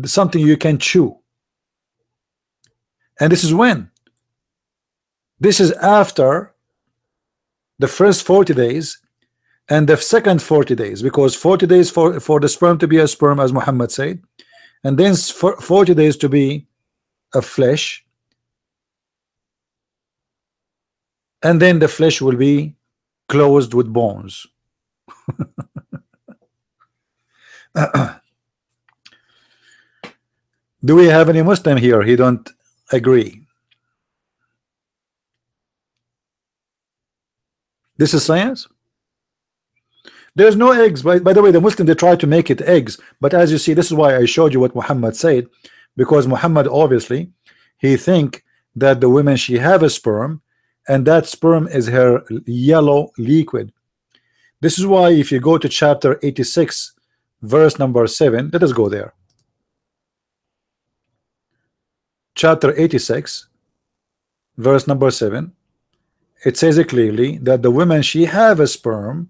something you can chew. And this is when? This is after the first 40 days and the second 40 days, because 40 days for the sperm to be a sperm, as Muhammad said, and then 40 days to be a flesh, and then the flesh will be closed with bones. Do we have any Muslim here? He don't agree. This is science. There's no eggs. By the way, the Muslim, they try to make it eggs, but as you see, this is why I showed you what Muhammad said, because Muhammad obviously he think that the woman, she have a sperm, and that sperm is her yellow liquid. This is why if you go to chapter 86 verse number 7, let us go there. Chapter 86 verse number 7, it says it clearly that the woman, she have a sperm,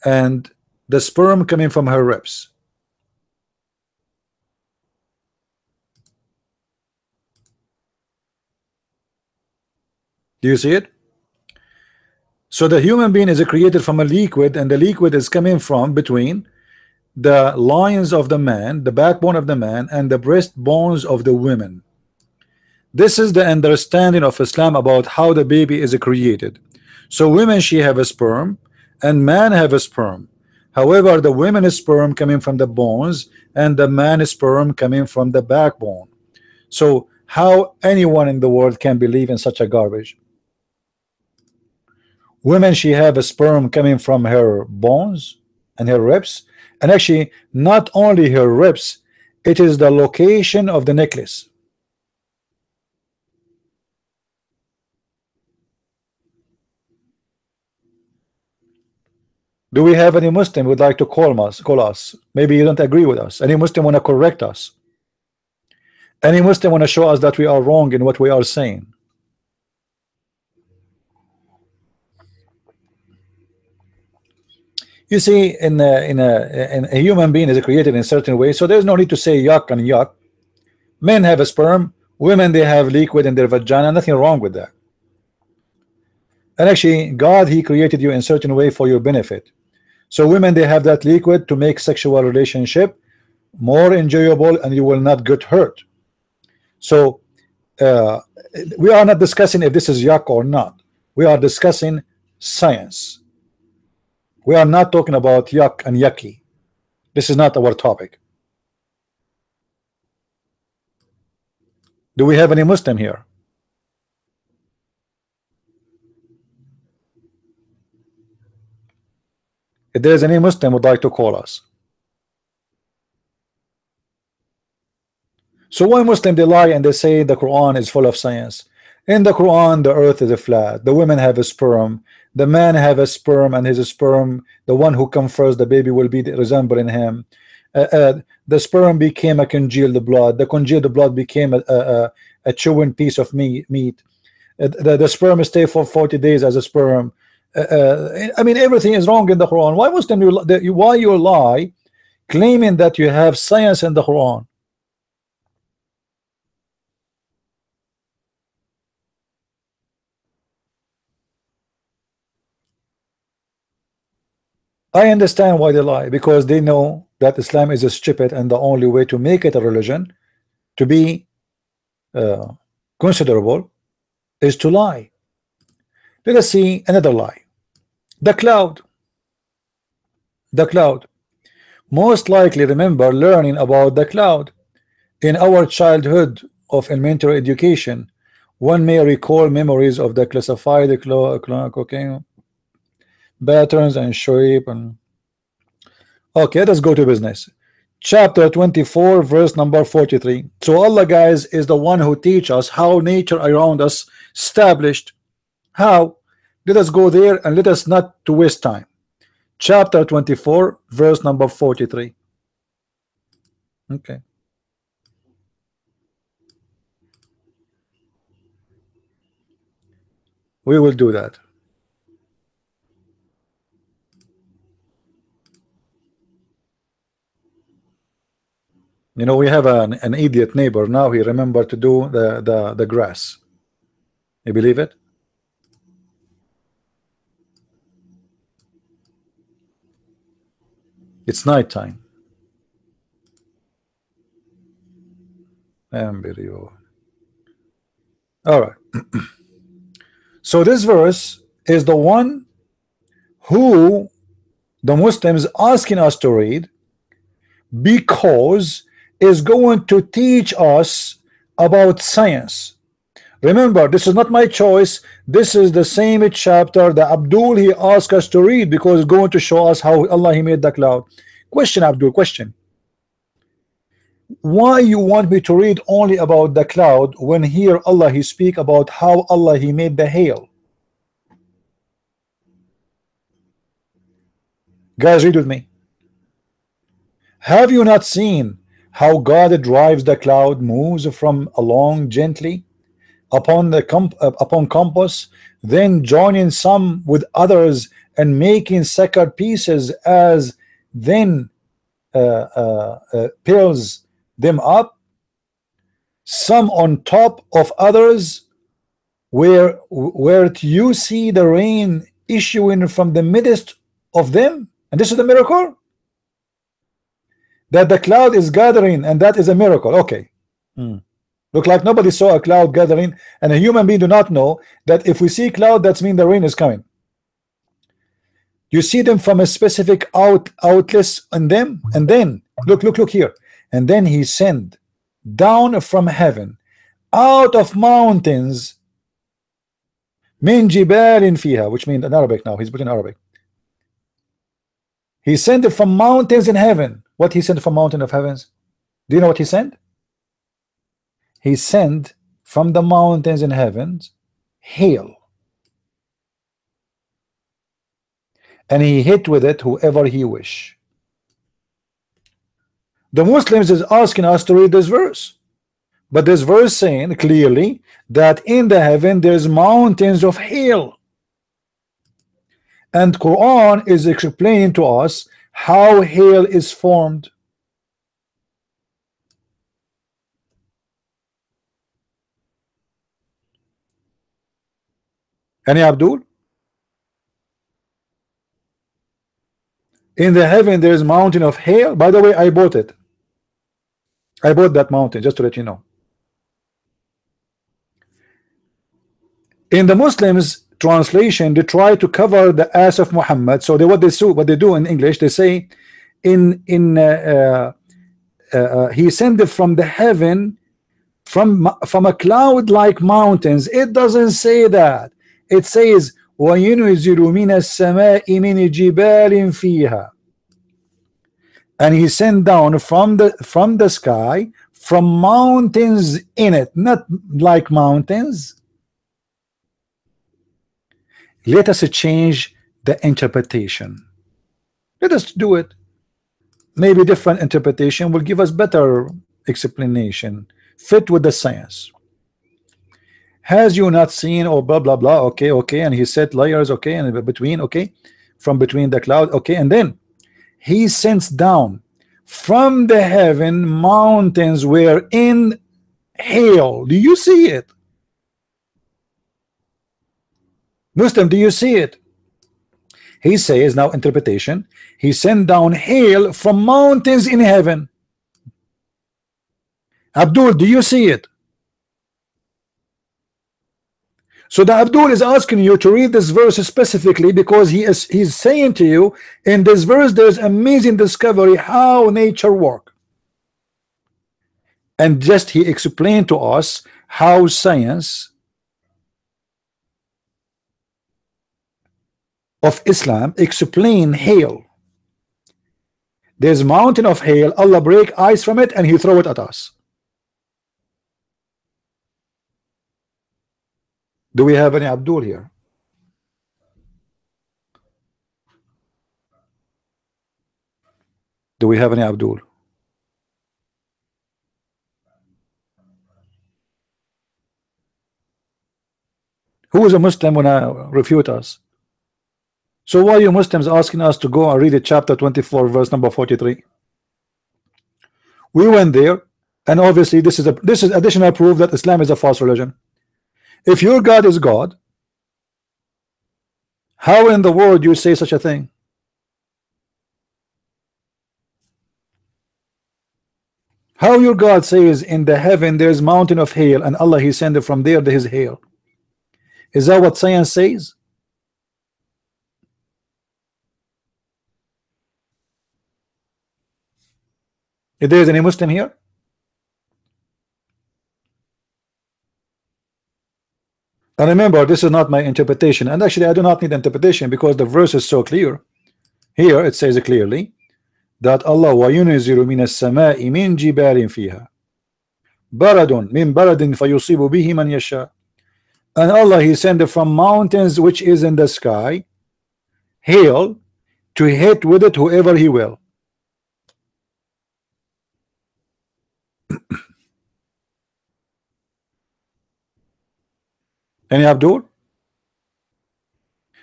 and the sperm coming from her ribs. Do you see it? So the human being is created from a liquid, and the liquid is coming from between the loins of the man, the backbone of the man, and the breastbones of the women. This is the understanding of Islam about how the baby is created. So women, she have a sperm, and man have a sperm. However, the women's sperm coming from the bones, and the man's sperm coming from the backbone. So how anyone in the world can believe in such a garbage? Women, she have a sperm coming from her bones and her ribs, and actually not only her ribs, it is the location of the necklace. Do we have any Muslim who would like to call us? Maybe you don't agree with us. Any Muslim want to correct us? Any Muslim want to show us that we are wrong in what we are saying? You see, in a human being is created in a certain way, so there's no need to say yuck and yuck. Men have a sperm, women, they have liquid in their vagina, nothing wrong with that. And actually, God, he created you in a certain way for your benefit. So women, they have that liquid to make sexual relationship more enjoyable, and you will not get hurt. So we are not discussing if this is yuck or not. We are discussing science. We are not talking about yuck and yucky. This is not our topic. Do we have any Muslim here? If there is any Muslim would like to call us. So why Muslim, they lie and they say the Quran is full of science? In the Quran, the earth is flat. The women have a sperm. The man have a sperm, and his sperm, the one who comes first, the baby will be resembling him. The sperm became a congealed blood. The congealed blood became a chewing piece of meat. The sperm stay for 40 days as a sperm. I mean, everything is wrong in the Quran. Why Muslim, why you lie, claiming that you have science in the Quran? I understand why they lie, because they know that Islam is stupid, and the only way to make it a religion, to be considerable, is to lie. Let us see another lie. The cloud. The cloud. Most likely remember learning about the cloud in our childhood of elementary education. One may recall memories of the classified cocaine patterns and shape. And okay, let's go to business. Chapter 24 verse number 43. So Allah, guys, is the one who teach us how nature around us established. How? Let us go there and let us not to waste time. Chapter 24 verse number 43. Okay, we will do that. You know, we have an idiot neighbor now. He remembered to do the grass. You believe it? It's night time. Unbelievable. All right. So this verse is the one who the Muslims asking us to read, because it's going to teach us about science. Remember, this is not my choice. This is the same chapter that Abdul he asked us to read because it's going to show us how Allah he made the cloud. Question, Abdul, question. Why you want me to read only about the cloud when here Allah he speak about how Allah he made the hail? Guys, read with me. Have you not seen how God drives the cloud, moves from along gently upon the upon compass, then joining some with others and making separate pieces, as then piles them up, some on top of others, where you see the rain issuing from the midst of them. And this is the miracle that the cloud is gathering, and that is a miracle. Okay. Look like nobody saw a cloud gathering, and a human being do not know that if we see cloud, that means the rain is coming. You see them from a specific outlets on them, and then look here, and then he sent down from heaven out of mountains min jibalin fiha, which means in Arabic. Now he's putting Arabic. He sent it from mountains in heaven. What he sent from mountain of heavens? Do you know what he sent? He sent from the mountains in heavens hail, and he hit with it whoever he wish. The Muslims is asking us to read this verse, but this verse saying clearly that in the heaven there's mountains of hail, and Quran is explaining to us how hail is formed. Any Abdul? In the heaven there is mountain of hail. By the way, I bought it. I bought that mountain, just to let you know. In the Muslims translation, they try to cover the ass of Muhammad. So what they do in English, they say he sent it from the heaven, from a cloud like mountains. It doesn't say that. It says وَيُنْزِلُ مِنَ السَّمَاءِ مِنْ جِبَالٍ فِيهَا, and he sent down from the sky, from mountains in it, not like mountains. Let us change the interpretation. Let us do it. Maybe different interpretation will give us better explanation, fit with the science. Has you not seen, or blah blah blah, okay, and he set layers, okay, and between, okay, from between the cloud, okay, and then he sends down from the heaven mountains wherein hail. Do you see it? Muslim, do you see it? He says, now interpretation, he sent down hail from mountains in heaven. Abdul, do you see it? So the Abdul is asking you to read this verse specifically because he's saying to you, in this verse there's amazing discovery how nature works. And just he explained to us how science of Islam explain hail. There's mountain of hail, Allah break ice from it and he throw it at us. Do we have any Abdul here? Do we have any Abdul? Who is a Muslim when I refute us? So why are you Muslims asking us to go and read it, chapter 24 verse number 43? We went there, and obviously this is additional proof that Islam is a false religion. If your God is God, how in the world you say such a thing? How your God says in the heaven there's mountain of hail, and Allah he sent it from there to his hail? Is that what science says? If there is any Muslim here? And remember, this is not my interpretation, and actually I do not need interpretation because the verse is so clear. Here it says clearly that Allah وَيُنْزِلُ مِنَ السَّمَاءِ مِنْ جِبَالٍ فِيهَا بَرَدٌ مِنْ بَرَدٍ فَيُصِيبُ بِهِ مَنْ يَشَاءُ. And Allah, He sent from mountains which is in the sky hail to hit with it whoever He will. Any Abdul?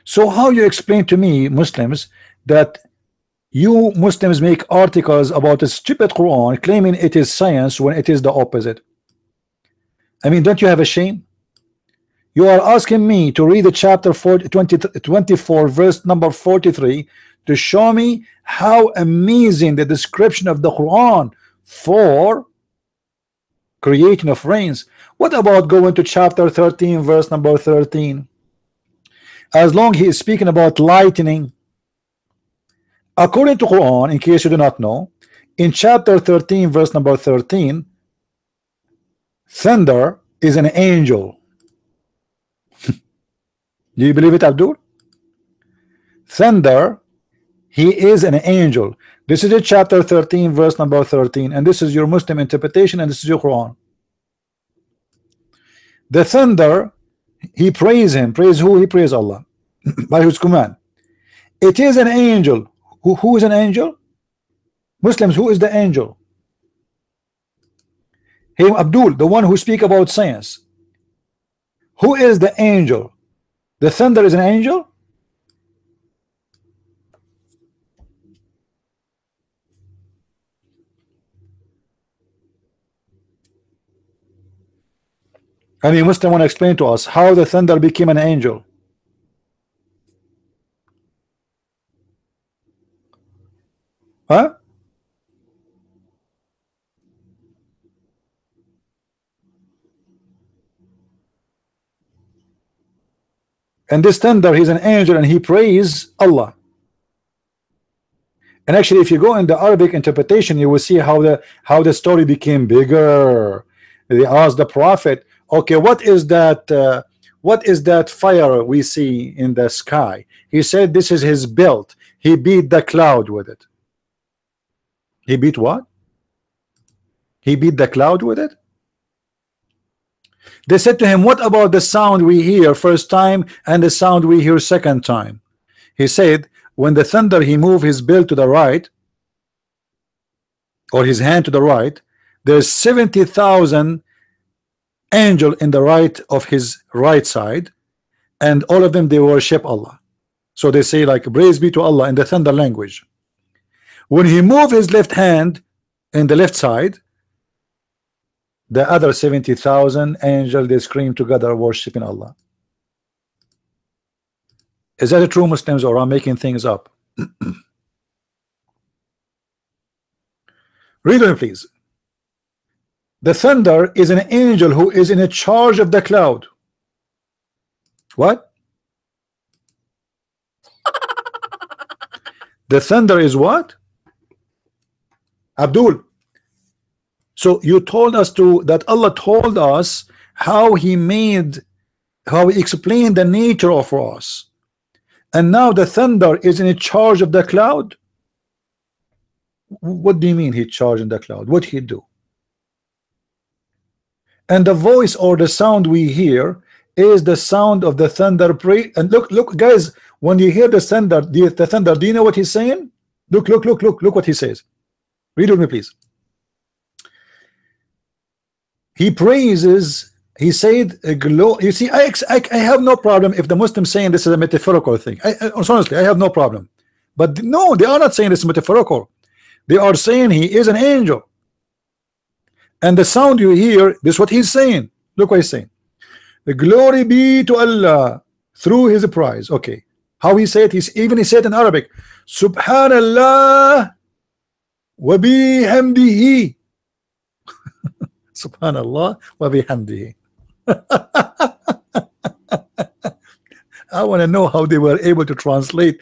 So how you explain to me, Muslims, that you Muslims make articles about a stupid Quran claiming it is science when it is the opposite? I mean, don't you have a shame? You are asking me to read the chapter 24 verse number 43 to show me how amazing the description of the Quran for creating of rains. What about going to chapter 13 verse number 13? As long he is speaking about lightning, according to Quran, in case you do not know, in chapter 13 verse number 13, thunder is an angel. Do you believe it, Abdul? Thunder, he is an angel. This is a chapter 13 verse number 13, and this is your Muslim interpretation, and this is your Quran. The thunder, he praise him. Praise who? He praise Allah by his command. It is an angel. Who is an angel? Muslims, who is the angel? Hey Abdul, the one who speak about science. Who is the angel? The thunder is an angel? Any Muslim want to explain to us how the thunder became an angel? Huh? And this thunder, he's an angel and he prays Allah. And actually, if you go in the Arabic interpretation, you will see how the story became bigger. They asked the Prophet, okay, what is that fire we see in the sky? He said this is his belt. He beat the cloud with it. He beat what? He beat the cloud with it. They said to him, what about the sound we hear first time and the sound we hear second time? He said, when the thunder, he moved his belt to the right, or his hand to the right, there's 70,000 angel in the right of his right side, and all of them, they worship Allah. So they say like praise be to Allah in the thunder language. When he moved his left hand in the left side, the other 70,000 angels, they scream together worshiping Allah. Is that a true, Muslims, or I'm making things up? Read it, please. The thunder is an angel who is in charge of the cloud. What? The thunder is what? Abdul. So you told us that Allah told us how he explained the nature of us. And now the thunder is in charge of the cloud. What do you mean he charged in the cloud? What he do? And the voice or the sound we hear is the sound of the thunder. And look, guys, when you hear the thunder, do you know what he's saying? Look what he says. Read with me, please. He praises. He said, you see, I have no problem if the Muslims saying this is a metaphorical thing. Honestly, I have no problem. But no, they are not saying it's metaphorical. They are saying he is an angel. And the sound you hear, this is what he's saying. Look what he's saying. The glory be to Allah through his prize. Okay. How he said, he said in Arabic, Subhanallah wa bihamdihi. Subhanallah wa bihamdihi. I want to know how they were able to translate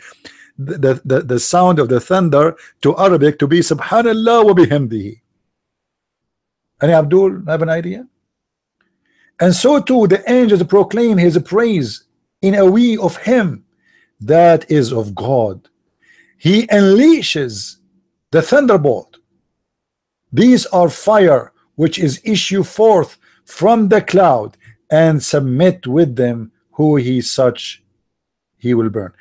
the sound of the thunder to Arabic to be Subhanallah wa bihamdihi. Any Abdul have an idea? And so too the angels proclaim his praise in a way of him that is of God. He unleashes the thunderbolt. These are fire which is issue forth from the cloud, and submit with them who he such he will burn.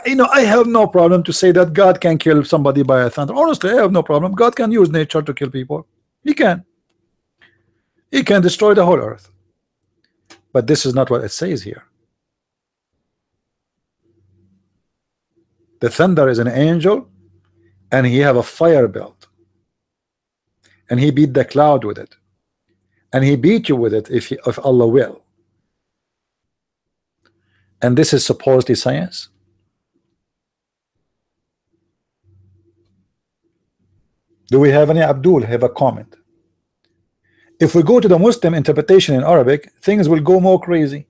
You know, I have no problem to say that God can kill somebody by a thunder. Honestly, I have no problem. God can use nature to kill people. He can destroy the whole earth. But this is not what it says here. The thunder is an angel, and he have a fire belt, and he beat the cloud with it, and he beat you with it if Allah will. And this is supposedly science. Do we have any Abdul have a comment? If we go to the Muslim interpretation in Arabic, things will go more crazy.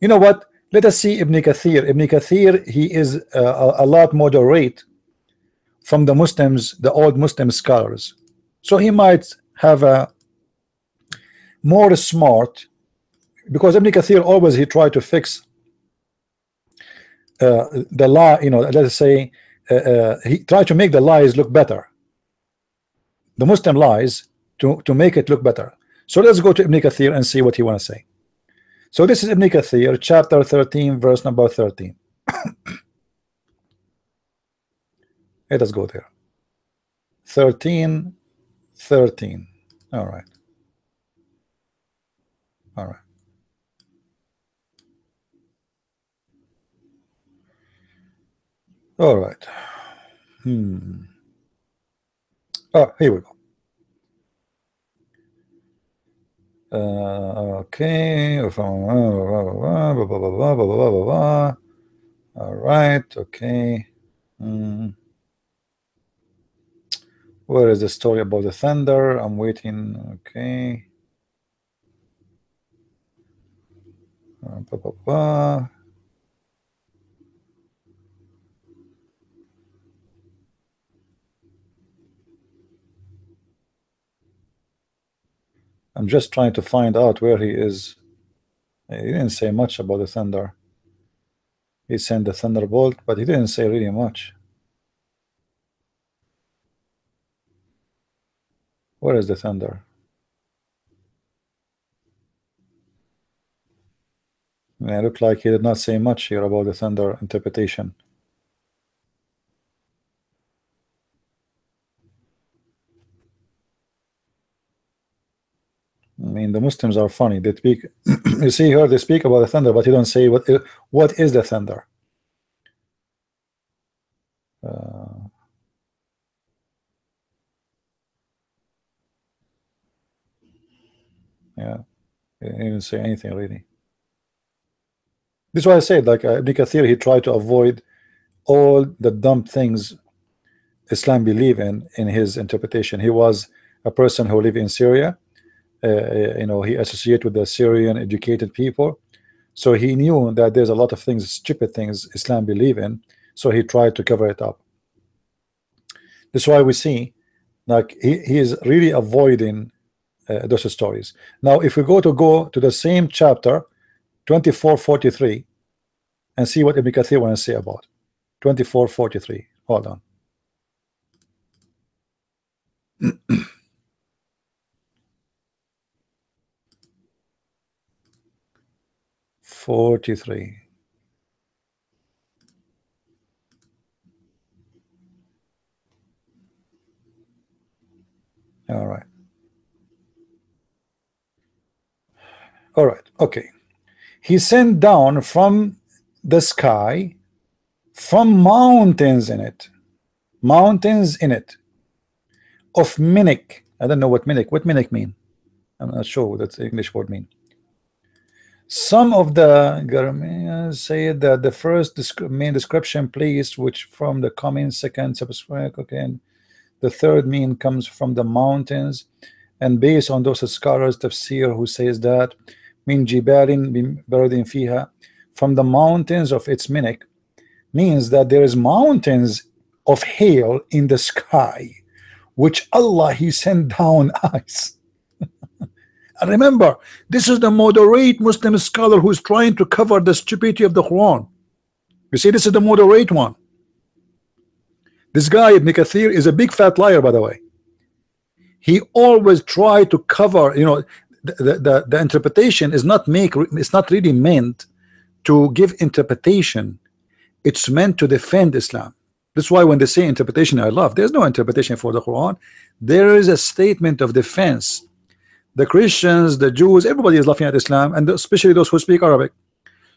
You know what? Let us see Ibn Kathir. Ibn Kathir, he is a lot moderate from the Muslims, the old Muslim scholars. So he might have a more smart, because Ibn Kathir always he tried to fix the law. You know, let's say he tried to make the lies look better, the Muslim lies, to make it look better. So let's go to Ibn Kathir and see what he want to say. So this is Ibn Kathir, chapter 13, verse number 13. Let us go there. 13. All right. All right. All right. Oh, here we go. Okay. All right. Okay. Where is the story about the thunder? I'm waiting. Okay. I'm just trying to find out where he is. He didn't say much about the thunder. He sent the thunderbolt, but he didn't say really much. Where is the thunder? It looked like he did not say much here about the thunder interpretation. I mean, the Muslims are funny. They speak. You see here, they speak about the thunder, but you don't say what is the thunder. Yeah, he didn't say anything really. This is why I said, like Ibn Kathir, he tried to avoid all the dumb things Islam believe in his interpretation. He was a person who lived in Syria. You know, he associated with the Syrian educated people, so he knew that there's a lot of things, stupid things Islam believe in, so he tried to cover it up. That's why we see, like, he is really avoiding those stories. Now if we go to the same chapter 24:43 and see what Ibn Kathir want to say about 24:43. Hold on. 43. All right. All right. Okay. He sent down from the sky, from mountains in it, of minik. I don't know what minik. What minik mean? I'm not sure what that English word mean. Some of the Garamians say that the first main description place, which from the coming second subscribe, okay, and the third mean comes from the mountains, and based on those scholars tafsir who says that min jibalin baradin fiha, from the mountains of its minik, means that there is mountains of hail in the sky which Allah He sent down ice. And remember, this is the moderate Muslim scholar who is trying to cover the stupidity of the Quran. You see, this is the moderate one. This guy Ibn Kathir is a big fat liar, by the way. He always try to cover, you know, the interpretation is not it's not really meant to give interpretation. It's meant to defend Islam. That's why when they say interpretation, I love. There's no interpretation for the Quran. There is a statement of defense. The Christians, the Jews, everybody is laughing at Islam, and especially those who speak Arabic.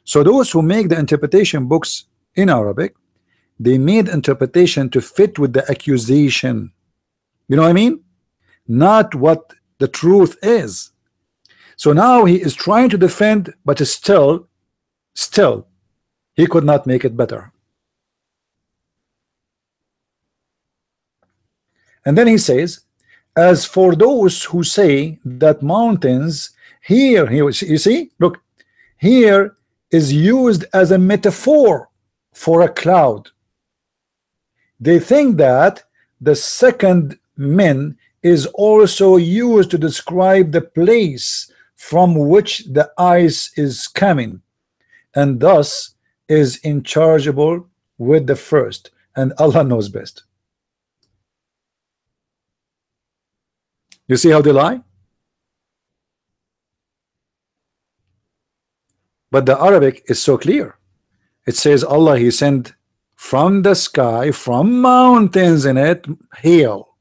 So those who make the interpretation books in Arabic, they made interpretation to fit with the accusation. You know what I mean? Not what the truth is. So now he is trying to defend, but still he could not make it better. And then he says, as for those who say that mountains here, you see, look, here is used as a metaphor for a cloud. They think that the second min is also used to describe the place from which the ice is coming, and thus is inchargeable with the first, and Allah knows best. You see how they lie? But the Arabic is so clear. It says Allah He sent from the sky, from mountains in it, hail,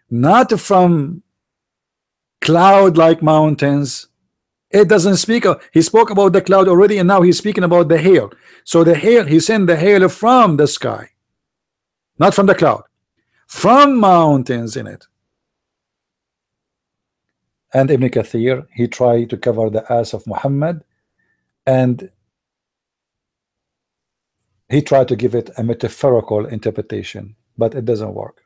not from cloud-like mountains. It doesn't speak of, he spoke about the cloud already, and now he's speaking about the hail. So the hail, he sent the hail from the sky, not from the cloud, from mountains in it. And Ibn Kathir, he tried to cover the ass of Muhammad, and he tried to give it a metaphorical interpretation, but it doesn't work.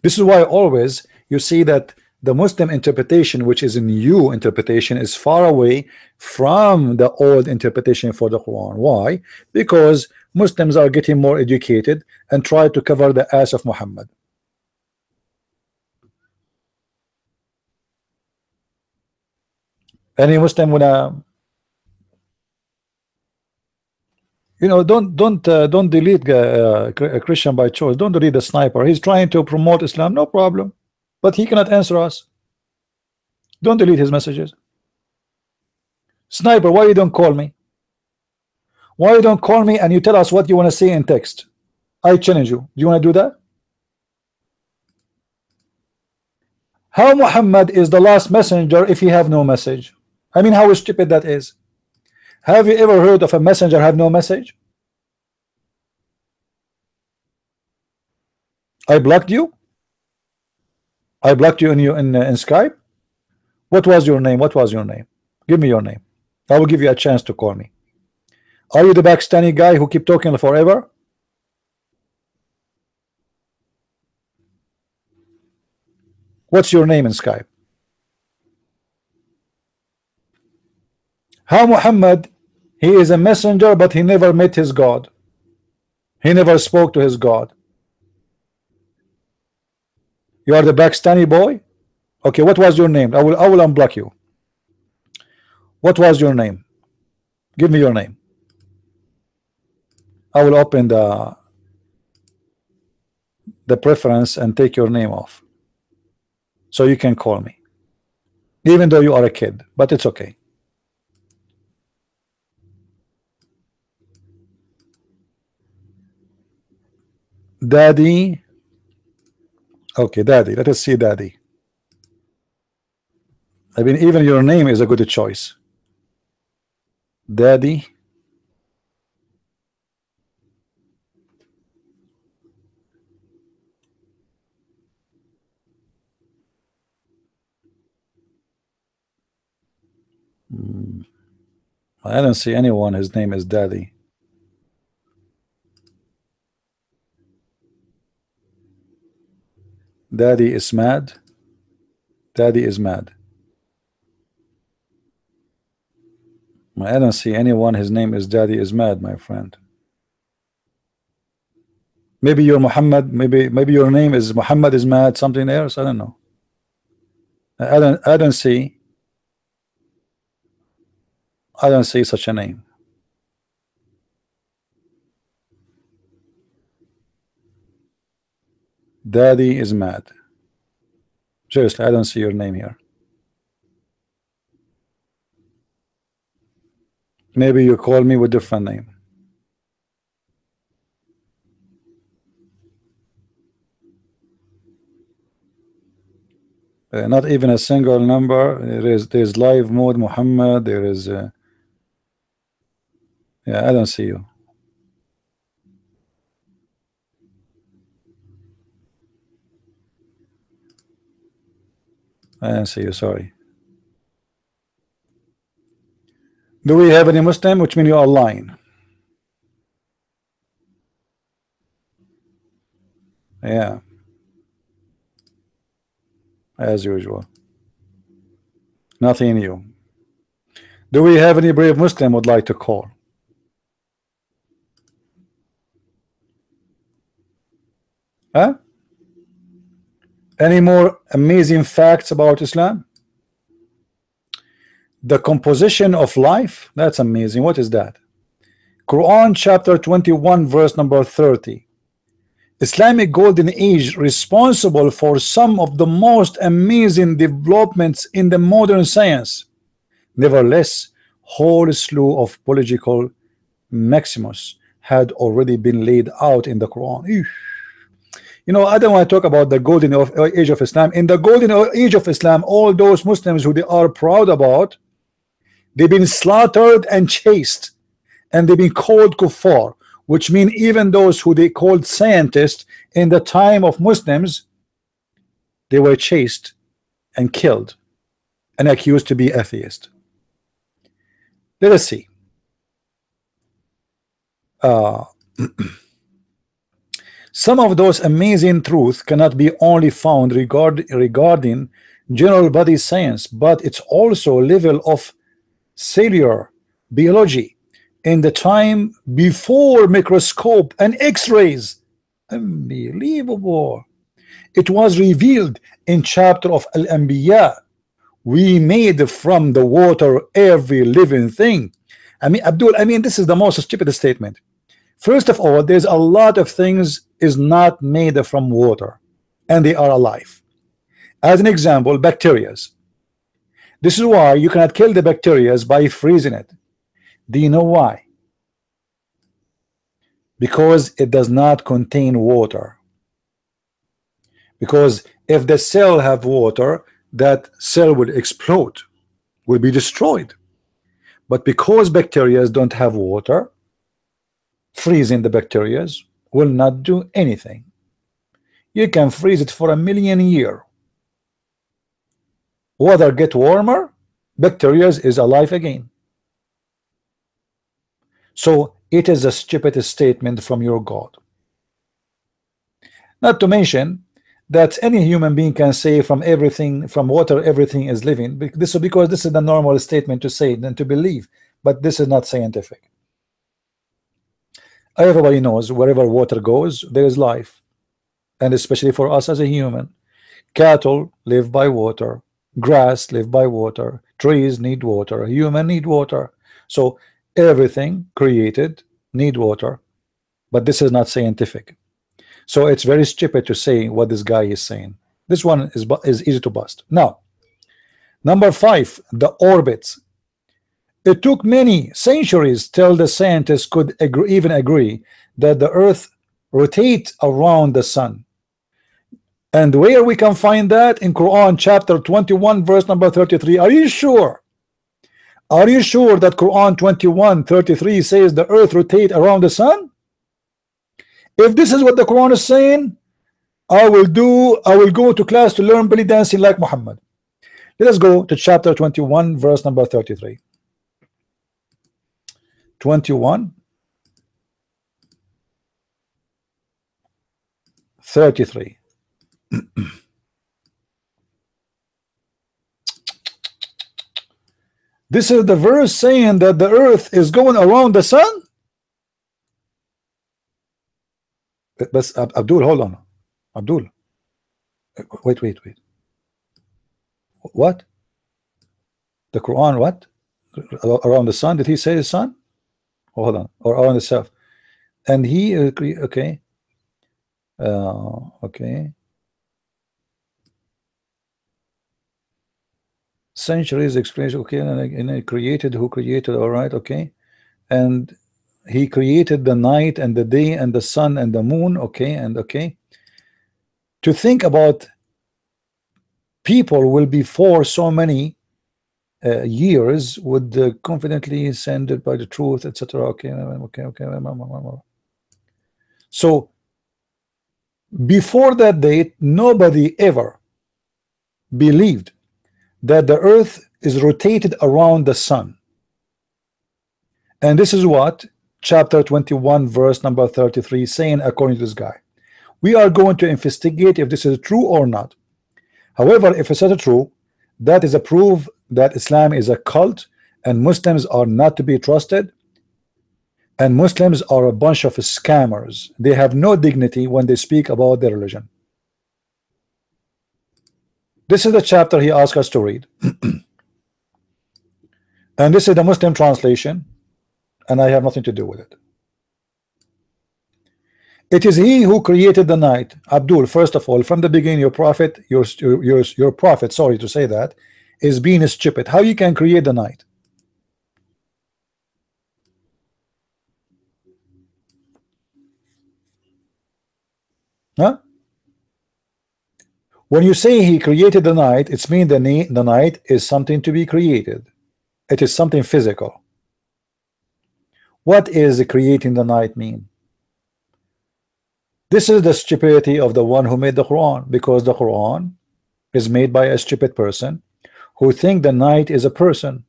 This is why always you see that the Muslim interpretation, which is a new interpretation, is far away from the old interpretation for the Quran. Why? Because Muslims are getting more educated and try to cover the ass of Muhammad. Any Muslim wanna, you know, don't delete a Christian by choice. Don't delete the sniper. He's trying to promote Islam, no problem, but he cannot answer us. Don't delete his messages. Sniper, why you don't call me? Why you don't call me and you tell us what you want to say in text? I challenge you. Do you want to do that? How Muhammad is the last messenger if he have no message? I mean, how stupid that is. Have you ever heard of a messenger have no message? I blocked you. I blocked you in Skype. What was your name? What was your name? Give me your name. I will give you a chance to call me. Are you the Pakistani guy who keep talking forever? What's your name in Skype? How Muhammad, he is a messenger, but he never met his God. He never spoke to his God. You are the Pakistani boy? Okay, what was your name? I will unblock you. What was your name? Give me your name. I will open the preference and take your name off, so you can call me, even though you are a kid, but it's okay. Daddy. Okay, Daddy. Let us see Daddy. I mean, even your name is a good choice. Daddy. I don't see anyone. His name is Daddy. Daddy is mad. Daddy is mad. I don't see anyone. His name is Daddy is mad, my friend. Maybe you're Muhammad. Maybe your name is Muhammad is mad. Something else. I don't know. I don't see. I don't see such a name. Daddy is mad. Seriously, I don't see your name here. Maybe you call me with different name. Not even a single number. There's live mode Muhammad. There is yeah, I don't see you. I don't see you, sorry. Do we have any Muslim? Which means you are lying. Yeah, as usual. Nothing new. Do we have any brave Muslim would like to call? Huh? Any more amazing facts about Islam? The composition of life, that's amazing. What is that? Quran chapter 21 verse number 30. Islamic golden age responsible for some of the most amazing developments in the modern science. Nevertheless, whole slew of political maximus had already been laid out in the Quran. You know, I don't want to talk about the golden age of Islam. In the golden age of Islam, all those Muslims who they are proud about, they've been slaughtered and chased, and they've been called kuffar, which mean even those who they called scientists in the time of Muslims, they were chased and killed and accused to be atheist. Let us see. Some of those amazing truths cannot be only found regarding general body science, but it's also level of cellular biology in the time before microscope and x-rays. Unbelievable. It was revealed in chapter of Al-Anbiya. We made from the water every living thing. I mean, Abdul, I mean, this is the most stupid statement. First of all, there's a lot of things is not made from water, and they are alive. As an example, bacteria. This is why you cannot kill the bacteria by freezing it. Do you know why? Because it does not contain water. Because if the cell have water, that cell will explode, will be destroyed. But because bacteria don't have water, freezing the bacteria will not do anything. You can freeze it for 1,000,000 years. Water get warmer, bacteria is alive again. So it is a stupid statement from your God. Not to mention that any human being can say from everything, from water everything is living. This is because this is the normal statement to say and to believe, but this is not scientific. Everybody knows wherever water goes, there is life, and especially for us as a human. Cattle live by water, grass live by water, trees need water, human need water. So everything created need water, but this is not scientific. So it's very stupid to say what this guy is saying. This one is easy to bust. Now, number 5, the orbits. It took many centuries till the scientists could even agree that the earth rotates around the sun. And where we can find that? In Quran chapter 21 verse number 33. Are you sure? Are you sure that Quran 21:33 says the earth rotates around the sun? If this is what the Quran is saying, I will go to class to learn belly dancing like Muhammad. Let us go to chapter 21 verse number 33. 21:33. This is the verse saying that the earth is going around the sun. But Abdul, hold on. Abdul, wait. What? The Quran, what? Around the sun? Did he say the sun? Oh, hold on. Or around the self? And he agree. Okay. Okay. Centuries explanation. Okay. And he created. Who created? All right. Okay. And he created the night and the day and the sun and the moon. Okay. And okay. To think about people will be for so many years would confidently send it by the truth, etc. Okay. So before that date, nobody ever believed that the earth is rotated around the sun. And this is what chapter 21 verse number 33 saying, according to this guy. We are going to investigate if this is true or not. However, if it's not true, that is a proof that Islam is a cult and Muslims are not to be trusted, and Muslims are a bunch of scammers. They have no dignity when they speak about their religion. This is the chapter he asked us to read. And this is the Muslim translation, and I have nothing to do with it. It is he who created the night. Abdul, first of all, from the beginning, your prophet, your prophet, sorry to say that, is being stupid. How you can create the night? Huh? When you say he created the night, it's mean the night is something to be created. It is something physical. What is creating the night mean? This is the stupidity of the one who made the Quran, because the Quran is made by a stupid person who think the night is a person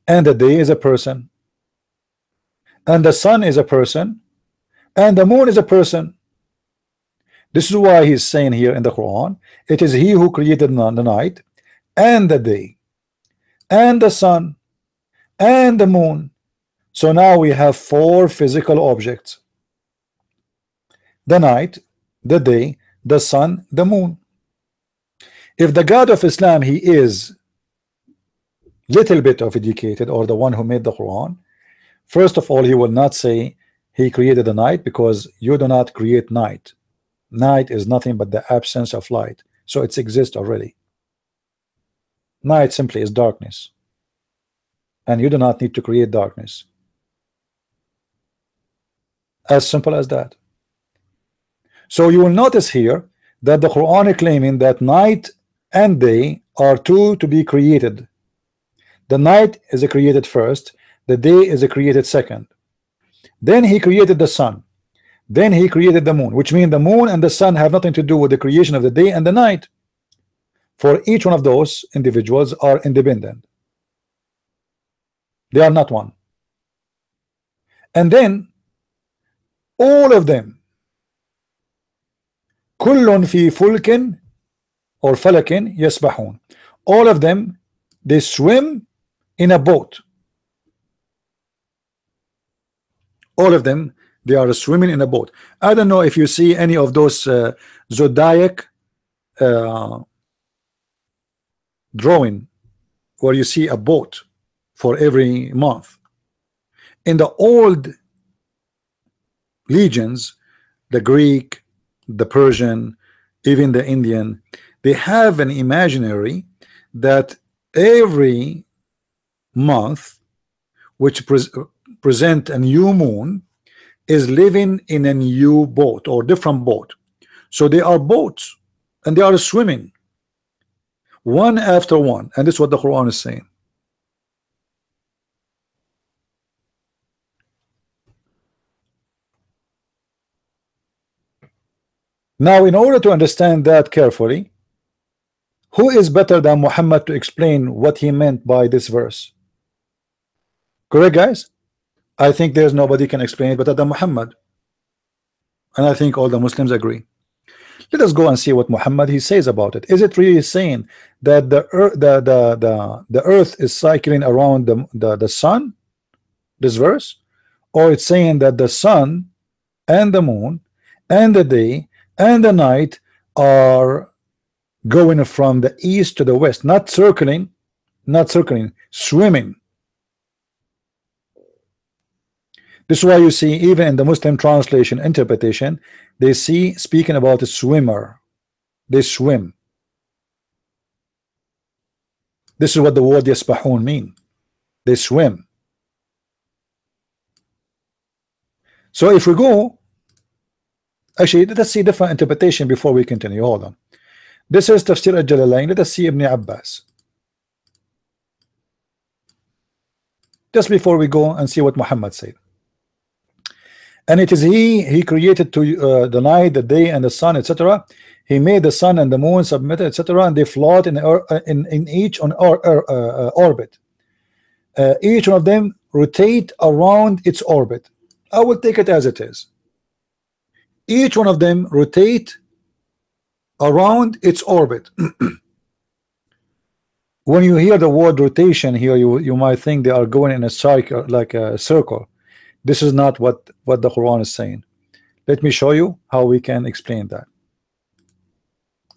and the day is a person and the sun is a person and the moon is a person. This is why he's saying here in the Quran, it is he who created the night and the day and the sun and the moon. So now we have 4 physical objects: the night, the day, the sun, the moon. If the God of Islam, he is little bit of educated, or the one who made the Quran, first of all, he will not say he created the night, because you do not create night. Night is nothing but the absence of light, so it exists already. Night simply is darkness, and you do not need to create darkness. As simple as that. So you will notice here that the Quran is claiming that night and day are two to be created. The night is created first, the day is created second. Then he created the sun. Then he created the moon, which means the moon and the sun have nothing to do with the creation of the day and the night. For each one of those individuals are independent. They are not one. And then all of them, kullun fi fulkin or falakin yasbahun, all of them, they swim in a boat. All of them, they are swimming in a boat. I don't know if you see any of those zodiac drawing where you see a boat for every month. In the old legions, the Greek, the Persian, even the Indian, they have an imaginary that every month, which present a new moon, is living in a new boat or different boat. So they are boats and they are swimming one after one, and this is what the Quran is saying. Now, in order to understand that carefully, who is better than Muhammad to explain what he meant by this verse? Correct, guys? I think there's nobody can explain it better than Muhammad, and I think all the Muslims agree. Let us go and see what Muhammad he says about it. Is it really saying that the earth is cycling around the sun, this verse, or it's saying that the sun and the moon and the day and the night are going from the east to the west, not circling, swimming. This is why you see even in the Muslim translation interpretation, they see speaking about a swimmer. They swim. This is what the word yasbahun mean. They swim. So if we go, actually, let us see different interpretation before we continue. Hold on. This is Tafsir al-Jalalain. Let us see Ibn Abbas. Just before we go and see what Muhammad said. And it is he created to the night, the day, and the sun, etc. He made the sun and the moon submitted, etc. And they float in each on orbit. Each one of them rotate around its orbit. I will take it as it is. Each one of them rotate around its orbit. When you hear the word rotation here, you might think they are going in a cycle, like a circle. This is not what the Quran is saying. Let me show you how we can explain that.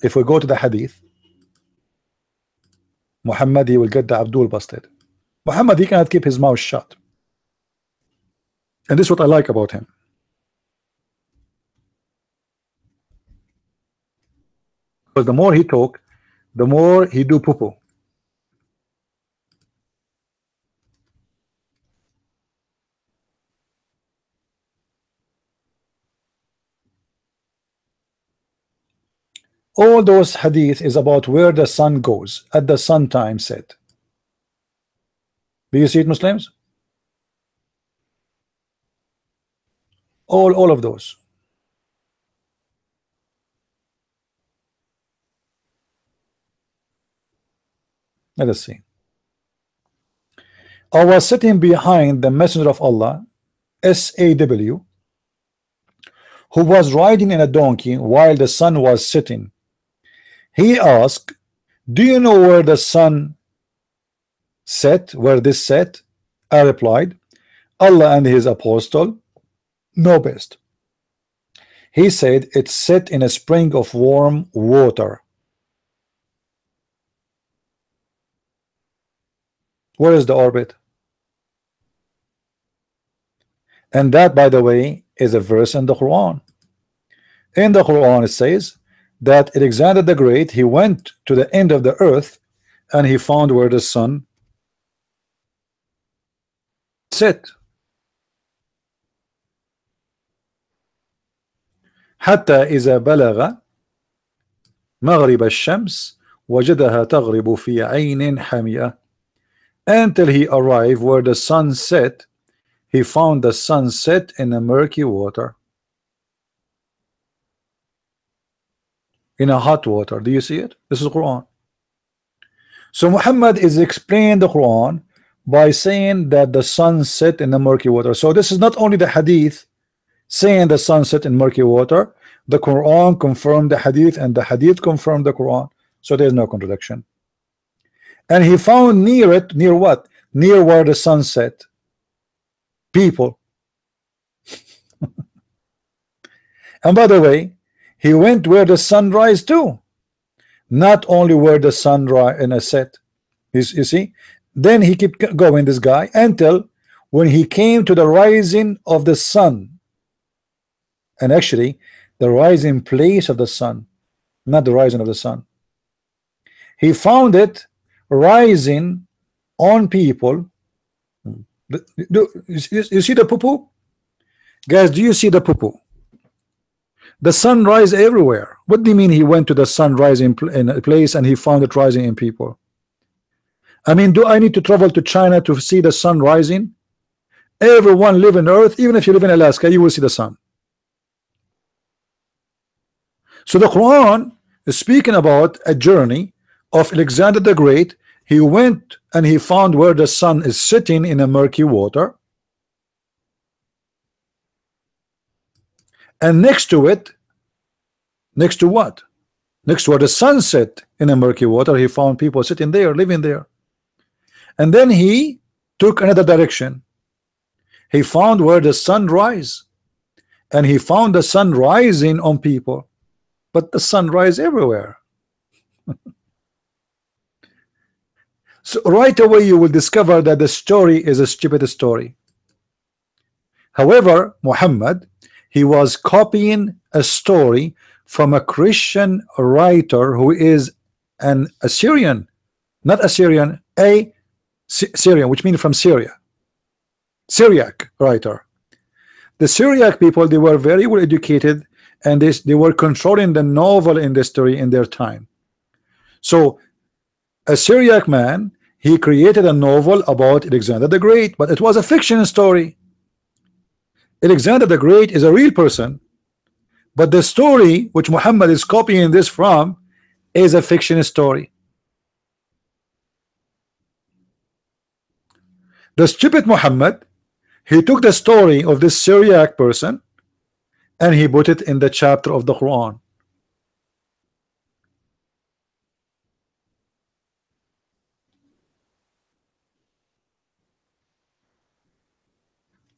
If we go to the hadith, Muhammad, he will get the Abdul busted. Muhammad, he cannot keep his mouth shut. And this is what I like about him. But the more he talk, the more he do poo-poo. All those hadith is about where the sun goes at the sun time set. Do you see it, Muslims? All of those. Let us see. I was sitting behind the Messenger of Allah, SAW, who was riding in a donkey while the sun was setting. He asked, do you know where the sun set, where this set? I replied, Allah and his apostle know best. He said, it's set in a spring of warm water. Where is the orbit? And that, by the way, is a verse in the Quran. In the Quran it says that Alexander the Great, he went to the end of the earth and he found where the sun set. حتى إذا بلغ مغرب الشمس وجدها تغرب في عين حمئة. Until he arrived where the sun set, he found the sun set in a murky water, in a hot water. Do you see it? This is Quran. So Muhammad is explaining the Quran by saying that the sun set in the murky water. So this is not only the hadith saying the sun set in murky water, the Quran confirmed the hadith and the hadith confirmed the Quran. So there is no contradiction. And he found near it, near what? Near where the sun set, people. And by the way, he went where the sun rise too, not only where the sun rise in a set. You see, then he kept going, this guy, until when he came to the rising of the sun, and actually the rising place of the sun, not the rising of the sun. He found it rising on people. You see the poo-poo? Guys, do you see the poo-poo? The sun rise everywhere. What do you mean he went to the sun rising in a place and he found it rising in people? I mean, do I need to travel to China to see the sun rising? Everyone live on earth, even if you live in Alaska, you will see the sun. So the Quran is speaking about a journey of Alexander the Great. He went and he found where the sun is sitting in a murky water, and next to it, next to what? Next to where the sun set in a murky water, he found people sitting there, living there. And then he took another direction. He found where the sun rise, and he found the sun rising on people, but the sun rise everywhere. So right away you will discover that the story is a stupid story. However, Muhammad, he was copying a story from a Christian writer who is an Assyrian, not Assyrian, a Syrian, which means from Syria, Syriac writer. The Syriac people, they were very well educated, and they were controlling the novel industry in their time. So a Syriac man, he created a novel about Alexander the Great, but it was a fiction story. Alexander the Great is a real person, but the story which Muhammad is copying this from is a fiction story. The stupid Muhammad, he took the story of this Syriac person and he put it in the chapter of the Quran.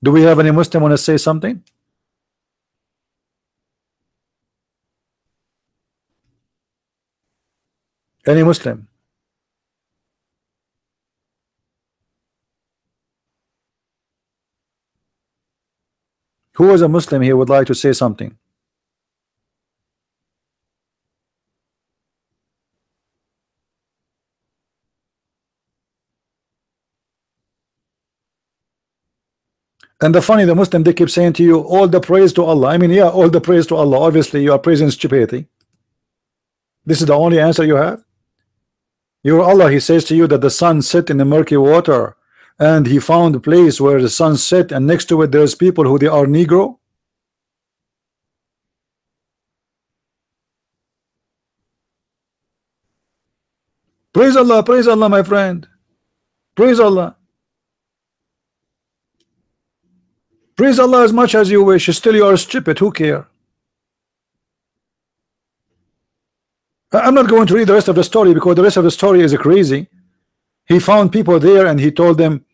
Do we have any Muslim want to say something? Any Muslim? Who is a Muslim here would like to say something? And the funny, the Muslim, they keep saying to you, all the praise to Allah. I mean, yeah, all the praise to Allah. Obviously, you are praising stupidity. This is the only answer you have? Your Allah, he says to you that the sun set in the murky water, and he found a place where the sun set, and next to it there's people who they are Negro. Praise Allah, my friend. Praise Allah. Praise Allah as much as you wish. Still you are stupid. Who cares? I'm not going to read the rest of the story because the rest of the story is crazy. He found people there and he told them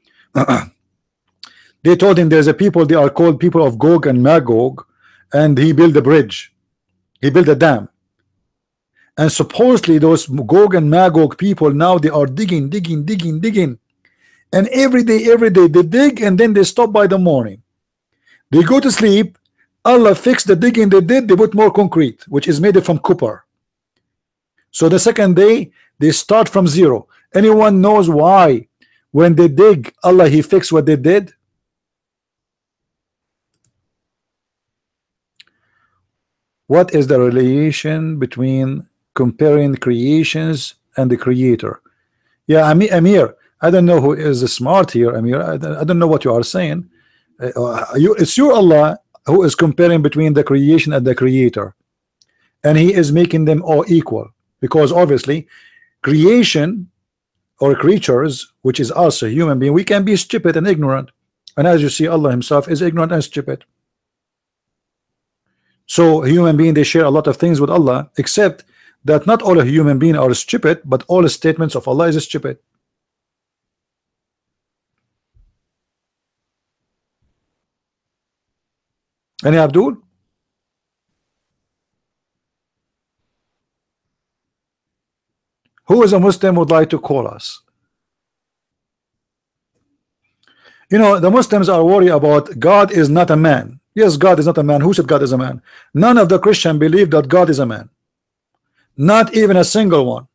they told him there's a people, they are called people of Gog and Magog, and he built a bridge, he built a dam, and supposedly those Gog and Magog people now they are digging, and every day they dig, and then they stop by the morning, they go to sleep. Allah fixed the digging they did, they put more concrete which is made from copper. So the second day they start from zero. Anyone knows why when they dig Allah he fixed what they did? What is the relation between comparing creations and the creator? Yeah, Amir, I don't know who is smart here, Amir. I don't know what you are saying. It's your Allah who is comparing between the creation and the creator, and he is making them all equal, because obviously creation or creatures, which is us, a human being, we can be stupid and ignorant, and as you see Allah himself is ignorant and stupid. So human being, they share a lot of things with Allah, except that not all human beings are stupid, but all statements of Allah is stupid. Any Abdul? Who is a Muslim would like to call us? You know, the Muslims are worried about God is not a man. Yes, God is not a man. Who said God is a man? None of the Christians believe that God is a man. Not even a single one.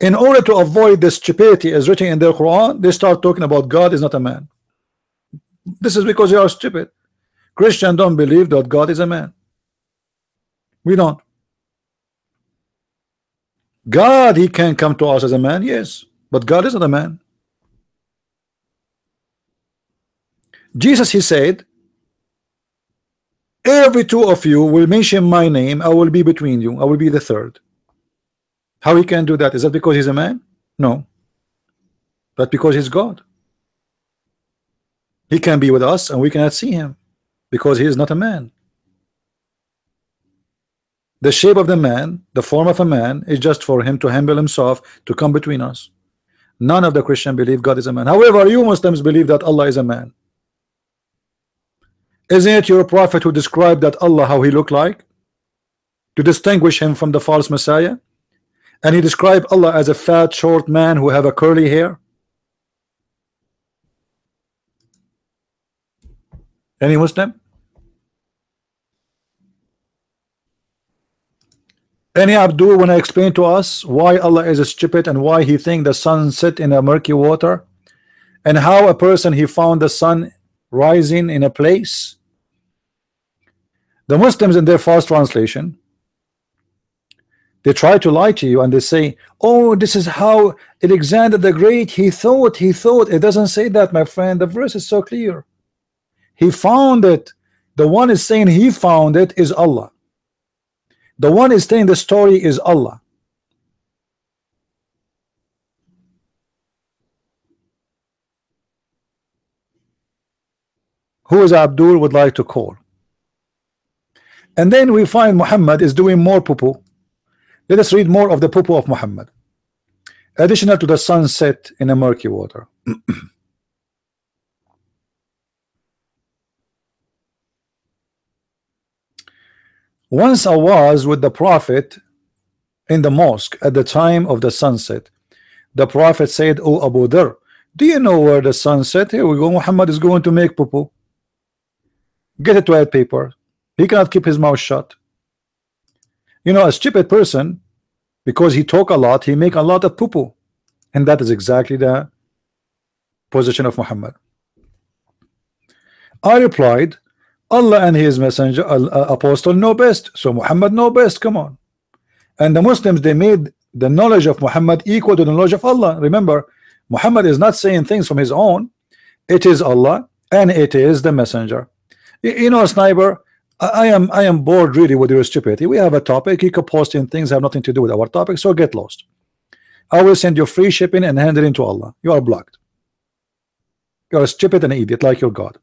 In order to avoid the stupidity as written in their Quran, they start talking about God is not a man. This is because they are stupid. Christians don't believe that God is a man. We don't. God, he can come to us as a man, yes, but God is not a man. Jesus, he said, every two of you will mention my name, I will be between you, I will be the third. How he can do that? Is that because he's a man? No, but because he's God. He can be with us and we cannot see him because he is not a man. The shape of the man, the form of a man, is just for him to humble himself to come between us. None of the Christians believe God is a man. However, you Muslims believe that Allah is a man. Isn't it your prophet who described that Allah how he looked like, to distinguish him from the false Messiah? And he described Allah as a fat short man who have a curly hair. Any Muslim? Any Abdul when I explain to us why Allah is stupid and why he think the sun set in a murky water, and how a person he found the sun rising in a place? The Muslims in their false translation, they try to lie to you and they say, oh, this is how Alexander the Great he thought. It doesn't say that, my friend. The verse is so clear. He found it. The one is saying he found it is Allah. The one is saying the story is Allah. Who is Abdul would like to call? And then we find Muhammad is doing more poo-poo. Let us read more of the poo-poo of Muhammad. Additional to the sunset in a murky water. Once I was with the Prophet in the mosque at the time of the sunset. The Prophet said, "Oh Abu Dhar, do you know where the sun set?" Here we go. Muhammad is going to make poo-poo. Get a toilet paper. He cannot keep his mouth shut. You know, a stupid person, because he talk a lot, he make a lot of poo-poo, and that is exactly the position of Muhammad. I replied, Allah and his messenger apostle know best, so Muhammad know best. Come on. And the Muslims, they made the knowledge of Muhammad equal to the knowledge of Allah. Remember, Muhammad is not saying things from his own. It is Allah and it is the messenger. You know, Sniper, I am bored really with your stupidity. We have a topic. You could post in things that have nothing to do with our topic, so get lost. I will send you free shipping and hand it into Allah. You are blocked. You are stupid and an idiot like your God.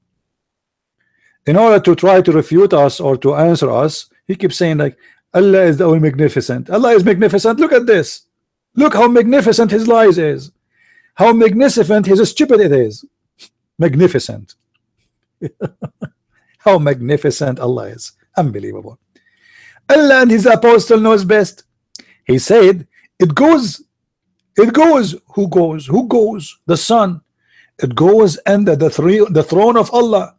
In order to try to refute us or to answer us, he keeps saying like Allah is the all magnificent. Allah is magnificent. Look at this. Look how magnificent his lies is. How magnificent his stupid it is. Magnificent. How magnificent Allah is. Unbelievable. Allah and his apostle knows best. He said, it goes. Who goes? The sun. It goes under the throne of Allah.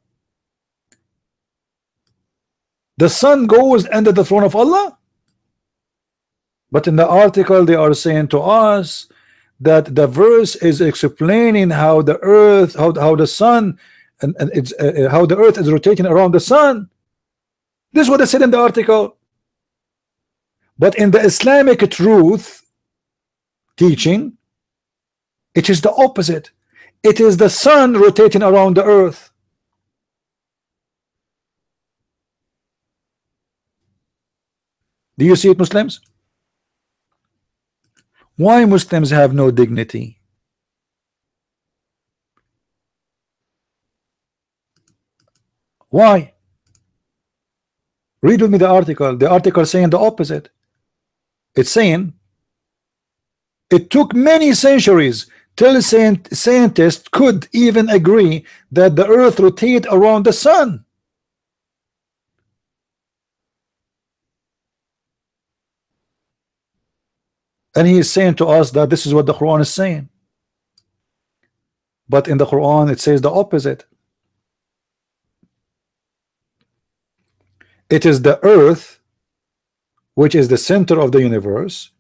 The sun goes under the throne of Allah. But in the article they are saying to us that the verse is explaining how the earth, how the sun, and it's how the earth is rotating around the sun. This is what they said in the article. But in the Islamic truth teaching, it is the opposite. It is the sun rotating around the earth. Do you see it, Muslims? Why Muslims have no dignity? Why? Read with me the article. The article saying the opposite. It's saying it took many centuries till scientists could even agree that the earth rotates around the sun. And he is saying to us that this is what the Quran is saying. But in the Quran it says the opposite. It is the earth which is the center of the universe,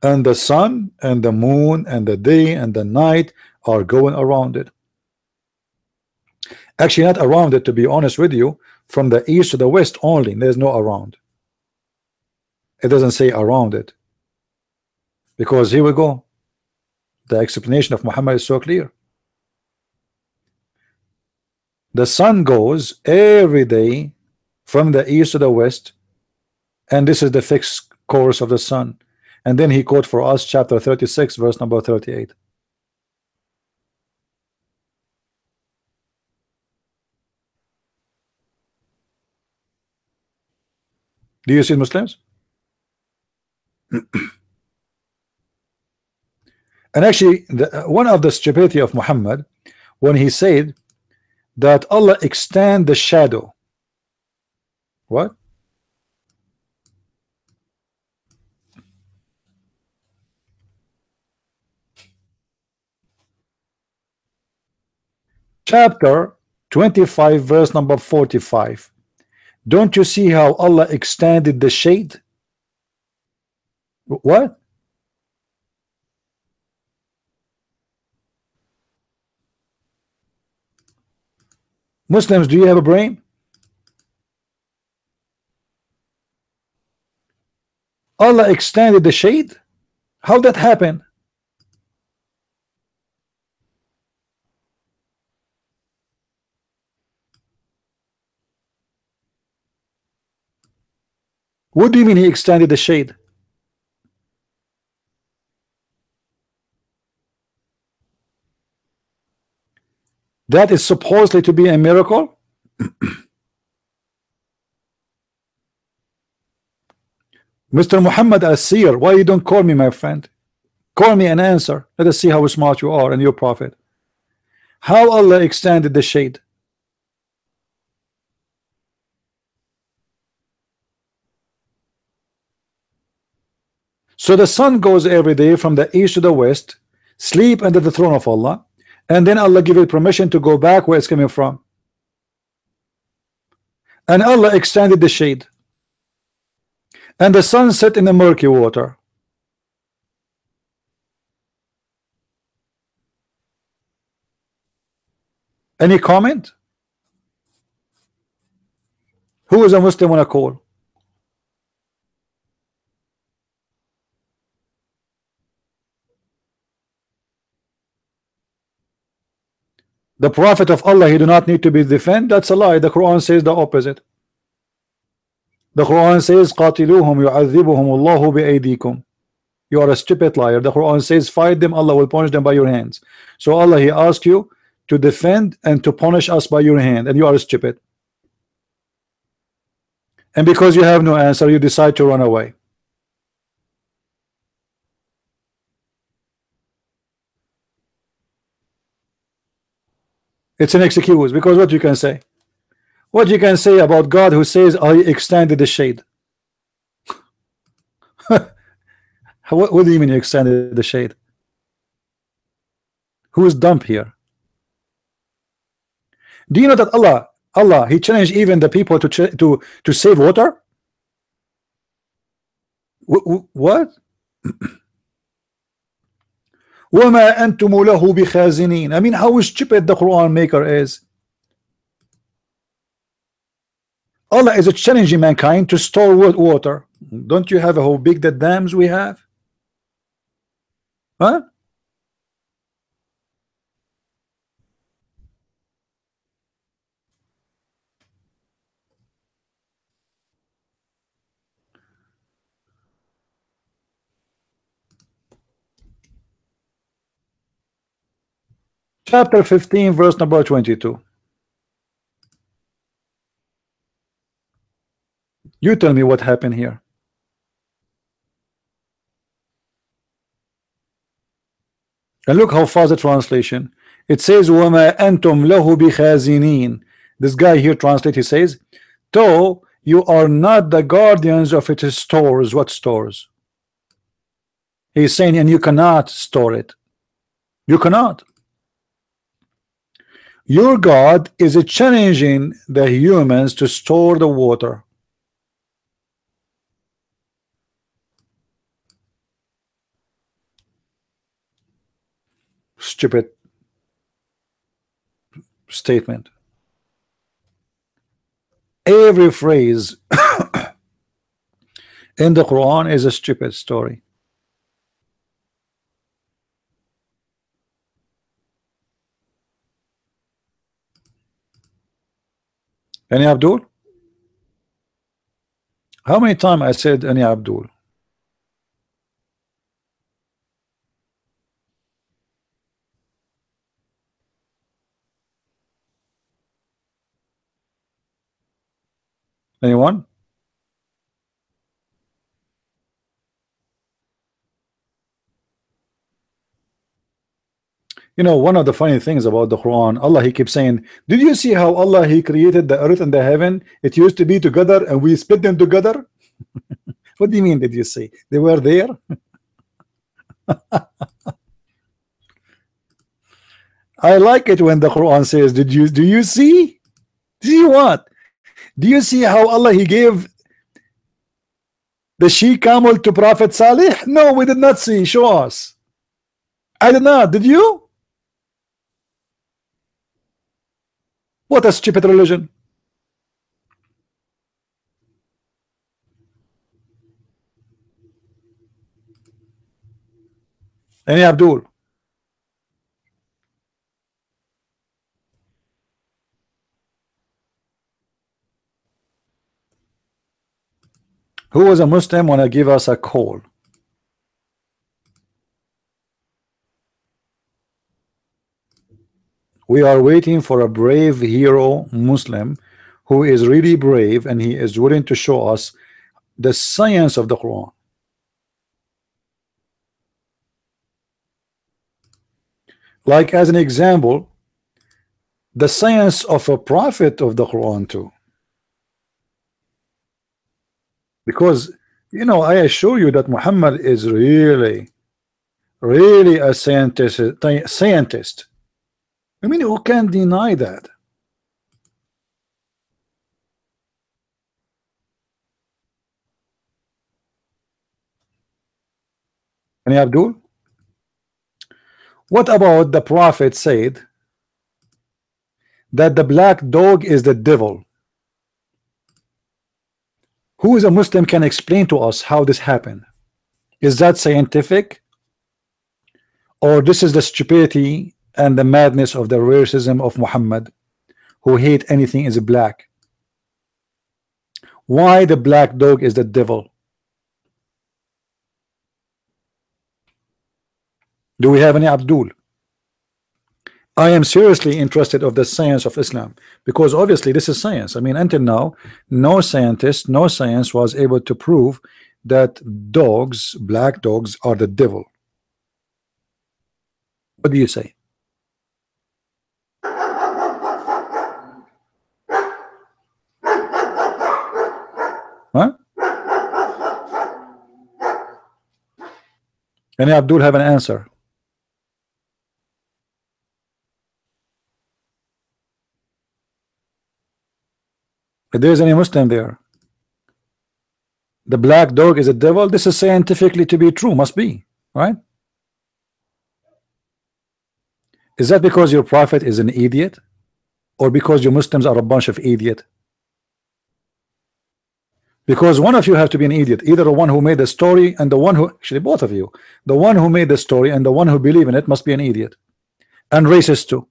and the sun and the moon and the day and the night are going around it. Actually, not around it, to be honest with you, from the east to the west only. There's no around. It doesn't say around it. Because here we go. The explanation of Muhammad is so clear. The sun goes every day from the east to the west, and this is the fixed course of the sun. And then he quote for us chapter 36 verse number 38. Do you see, Muslims? And actually, one of the stupidity of Muhammad, when he said that Allah extend the shadow What? Chapter 25, verse number 45. Don't you see how Allah extended the shade? What? Muslims, do you have a brain? Allah extended the shade? How that happen? What do you mean he extended the shade? That is supposedly to be a miracle? Mr. Muhammad Al-Sir, why you don't call me, my friend? Call me an answer. Let us see how smart you are and your prophet. How Allah extended the shade? So the sun goes every day from the east to the west, sleep under the throne of Allah, and then Allah give it permission to go back where it's coming from. And Allah extended the shade. And the sun set in the murky water. Any comment? Who is a Muslim on a call? The Prophet of Allah, he do not need to be defended. That's a lie. The Quran says the opposite. The Quran says قاتلوهم يعذبهم الله بأيديكم. You are a stupid liar. The Quran says fight them, Allah will punish them by your hands. So Allah, he asked you to defend and to punish us by your hand, and you are stupid. And because you have no answer, you decide to run away. It's an excuse, because what you can say? What you can say about God who says I extended the shade? what do you mean you extended the shade? Who is dumb here? Do you know that Allah he challenged even the people to save water? What? وَمَا أَنْتُمُ لَهُ بِخَازِنِينَ. I mean, how stupid the Quran maker is. Allah is challenging mankind to store water. Don't you have how big the dams we have? Huh? Chapter 15, verse number 22. You tell me what happened here. And look how fast the translation. It says وَمَا أَنْتُمْ لَهُ بِخَازِنِينَ. This guy here translate, he says, though you are not the guardians of its stores. What stores? He's saying, and you cannot store it. You cannot. Your God is challenging the humans to store the water. Stupid statement. Every phrase in the Quran is a stupid story. Any Abdul? How many times I said any Abdul? Anyone? You know, one of the funny things about the Quran, Allah, He keeps saying, did you see how Allah, He created the earth and the heaven? It used to be together and we split them together. What do you mean, did you see? They were there. I like it when the Quran says, do you see? See what? Do you see how Allah, He gave the she camel to Prophet Salih? No, we did not see. Show us. I did not. Did you? What a stupid religion. Any Abdul? Who is a Muslim want to give us a call? We are waiting for a brave hero Muslim who is really brave and he is willing to show us the science of the Quran. Like as an example, the science of a prophet of the Quran too. Because, you know, I assure you that Muhammad is really a scientist. I mean, who can deny that? Any Abdul? What about the prophet said that the black dog is the devil? Who is a Muslim can explain to us how this happened? Is that scientific? Or this is the stupidity and the madness of the racism of Muhammad, who hate anything is black? Why the black dog is the devil? Do we have any Abdul? I am seriously interested of the science of Islam, because obviously this is science. I mean, until now, no scientist, no science was able to prove that dogs, black dogs, are the devil. What do you say? Huh? Any Abdul have an answer? If there's any Muslim there, the black dog is a devil. This is scientifically to be true, must be, right? Is that because your prophet is an idiot, or because you Muslims are a bunch of idiot? Because one of you have to be an idiot, either the one who made the story and the one who, actually both of you, the one who made the story and the one who believe in it must be an idiot and racist too.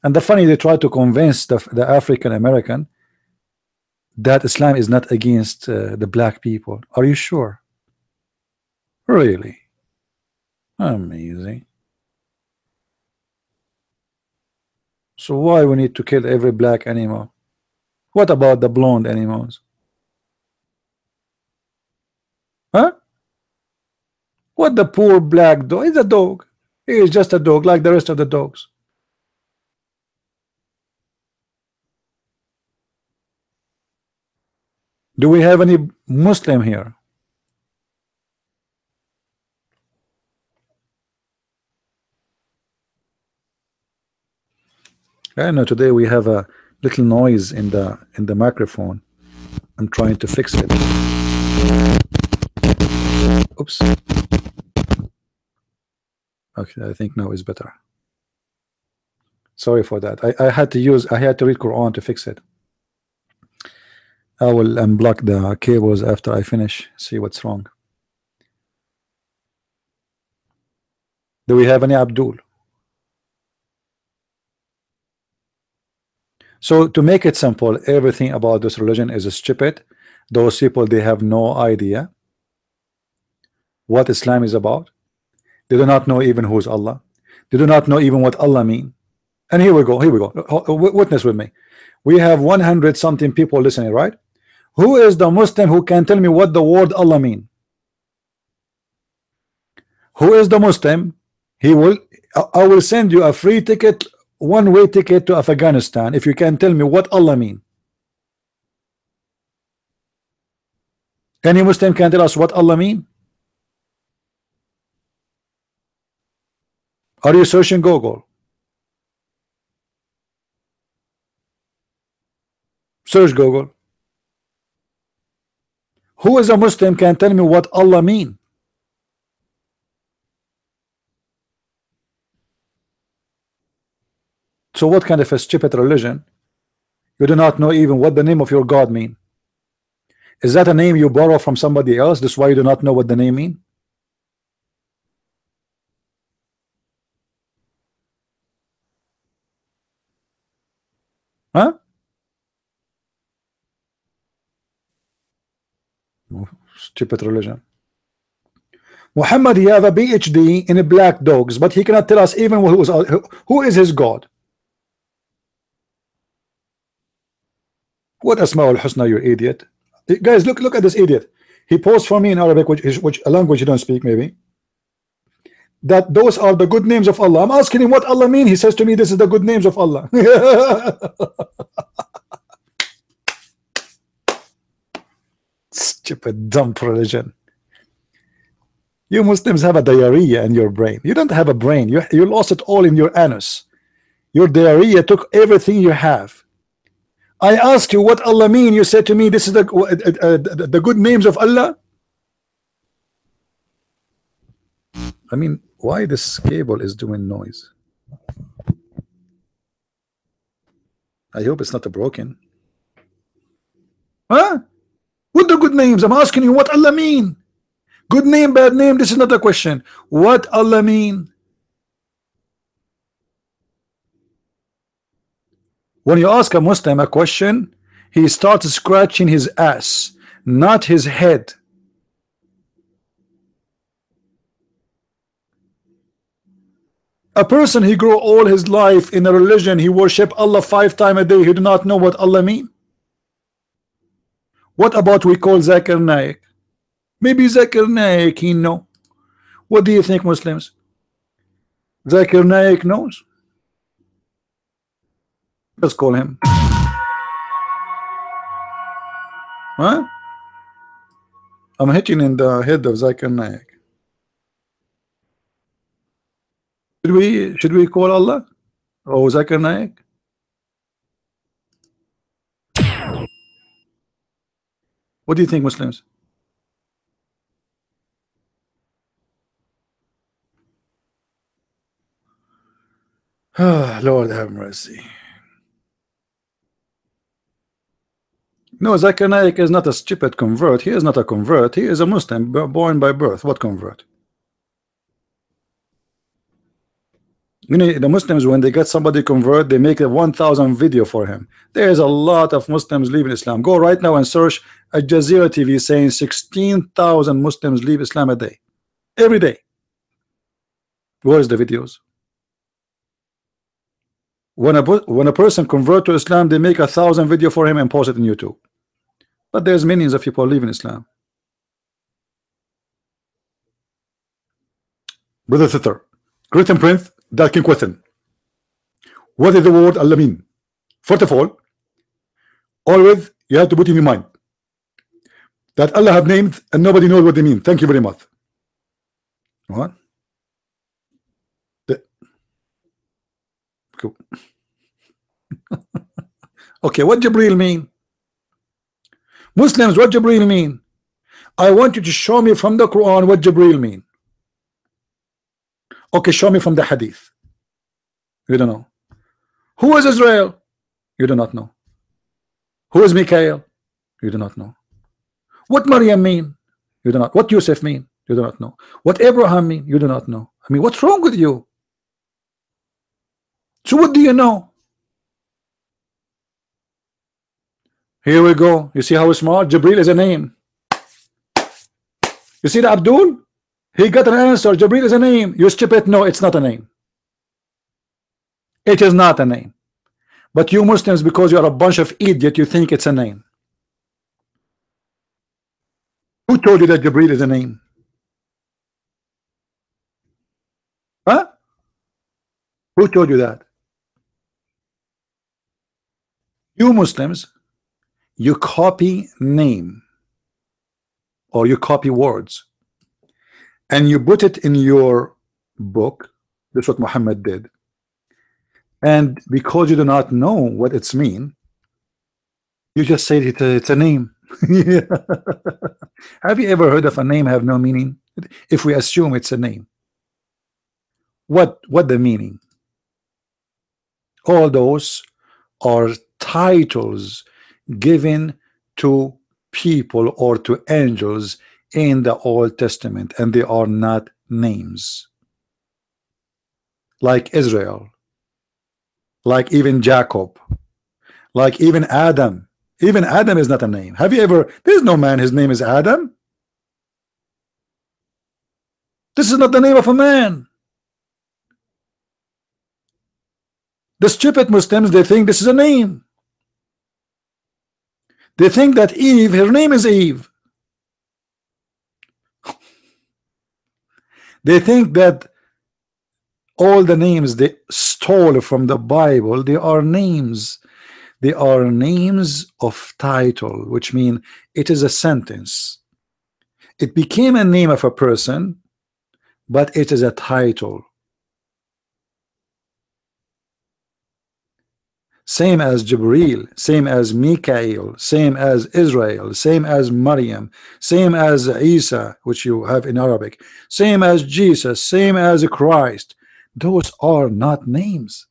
And the funny, they try to convince the African American that Islam is not against the black people. Are you sure? Really? Amazing. So why we need to kill every black animal? What about the blonde animals? Huh? What the poor black dog? It's a dog. He is just a dog like the rest of the dogs. Do we have any Muslim here? I know today we have a little noise in the microphone. I'm trying to fix it. Oops. Okay, I think now is better. Sorry for that. I had to read Quran to fix it. I will unblock the cables after I finish, see what's wrong. Do we have any Abdul? So to make it simple, everything about this religion is stupid. Those people, they have no idea what Islam is about. They do not know even who's Allah. They do not know even what Allah mean. And here we go, witness with me. We have 100 something people listening, right? Who is the Muslim who can tell me what the word Allah mean? Who is the Muslim? He will, I will send you a free ticket, one-way ticket to Afghanistan if you can tell me what Allah mean. Any Muslim can tell us what Allah mean? Are you searching Google? Search Google. Who is a Muslim can tell me what Allah mean? So what kind of a stupid religion? You do not know even what the name of your God mean. Is that a name you borrow from somebody else? That's why you do not know what the name mean? Huh? Stupid religion. Muhammad, he have a PhD in black dogs, but he cannot tell us even who is his God. What Asma'ul Husna, you idiot. Guys, look at this idiot. He posts for me in Arabic, which a language you don't speak, maybe, that those are the good names of Allah. I'm asking him what Allah mean. He says to me, this is the good names of Allah. Stupid, dumb religion. You Muslims have a diarrhea in your brain. You don't have a brain. You lost it all in your anus. Your diarrhea took everything you have. I asked you what Allah mean. You said to me, this is the good names of Allah. I mean, why this cable is doing noise? I hope it's not broken. Huh? What the good names? I'm asking you what Allah mean. Good name, bad name, this is not a question. What Allah mean? When you ask a Muslim a question, he starts scratching his ass, not his head. A person, he grew all his life in a religion, he worship Allah 5 times a day, he do not know what Allah mean. What about we call Zakir Naik? Maybe Zakir Naik, he know. What do you think, Muslims? Zakir Naik knows? Let's call him. Huh? I'm hitting in the head of Zakir Naik. Should we call Allah? Oh, Zakir Naik? What do you think, Muslims? Lord have mercy. No, Zakir Naik is not a stupid convert. He is not a convert. He is a Muslim born by birth. What convert? You know, the Muslims, when they get somebody convert, they make a 1,000 video for him. There is a lot of Muslims leaving Islam. Go right now and search Al Jazeera TV saying 16,000 Muslims leave Islam a day. Every day. Where is the videos? When a person convert to Islam, they make 1,000 video for him and post it on YouTube. But there's millions of people leaving Islam. Brother Thither, Great and Prince, that can question. What is the word Allah mean? First of all, always you have to put in your mind that Allah have names and nobody knows what they mean. Thank you very much. What? Cool. Okay, what Jibreel mean? Muslims, what Jibreel mean? I want you to show me from the Quran what Jibreel mean. Okay, show me from the Hadith. You don't know. Who is Israel? You do not know. Who is Mikael? You do not know. What Maryam mean? You do not. What Yusuf mean? You do not know. What Abraham mean? You do not know. I mean, what's wrong with you? So what do you know? Here we go. You see how smart? Jibreel is a name. You see the Abdul? He got an answer. Jibreel is a name. You stupid. No, it's not a name. It is not a name. But you Muslims, because you are a bunch of idiots, you think it's a name. Who told you that Jibreel is a name? Huh? Who told you that? You Muslims, you copy name or you copy words and you put it in your book. That's what Muhammad did. And because you do not know what it's mean, you just say it's a name. Have you ever heard of a name have no meaning? If we assume it's a name, what the meaning? All those are titles given to people or to angels in the Old Testament, and they are not names. Like Israel, like even Jacob, like even Adam. Even Adam is not a name. Have you ever? There's no man, his name is Adam. This is not the name of a man. The stupid Muslims, they think this is a name. They think that Eve, her name is Eve. They think that all the names they stole from the Bible, they are names. They are names of title, which mean it is a sentence. It became a name of a person, but it is a title. Same as Jibril, same as Mikael, same as Israel, same as Maryam, same as Isa, which you have in Arabic, same as Jesus, same as Christ. Those are not names.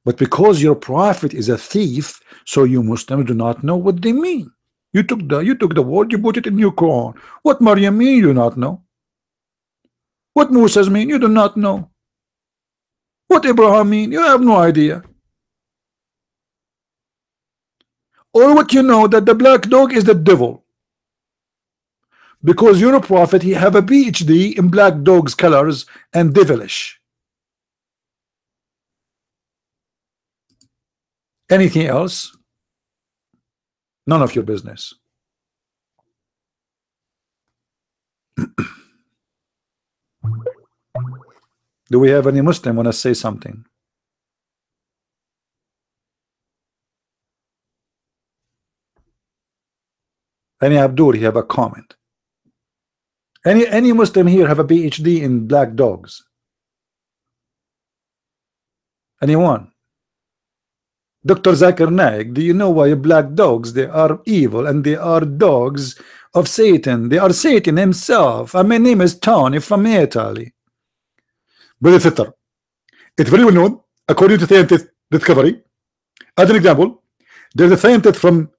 But because your prophet is a thief, so you Muslims do not know what they mean. You took the word, you put it in your Quran. What Maryam mean, you do not know. What Moses mean, you do not know. What Abraham mean, you have no idea. Or what you know, that the black dog is the devil. Because your prophet, he have a PhD in black dogs colors and devilish. Anything else? None of your business. Do we have any Muslim want to say something? Any Abdul, he have a comment. Any Muslim here have a PhD in black dogs? Anyone? Dr. Zakir Naik, do you know why black dogs, they are evil and they are dogs of Satan? They are Satan himself. And my name is Tony from Italy. Brother Fitter, it's very well known, according to scientific discovery. As an example, there's a scientist from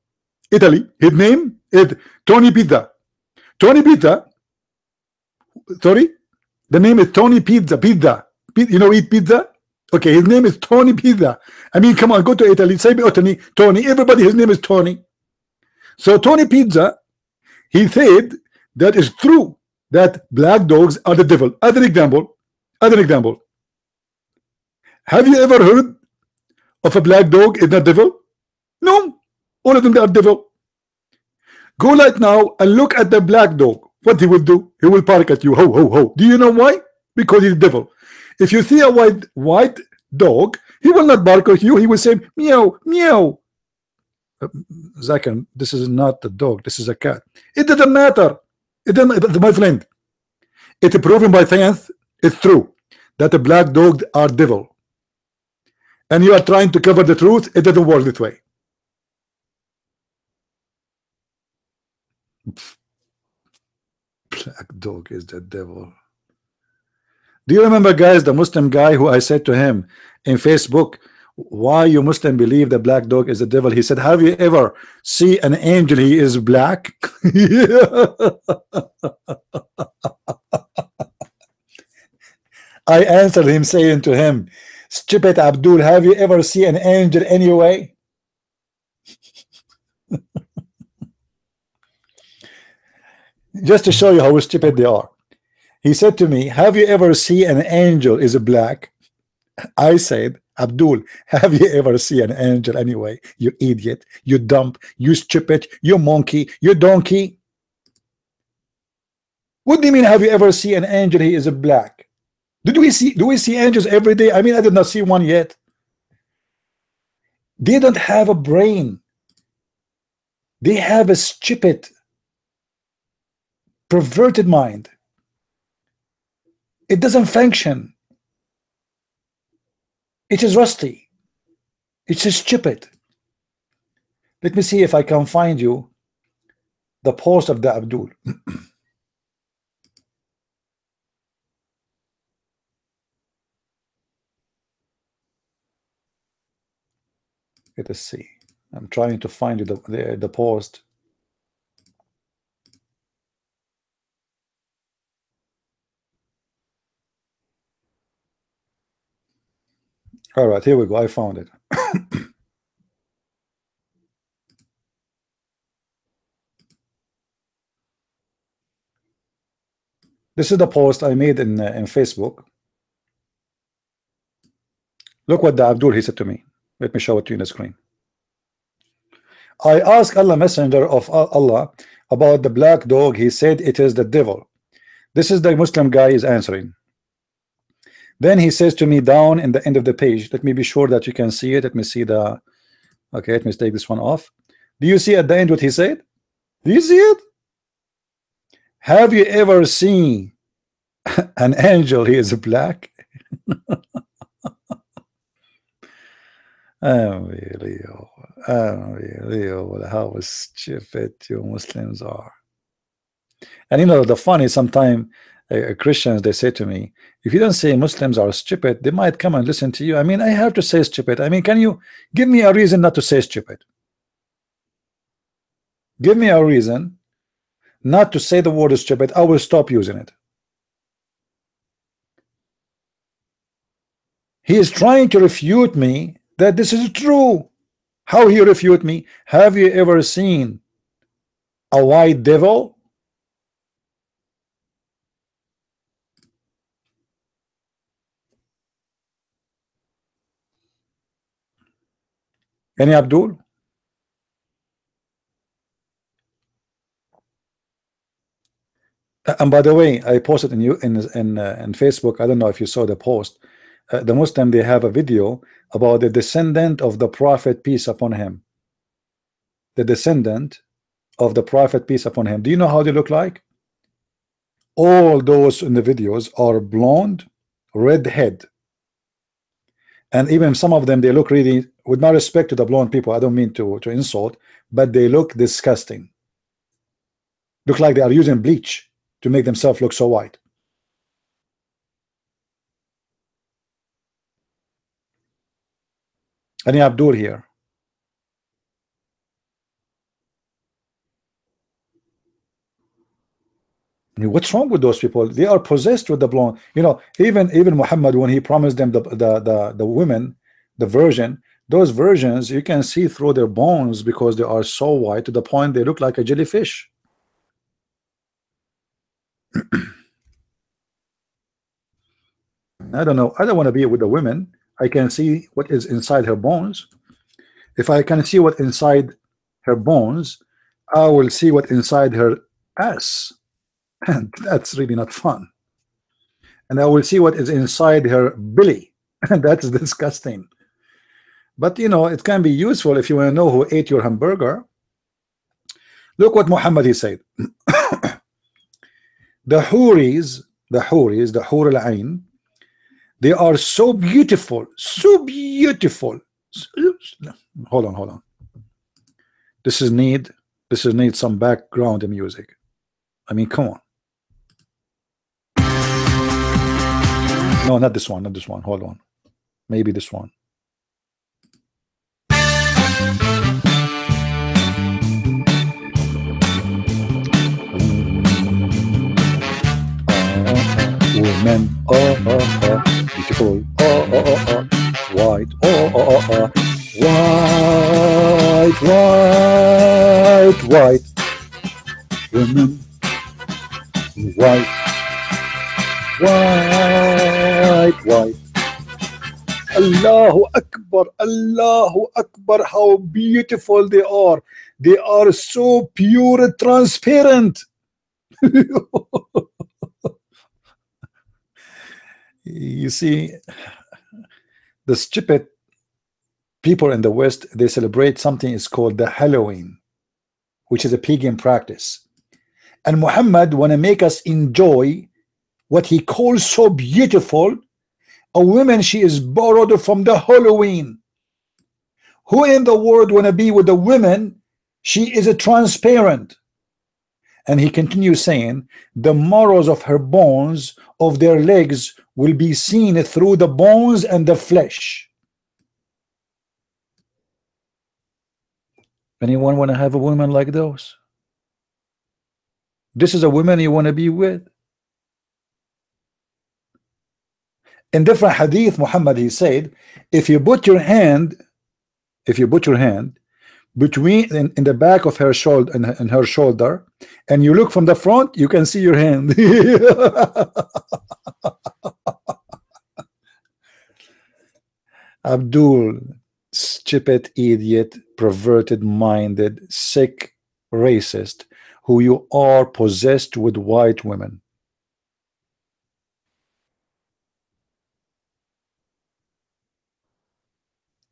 Italy. His name is Tony Pizza. Tony Pizza, sorry, the name is Tony Pizza. You know, eat pizza? Okay, his name is Tony Pizza. I mean, come on, go to Italy, say Tony, everybody, his name is Tony. So Tony Pizza, he said that it's true that black dogs are the devil. As an example, have you ever heard of a black dog is not devil? No, all of them they are devil. Go right now and look at the black dog. What he will do? He will bark at you, ho ho ho. Do you know why? Because he's devil. If you see a white dog, he will not bark at you. He will say meow meow. Zakir, this is not a dog. This is a cat. It doesn't matter. It doesn't, my friend. It's proven by science. It's true that the black dogs are devil. And you are trying to cover the truth. It doesn't work this way. Black dog is the devil. Do you remember, guys, the Muslim guy who I said to him in Facebook, why you Muslim believe the black dog is the devil? He said, have you ever see an angel, he is black? I answered him saying to him, stupid Abdul, have you ever seen an angel anyway? Just to show you how stupid they are. He said to me, have you ever seen an angel is black? I said, Abdul, have you ever seen an angel anyway? You idiot, you dumb, you stupid, you monkey, you donkey. What do you mean, have you ever seen an angel he is black? Do we see angels every day? I mean, I did not see one yet. They don't have a brain. They have a stupid, perverted mind. It doesn't function. It is rusty. It's stupid. Let me see if I can find you the post of the Abdul. Let us see. I'm trying to find you the post. All right, here we go. I found it. This is the post I made in Facebook. Look what the Abdul he said to me. Let me show it to you on the screen. I asked Allah, messenger of Allah, about the black dog. He said it is the devil. This is the Muslim guy is answering. Then he says to me down in the end of the page, let me be sure that you can see it. Let me see the, okay, let me take this one off. Do you see at the end what he said? Do you see it? Have you ever seen an angel? He is black. Unbelievable. Unbelievable how stupid you Muslims are. And you know, the funny, sometimes Christians, they say to me, if you don't say Muslims are stupid, they might come and listen to you. I mean, I have to say stupid. I mean, can you give me a reason not to say stupid? Give me a reason not to say the word stupid. I will stop using it. He is trying to refute me that this is true. How he refute me? Have you ever seen a white devil? Any Abdul? And by the way, I posted in Facebook. I don't know if you saw the post. The Muslim, they have a video about the descendant of the Prophet, peace upon him. The descendant of the Prophet, peace upon him. Do you know how they look like? All those in the videos are blonde, red head, and even some of them, they look really, with no respect to the blonde people, I don't mean to insult, but they look disgusting. Look like they are using bleach to make themselves look so white. Any Abdul here? I mean, what's wrong with those people? They are possessed with the blonde. You know, even Muhammad, when he promised them the women, the virgin, those virgins, you can see through their bones because they are so white to the point they look like a jellyfish. I don't know. I don't want to be with the women. I can see what is inside her bones. If I can see what inside her bones, I will see what inside her ass. And that's really not fun. And I will see what is inside her belly. And that's disgusting. But you know, it can be useful if you want to know who ate your hamburger. Look what Muhammad he said. The Huris, the Hur al-Ain, they are so beautiful, so beautiful. Hold on. This is need some background music. I mean, come on. No, not this one, hold on. Maybe this one. Women, beautiful, white, white, women, white. Allahu Akbar, how beautiful they are. They are so pure, transparent. You see, the stupid people in the West, they celebrate something is called the Halloween, which is a pagan practice. And Muhammad want to make us enjoy what he calls so beautiful, a woman she is borrowed from the Halloween. Who in the world want to be with a woman she is a transparent? And he continues saying, the marrows of her bones of their legs will be seen through the bones and the flesh. Anyone want to have a woman like those? This is a woman you want to be with? In different hadith, Muhammad, he said, if you put your hand between in the back of her shoulder and her shoulder, and you look from the front, you can see your hand. Abdul, stupid idiot, perverted minded, sick racist, who you are possessed with white women.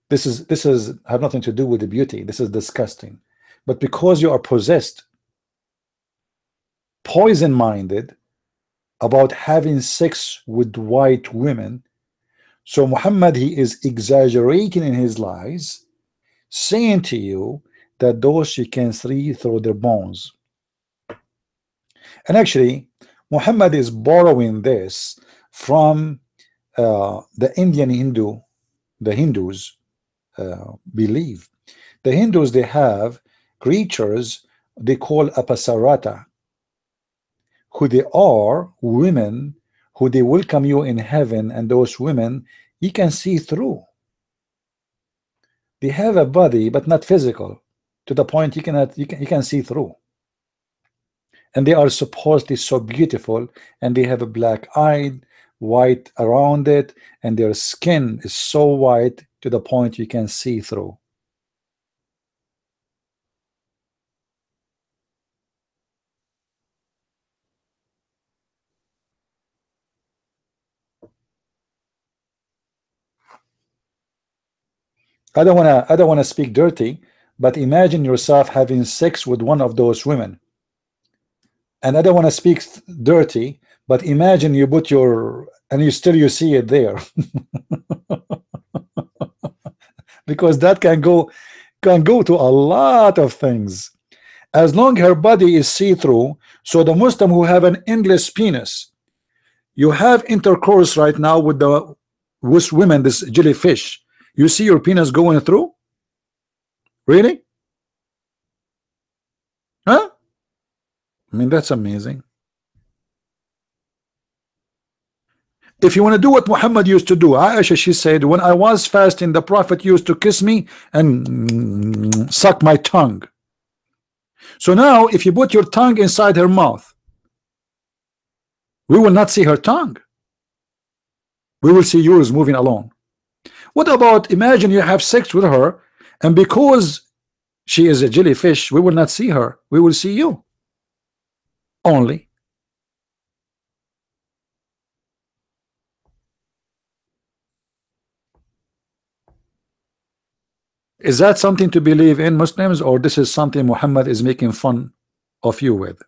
This is have nothing to do with the beauty. This is disgusting. But because you are possessed, poison-minded about having sex with white women, so Muhammad, he is exaggerating in his lies, saying to you that those you can see through their bones. And actually, Muhammad is borrowing this from the Indian Hindus believe. The Hindus, they have creatures they call apasarata, who they are women who they welcome you in heaven, and those women you can see through. They have a body but not physical, to the point you can see through. And they are supposedly so beautiful, and they have a black eye, white around it, and their skin is so white to the point you can see through. I don't want to speak dirty, but imagine yourself having sex with one of those women. And I don't want to speak dirty, but imagine you put your, and you see it there. Because that can go to a lot of things. As long her body is see-through, so the Muslim who have an endless penis, you have intercourse right now with women, this jellyfish, you see your penis going through? Really? Huh? I mean, that's amazing. If you want to do what Muhammad used to do, Aisha, she said, when I was fasting, the Prophet used to kiss me and suck my tongue. So now, if you put your tongue inside her mouth, we will not see her tongue. We will see yours moving along. What about, imagine you have sex with her, and because she is a jellyfish, we will not see her. We will see you only. Is that something to believe in, Muslims, or this is something Muhammad is making fun of you with?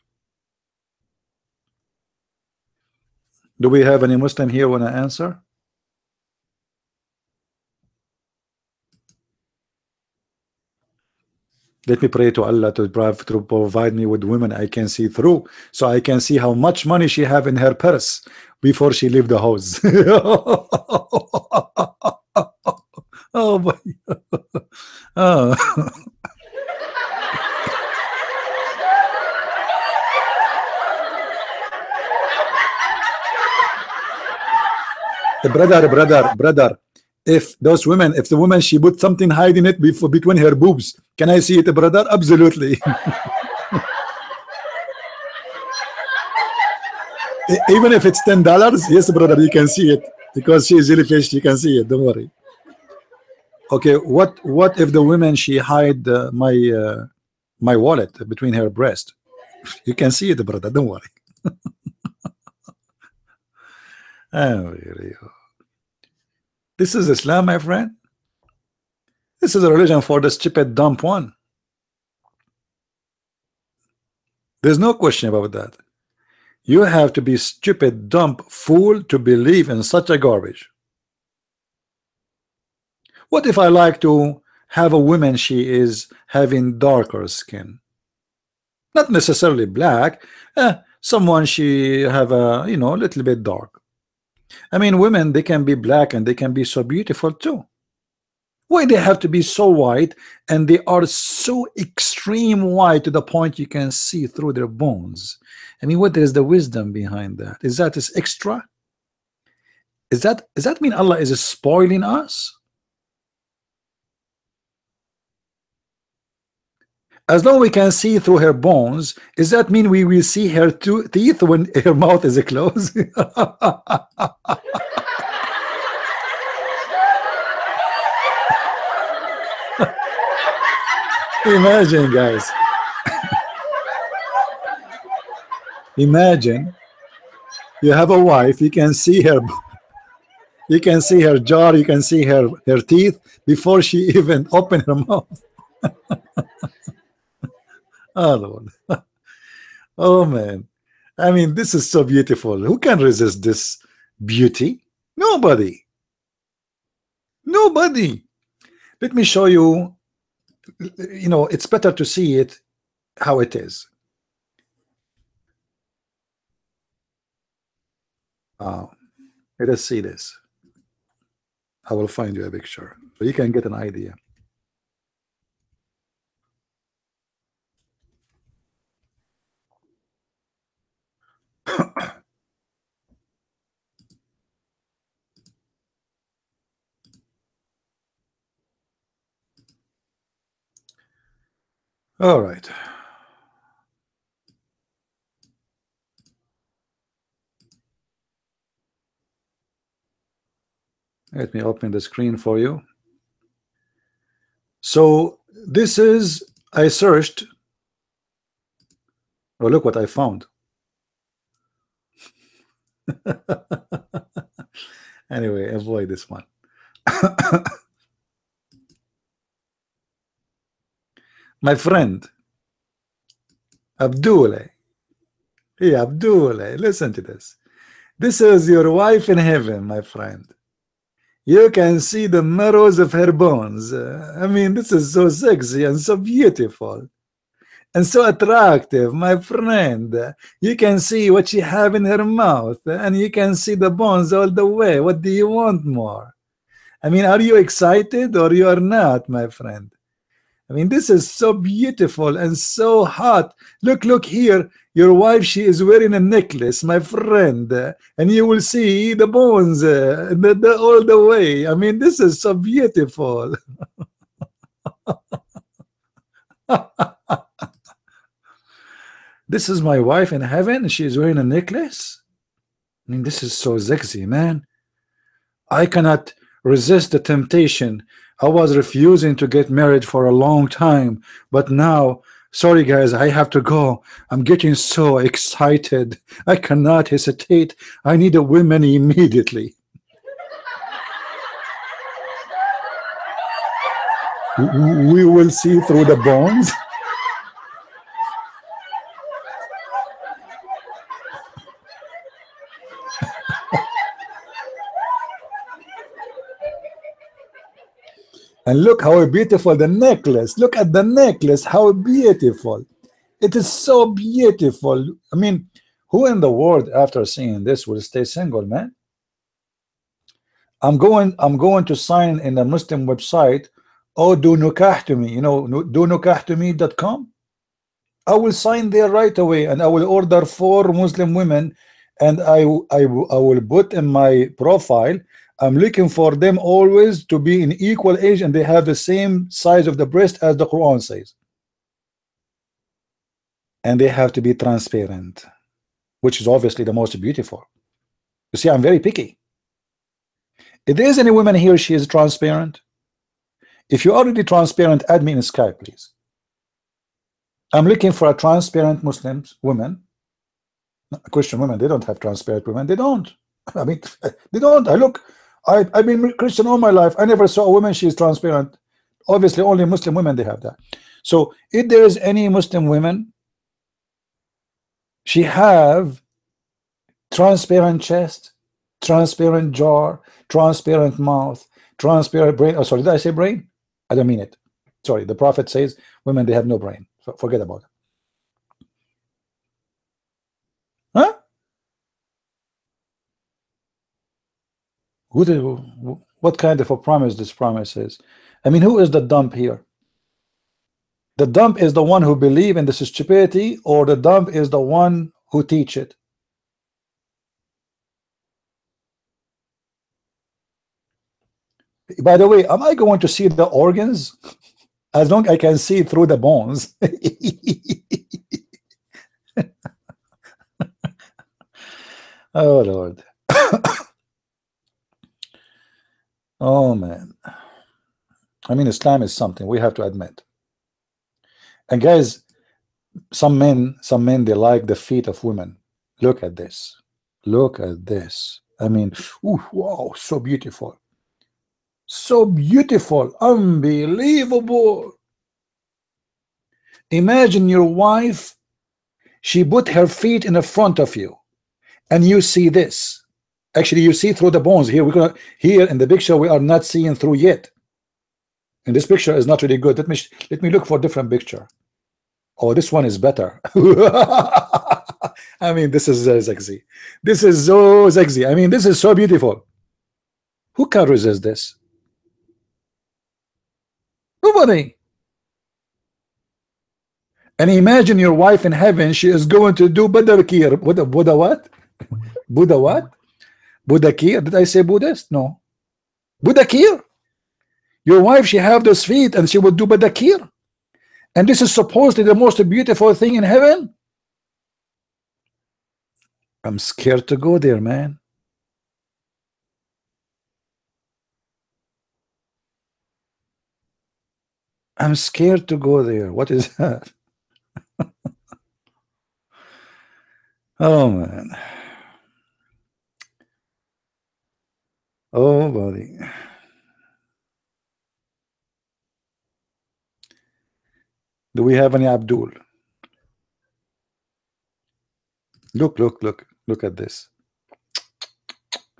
Do we have any Muslim here want to answer? Let me pray to Allah to provide me with women I can see through, so I can see how much money she have in her purse before she leave the house. Oh boy. Oh. Brother, if those women, if the woman, she put something hiding it between her boobs, can I see it, brother? Absolutely. Even if it's $10, yes, brother, you can see it, because she is jellyfish, you can see it, don't worry. Okay, what if the woman, she hide my wallet between her breast? You can see it, brother, don't worry. Oh, really? This is Islam, my friend. This is a religion for the stupid, dumb one. There's no question about that. You have to be stupid, dumb, fool to believe in such a garbage. What if I like to have a woman, she is having darker skin, not necessarily black, someone she have a, you know, a little bit dark. I mean, women, they can be black and they can be so beautiful too. Why they have to be so white, and they are so extreme white to the point you can see through their bones? I mean, what is the wisdom behind that? Is that is extra? Does that mean Allah is spoiling us? As long as we can see through her bones, does that mean we will see her teeth when her mouth is closed? Imagine, guys. Imagine you have a wife, you can see her, you can see her jaw, you can see her teeth before she even opened her mouth. Oh Lord. Oh man, I mean, this is so beautiful. Who can resist this beauty? Nobody. Nobody. Let me show you. You know, it's better to see it how it is. Let us see this. I will find you a picture so you can get an idea. All right. Let me open the screen for you. So this is, I searched. Oh, look what I found. Anyway, avoid this one. My friend Abdullah. Hey, Abdullah, listen to this. This is your wife in heaven, my friend. You can see the marrows of her bones. I mean, this is so sexy and so beautiful and so attractive, my friend. You can see what she have in her mouth, and you can see the bones all the way. What do you want more? I mean, are you excited or you are not, my friend? I mean, this is so beautiful and so hot. Look here. Your wife, she is wearing a necklace, my friend, and you will see the bones all the way. I mean, this is so beautiful. This is my wife in heaven. She is wearing a necklace. I mean, this is so sexy, man. I cannot resist the temptation. I was refusing to get married for a long time, but now, sorry guys, I have to go. I'm getting so excited. I cannot hesitate. I need a woman immediately. We will see through the bones. And look how beautiful the necklace. Look at the necklace, how beautiful. It is so beautiful. I mean, who in the world after seeing this will stay single, man? I'm going to sign in the Muslim website, or do nukah to me, you know, donukah2me.com. I will sign there right away, and I will order 4 Muslim women, and I will put in my profile, I'm looking for them always to be in equal age and they have the same size of the breast as the Quran says, and they have to be transparent, which is obviously the most beautiful. You see, I'm very picky. If there's any woman here, she is transparent. If you're already transparent, add me in Skype, please. I'm looking for a transparent Muslim woman. Christian women, they don't have transparent women. They don't. I mean, they don't. I look, I've been Christian all my life. I never saw a woman she is transparent. Obviously, only Muslim women they have that. So if there is any Muslim women, she have transparent chest, transparent jaw, transparent mouth, transparent brain. Oh, sorry, did I say brain? I don't mean it. Sorry, the Prophet says women they have no brain. Forget about it. Huh? What kind of a promise this promise is? I mean, who is the dump here? The dump is the one who believe in this stupidity, or the dump is the one who teach it? By the way, am I going to see the organs? As long as I can see through the bones. Oh Lord. Oh man. I mean, Islam is something we have to admit. And guys, some men they like the feet of women. Look at this. Look at this. I mean, ooh, wow, so beautiful. So beautiful, unbelievable. Imagine your wife, she put her feet in the front of you, and you see this. Actually, you see through the bones here. We're gonna here in the picture we are not seeing through yet. And this picture is not really good. Let me look for a different picture. Oh, this one is better. I mean, this is sexy. This is so sexy. I mean, this is so beautiful. Who can resist this? Nobody. And imagine your wife in heaven, she is going to do Buddha Kir. Buddha what? Buddha what? Buddha Kir? Did I say Buddhist? No. Buddha Kir. Your wife, she have those feet and she would do Buddha Kir. And this is supposedly the most beautiful thing in heaven. I'm scared to go there, man. I'm scared to go there. What is that? Oh man. Oh buddy. Do we have any Abdul? Look at this.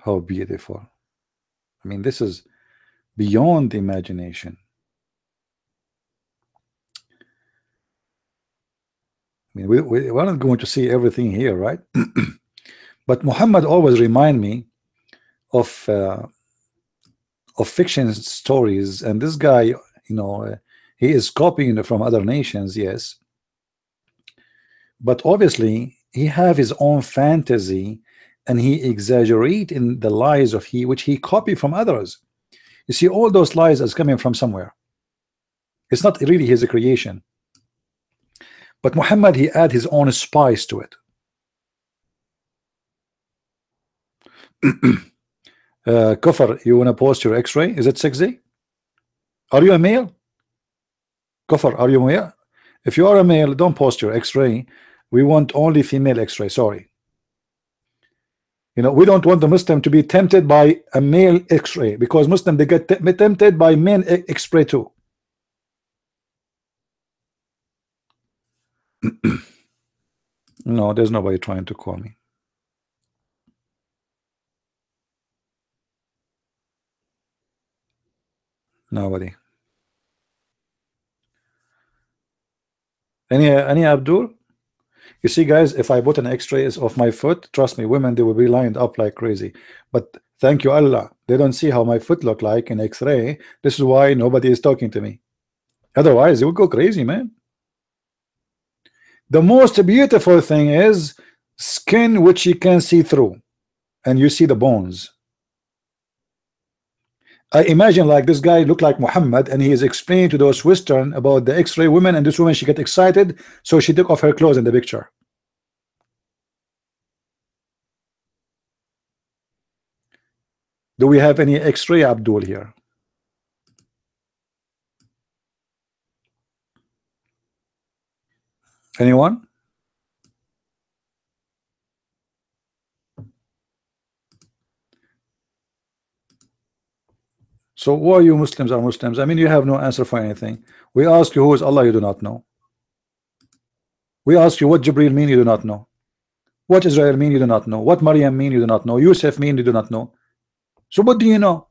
How beautiful. I mean, this is beyond imagination. I mean, we're not going to see everything here, right? But Muhammad always remind me of fiction stories, and this guy, you know, he is copying from other nations, yes, but obviously he have his own fantasy, and he exaggerate in the lies of which he copy from others. You see, all those lies is coming from somewhere. It's not really his creation. But Muhammad, he add his own spice to it. Kufr, you want to post your x-ray? Is it sexy? Are you a male? Kufr, are you a male? If you are a male, don't post your x-ray. We want only female x-ray. Sorry. You know, we don't want the Muslim to be tempted by a male x-ray, because Muslim, they get tempted by men x-ray too. No, there's nobody trying to call me. Nobody. Any Abdul? You see, guys, if I put an x-ray of my foot, trust me, women, they will be lined up like crazy. But thank you Allah, they don't see how my foot look like in x-ray. This is why nobody is talking to me. Otherwise, they would go crazy, man. The most beautiful thing is skin which you can see through, and you see the bones. I imagine like this guy looked like Muhammad, and he is explaining to those Western about the x-ray women, and this woman, she get excited, so she took off her clothes in the picture. Do we have any x-ray Abdul here? Anyone? So why you Muslims are Muslims? I mean, you have no answer for anything. We ask you who is Allah, you do not know. We ask you what Jibril mean, you do not know. What Israel mean, you do not know. What Maryam mean, you do not know. Yusuf mean, you do not know. So what do you know?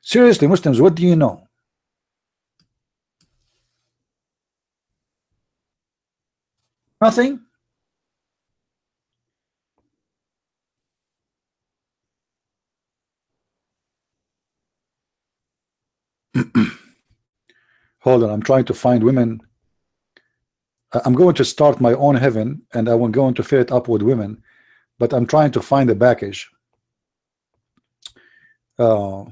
Seriously, Muslims, what do you know? Nothing. Hold on, I'm trying to find women. I'm going to start my own heaven and I'm going to fill it up with women, but I'm trying to find the package. Let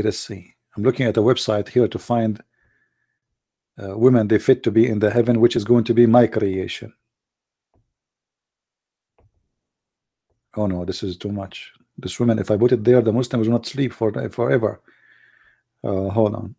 us see. I'm looking at a website here to find women they fit to be in the heaven, which is going to be my creation. Oh no, this is too much. This woman, if I put it there, the Muslims will not sleep forever. Hold on.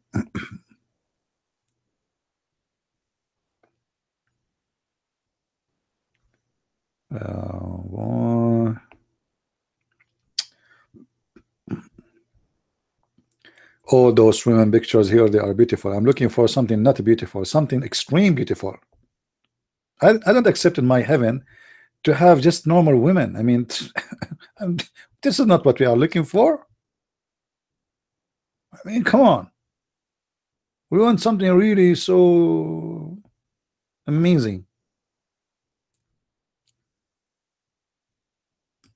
All those women pictures here, they are beautiful. I'm looking for something not beautiful, something extreme beautiful. I don't accept in my heaven to have just normal women. I mean, this is not what we are looking for. I mean, come on. We want something really so amazing.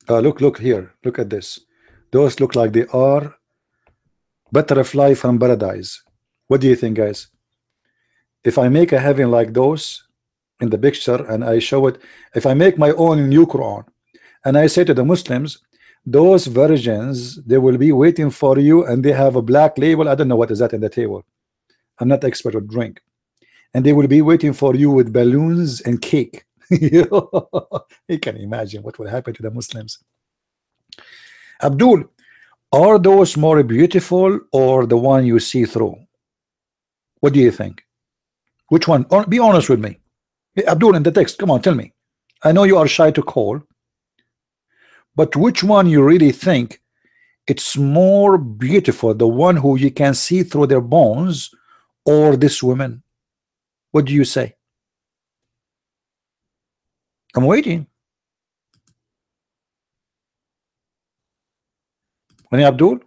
Look here. Look at this. Those look like they are butterfly from paradise. What do you think, guys? If I make a heaven like those in the picture and I show it, if I make my own new Quran and I say to the Muslims, those virgins, they will be waiting for you and they have a black label. I don't know what is that in the table. I'm not expert with drink. And they will be waiting for you with balloons and cake. You can imagine what will happen to the Muslims. Abdul, are those more beautiful or the one you see through? What do you think? Which one? Be honest with me. Hey, Abdul, in the text, come on, tell me. I know you are shy to call, but which one you really think it's more beautiful, the one who you can see through their bones or this woman? What do you say? I'm waiting. Any Abdul?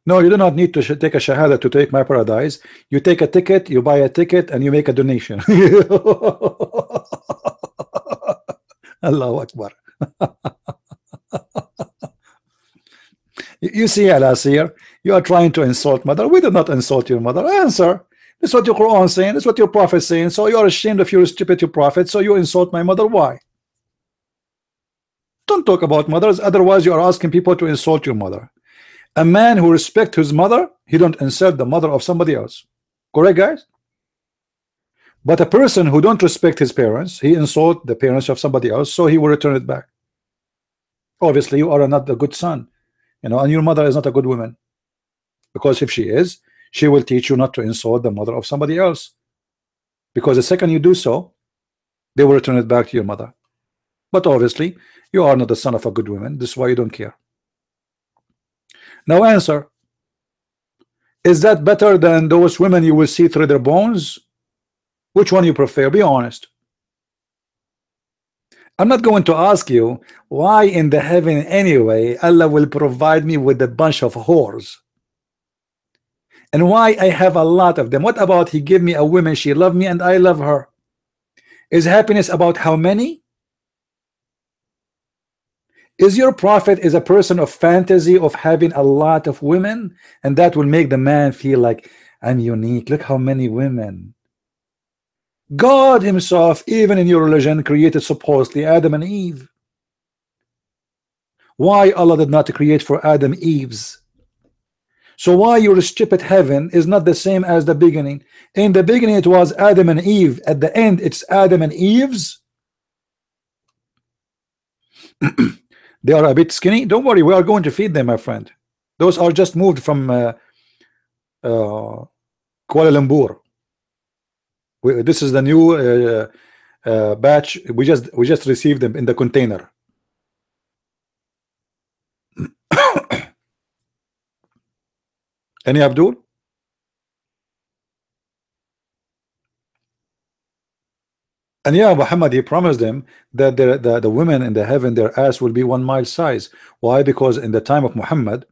No, you do not need to take a shahada to take my paradise. You take a ticket, you buy a ticket, and you make a donation. Allahu Akbar. You see, Al-Asir, you are trying to insult mother. We did not insult your mother. Answer. This is what your Quran is saying. This is what your prophet is saying. So you are ashamed of your stupid prophet. So you insult my mother. Why? Don't talk about mothers. Otherwise, you are asking people to insult your mother. A man who respects his mother, he don't insult the mother of somebody else. Correct, guys? But a person who don't respect his parents, he insult the parents of somebody else, so he will return it back. Obviously, you are not a good son, you know, and your mother is not a good woman, because if she is, she will teach you not to insult the mother of somebody else, because the second you do so, they will return it back to your mother. But obviously, you are not the son of a good woman. This is why you don't care. Now answer. Is that better than those women you will see through their bones? Which one you prefer? Be honest. I'm not going to ask you why in the heaven anyway Allah will provide me with a bunch of whores, and why I have a lot of them. What about he give me a woman, she love me and I love her? Is happiness about how many? Is your prophet is a person of fantasy of having a lot of women, and that will make the man feel like I'm unique? Look how many women. God himself, even in your religion, created supposedly Adam and Eve. Why Allah did not create for Adam Eves? So why your stupid heaven is not the same as the beginning? In the beginning it was Adam and Eve. At the end it's Adam and Eves. They are a bit skinny. Don't worry, we are going to feed them, my friend. Those are just moved from Kuala Lumpur. This is the new batch. We just received them in the container. Any Abdul? And yeah, Muhammad, he promised them that the women in the heaven, their ass will be 1 mile size. Why? Because in the time of Muhammad,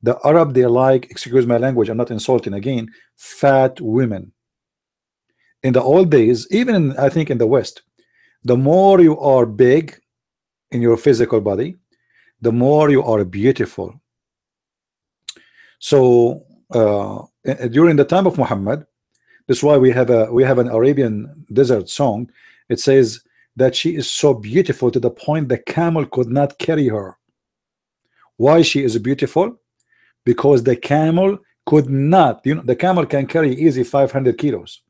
the Arab, they like, excuse my language, I'm not insulting again, fat women. In the old days, even in, I think in the West, the more you are big in your physical body, the more you are beautiful. So during the time of Muhammad, that's why we have an Arabian desert song. It says that she is so beautiful to the point the camel could not carry her. Why she is beautiful? Because the camel could not, you know, the camel can carry easy 500 kilos.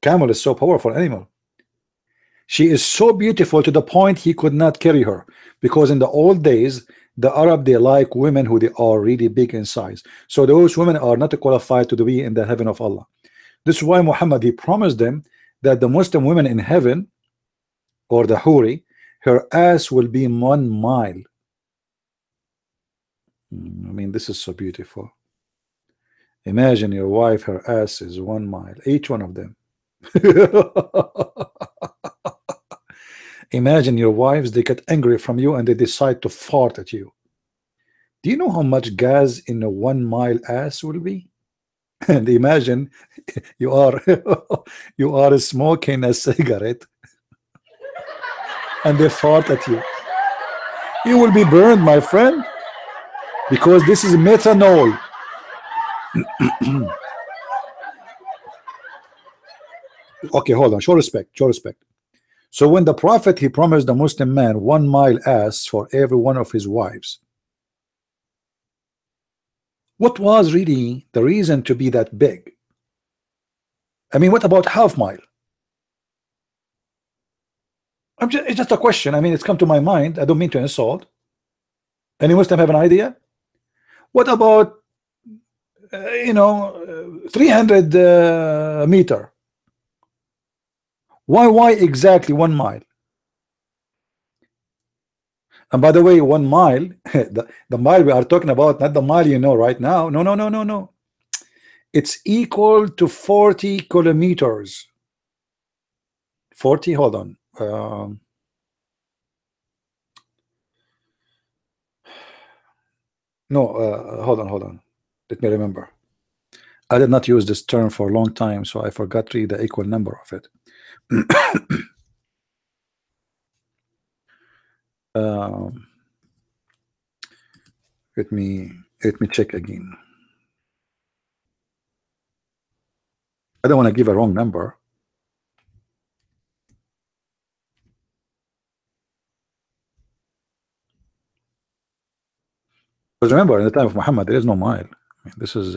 Camel is so powerful animal. She is so beautiful to the point he could not carry her, because in the old days the Arab, they like women who they are really big in size. So those women are not qualified to be in the heaven of Allah. This is why Muhammad, he promised them that the Muslim women in heaven, or the Huri, her ass will be 1 mile. I mean, this is so beautiful. Imagine your wife, her ass is 1 mile, each one of them. Imagine your wives, they get angry from you and they decide to fart at you. Do you know how much gas in a 1 mile ass will be? And imagine you are you are smoking a cigarette and they fart at you. You will be burned, my friend, because this is methanol. Okay, hold on. Show respect. Show respect. So when the Prophet, he promised the Muslim man 1 mile ass for every one of his wives, what was really the reason to be that big? I mean, what about half mile? It's just a question. I mean, it's come to my mind. I don't mean to insult. Any Muslim have an idea? What about 300 meter? Why exactly 1 mile? And by the way, 1 mile, the mile we are talking about, not the mile you know right now. No. It's equal to 40 kilometers. 40, hold on. Hold on. Let me remember. I did not use this term for a long time, so I forgot really the equal number of it. Let me check again. I don't want to give a wrong number. But remember, in the time of Muhammad, there is no mile. I mean, this is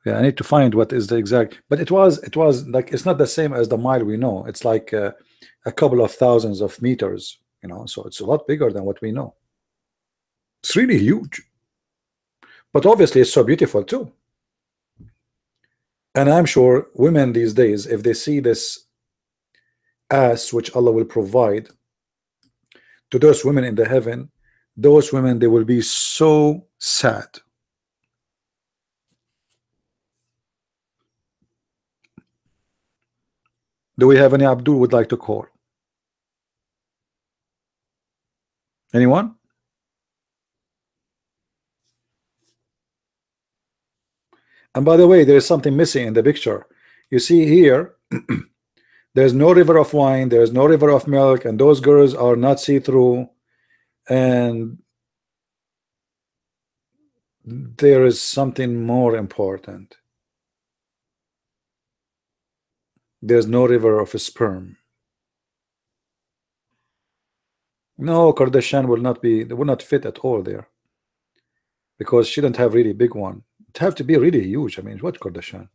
yeah, I need to find what is the exact, but it was like, it's not the same as the mile we know. It's like a couple of thousands of meters, you know, so it's a lot bigger than what we know. It's really huge, but obviously it's so beautiful too. And I'm sure women these days, if they see this ass which Allah will provide to those women in the heaven, those women, they will be so sad. Do we have any Abdul would like to call? Anyone? And by the way, there is something missing in the picture. You see here, there's no river of wine, there's no river of milk, and those girls are not see-through, and there is something more important. There's no river of sperm. No, Kardashian will not be, they will not fit at all there, because she don't have really big one. It have to be really huge. I mean, what Kardashian?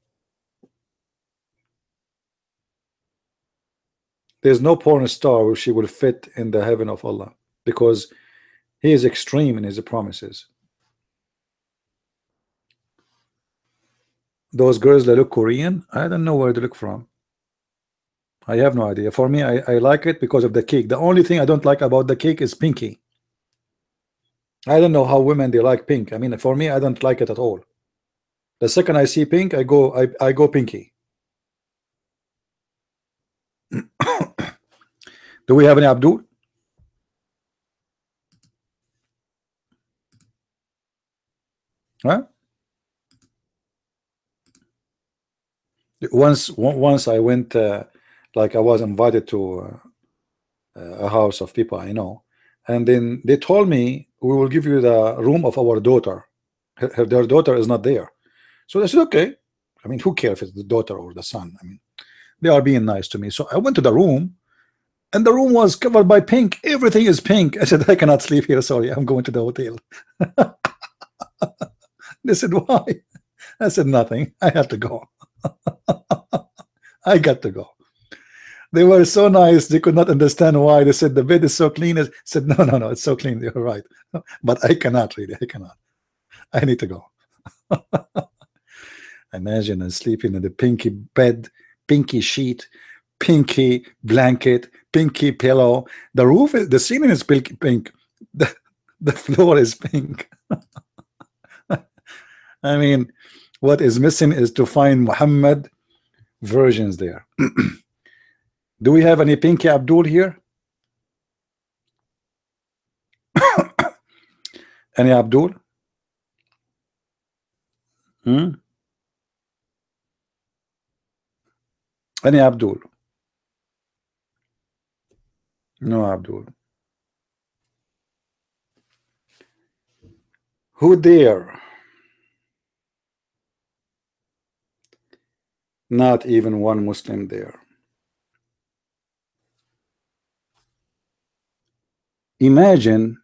There's no porn star where she will fit in the heaven of Allah, because he is extreme in his promises. Those girls that look Korean, I don't know where they look from. I have no idea. For me, I like it because of the cake. The only thing I don't like about the cake is pinky. I don't know how women they like pink. I mean, for me, I don't like it at all. The second I see pink, I go pinky. Do we have any Abdul? Huh? Once I went, like I was invited to a house of people I know, and then they told me we will give you the room of our daughter. Their daughter is not there, so I said okay. I mean, who cares if it's the daughter or the son? I mean, they are being nice to me. So I went to the room, and the room was covered by pink. Everything is pink. I said I cannot sleep here. Sorry, I'm going to the hotel. They said why? I said nothing. I have to go. I got to go. They were so nice. They could not understand why. They said the bed is so clean. I said no, it's so clean. You're right, but I cannot really. I cannot. I need to go. Imagine sleeping in the pinky bed, pinky sheet, pinky blanket, pinky pillow. The roof, the ceiling is pink. The floor is pink. I mean, what is missing is to find Muhammad versions there. Do we have any pinky Abdul here? Any Abdul? Any Abdul? No Abdul. Who dare? Not even one Muslim there. Imagine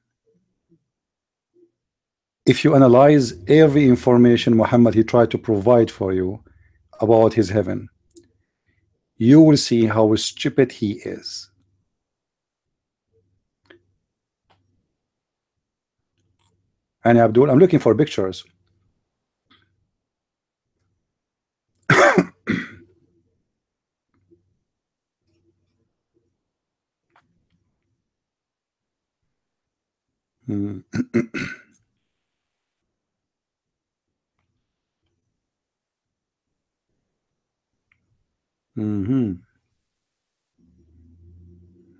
if you analyze every information Muhammad he tried to provide for you about his heaven, you will see how stupid he is. And Abdul, I'm looking for pictures.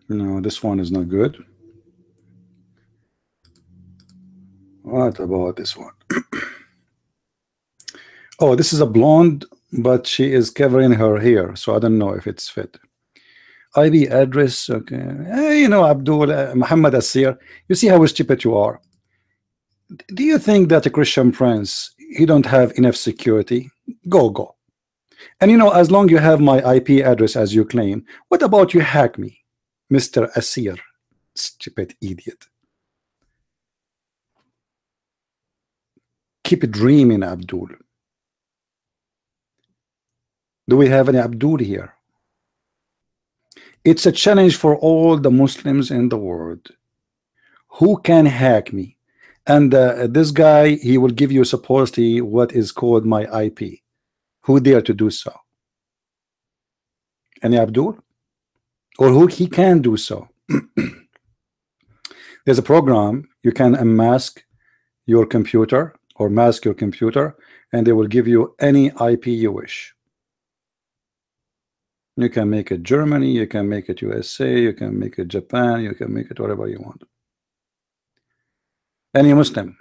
No, this one is not good. What about this one? Oh, this is a blonde, but she is covering her hair, so I don't know if it's fit. IP address, okay. You know, Abdul Muhammad Asir, you see how stupid you are. Do you think that a Christian prince, he don't have enough security? Go. And you know, as long you have my IP address as you claim, what about you hack me, Mr. Asir? Stupid idiot. Keep dreaming, Abdul. Do we have any Abdul here? It's a challenge for all the Muslims in the world. Who can hack me? And this guy, he will give you supposedly what is called my IP. Who dare to do so? Any Abdul? Or who he can do so? There's a program you can unmask your computer or mask your computer, and they will give you any IP you wish. You can make it Germany, you can make it USA, you can make it Japan, you can make it whatever you want. Any Muslim?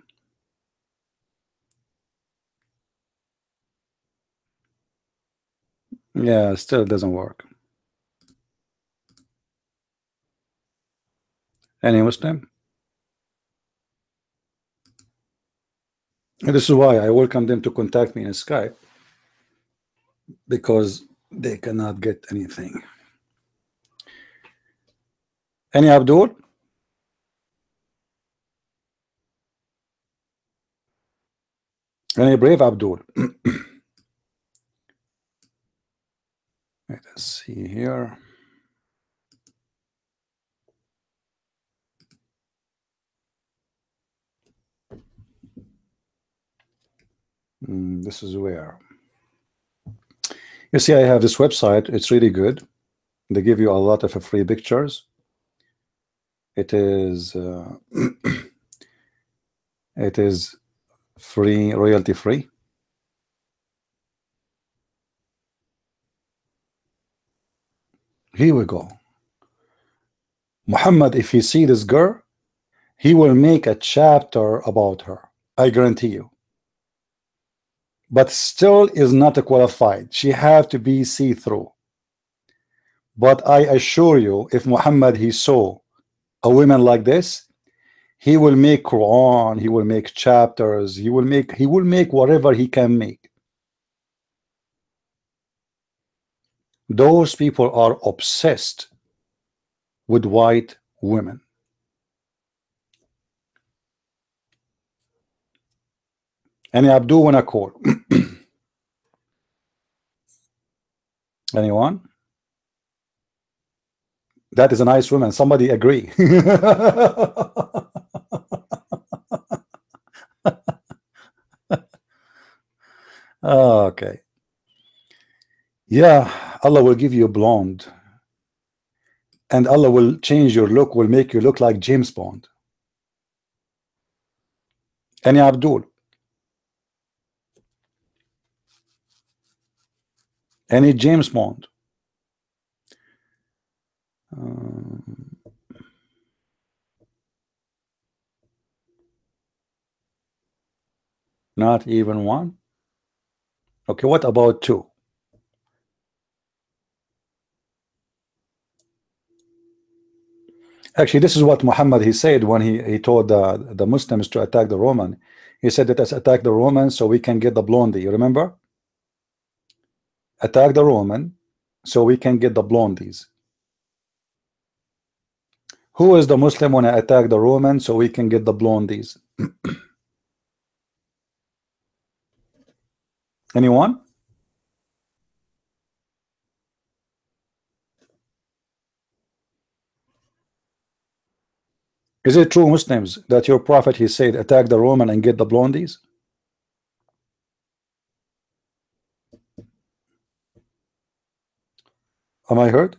Yeah, still doesn't work. Any Muslim? This is why I welcome them to contact me in Skype, because they cannot get anything. Any Abdul? Any brave Abdul? Let us see here. This is where you see I have this website. It's really good. They give you a lot of free pictures. It is it is free, royalty free. Here we go. Muhammad, if he see this girl, he will make a chapter about her. I guarantee you. But still is not qualified. She have to be see-through. But I assure you, if Muhammad he saw a woman like this, he will make Quran, he will make chapters, he will make whatever he can make. Those people are obsessed with white women. And Abdul wanna call. Anyone? That is a nice woman. Somebody agree. Okay. Yeah, Allah will give you a blonde. And Allah will change your look, will make you look like James Bond. And Abdul. Any James Bond. Not even one. Okay, what about two? Actually, this is what Muhammad he said when he told the Muslims to attack the Roman. He said, let us attack the Romans so we can get the blondie. You remember? Attack the Roman so we can get the blondies. Who is the Muslim when I attack the Roman so we can get the blondies? Anyone? Is it true, Muslims, that your prophet he said attack the Roman and get the blondies? Am I heard?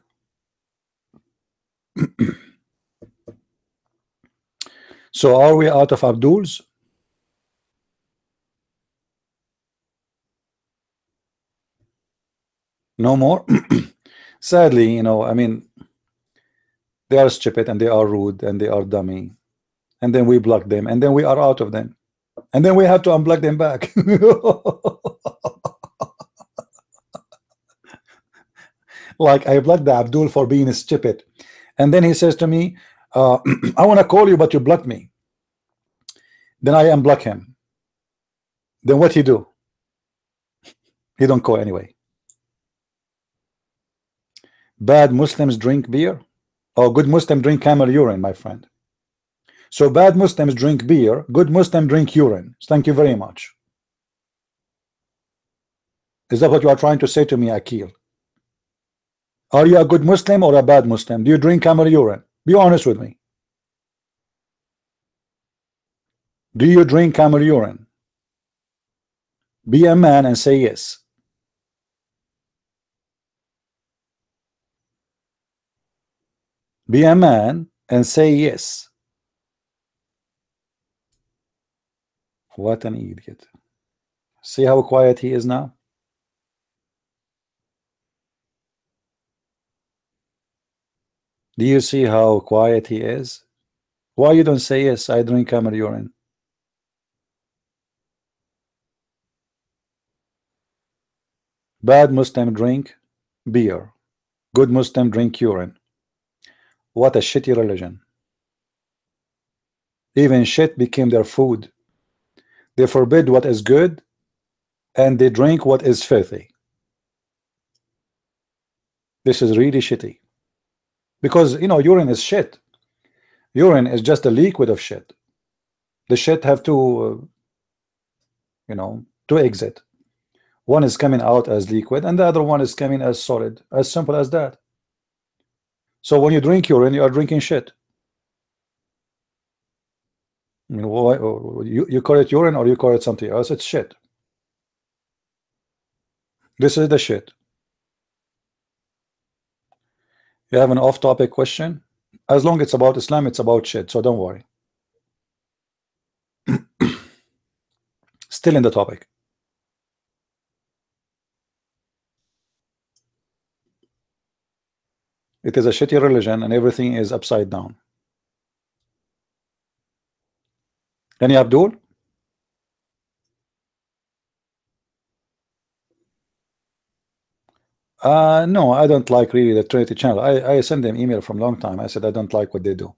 So are we out of Abduls? No more? Sadly, you know, I mean, they are stupid and they are rude and they are dummy. And then we block them and then we are out of them. And then we have to unblock them back. Like I blocked the Abdul for being stupid. And then he says to me, I want to call you, but you blocked me. Then I unblock him. Then what he do? He don't call anyway. Bad Muslims drink beer. Oh, good Muslim drink camel urine, my friend. So bad Muslims drink beer, good Muslim drink urine. Thank you very much. Is that what you are trying to say to me, Akil? Are you a good Muslim or a bad Muslim? Do you drink camel urine? Be honest with me. Do you drink camel urine? Be a man and say yes. Be a man and say yes. What an idiot. See how quiet he is now? Do you see how quiet he is? Why you don't say yes, I drink camel urine? Bad Muslim drink beer. Good Muslim drink urine. What a shitty religion. Even shit became their food. They forbid what is good and they drink what is filthy. This is really shitty. Because, you know, urine is shit. Urine is just a liquid of shit. The shit have to, you know, to exit. One is coming out as liquid and the other one is coming as solid. As simple as that. So when you drink urine, you are drinking shit. I mean, you call it urine or you call it something else, it's shit. This is the shit. You have an off-topic question? As long as it's about Islam, it's about shit, so don't worry. Still in the topic. It is a shitty religion and everything is upside down. Any Abdul? No, I don't like really the Trinity channel. I sent them email from long time. I said I don't like what they do.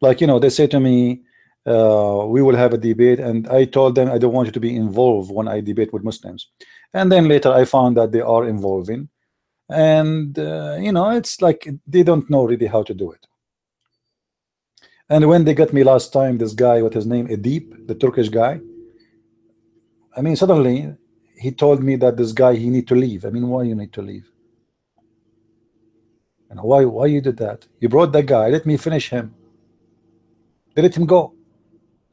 Like, you know, they say to me, we will have a debate, and I told them I don't want you to be involved when I debate with Muslims. And then later I found that they are involving, and you know, it's like they don't know really how to do it. And when they got me last time, this guy, what his name, Edip, the Turkish guy, I mean, suddenly he told me that this guy, he need to leave. I mean, why you need to leave? You know, why you did that? You brought that guy, let me finish him. They let him go.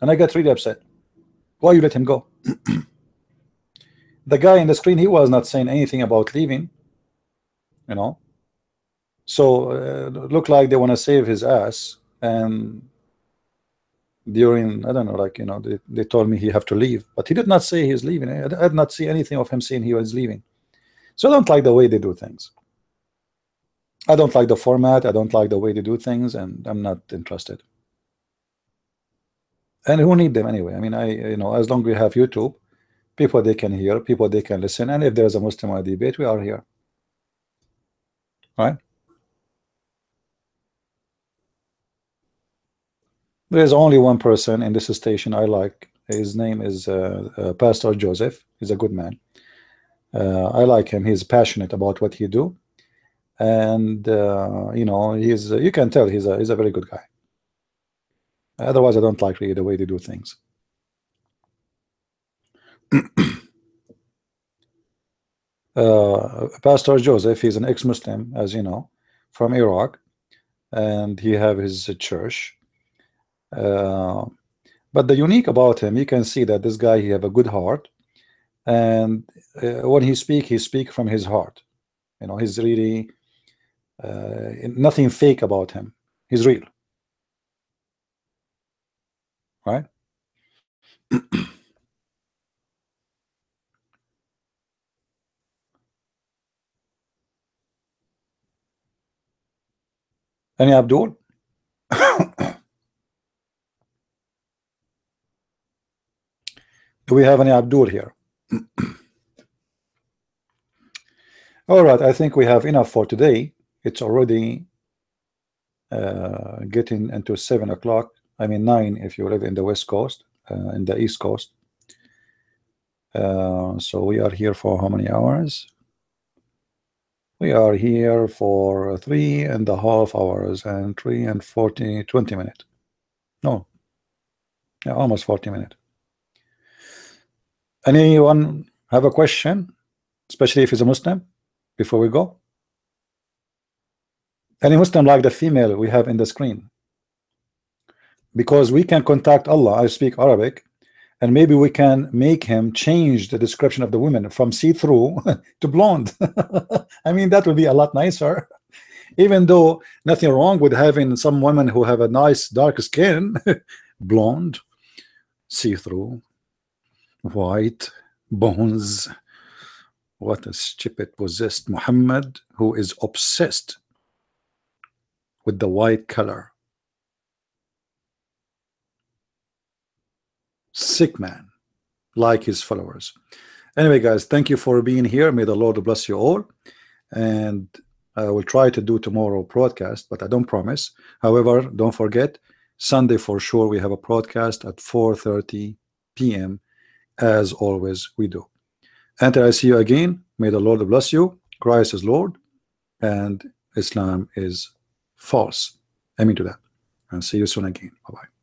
And I got really upset. Why you let him go? The guy in the screen, he was not saying anything about leaving, you know. So look like they want to save his ass. And during, I don't know, like, you know, they told me he have to leave, but he did not say he's leaving. I did not see anything of him saying he was leaving. So I don't like the way they do things. I don't like the format. I don't like the way they do things, and I'm not interested. And who need them anyway? I mean, you know, as long as we have YouTube, people they can hear, people they can listen, and if there's a Muslim or a debate, we are here, right? There's only one person in this station I like. His name is Pastor Joseph. He's a good man. I like him. He's passionate about what he do, and you know, he's you can tell he's a very good guy. Otherwise, I don't like really the way they do things. Pastor Joseph, he's an ex-Muslim, as you know, from Iraq, and he have his church. But the unique about him, you can see that this guy, he have a good heart, and when he speak from his heart. You know, he's really nothing fake about him. He's real, right? Any Abdul? Do we have any Abdul here? All right, I think we have enough for today. It's already getting into 7 o'clock. I mean 9 if you live in the West Coast, in the East Coast. So we are here for how many hours? We are here for 3.5 hours and 20 minutes. No, yeah, almost 40 minutes. Anyone have a question, especially if it's a Muslim, before we go? Any Muslim like the female we have in the screen? Because we can contact Allah. I speak Arabic, and maybe we can make him change the description of the women from see-through to blonde. I mean, that would be a lot nicer. Even though nothing wrong with having some women who have a nice dark skin, blonde, see-through, white, bones. What a stupid possessed Muhammad who is obsessed with the white color. Sick man, like his followers. Anyway, guys, thank you for being here. May the Lord bless you all. And I will try to do tomorrow broadcast, but I don't promise. However, don't forget, Sunday for sure we have a broadcast at 4:30 p.m. as always we do. Until I see you again, may the Lord bless you. Christ is Lord, and Islam is false. Amen to that. And see you soon again. Bye-bye.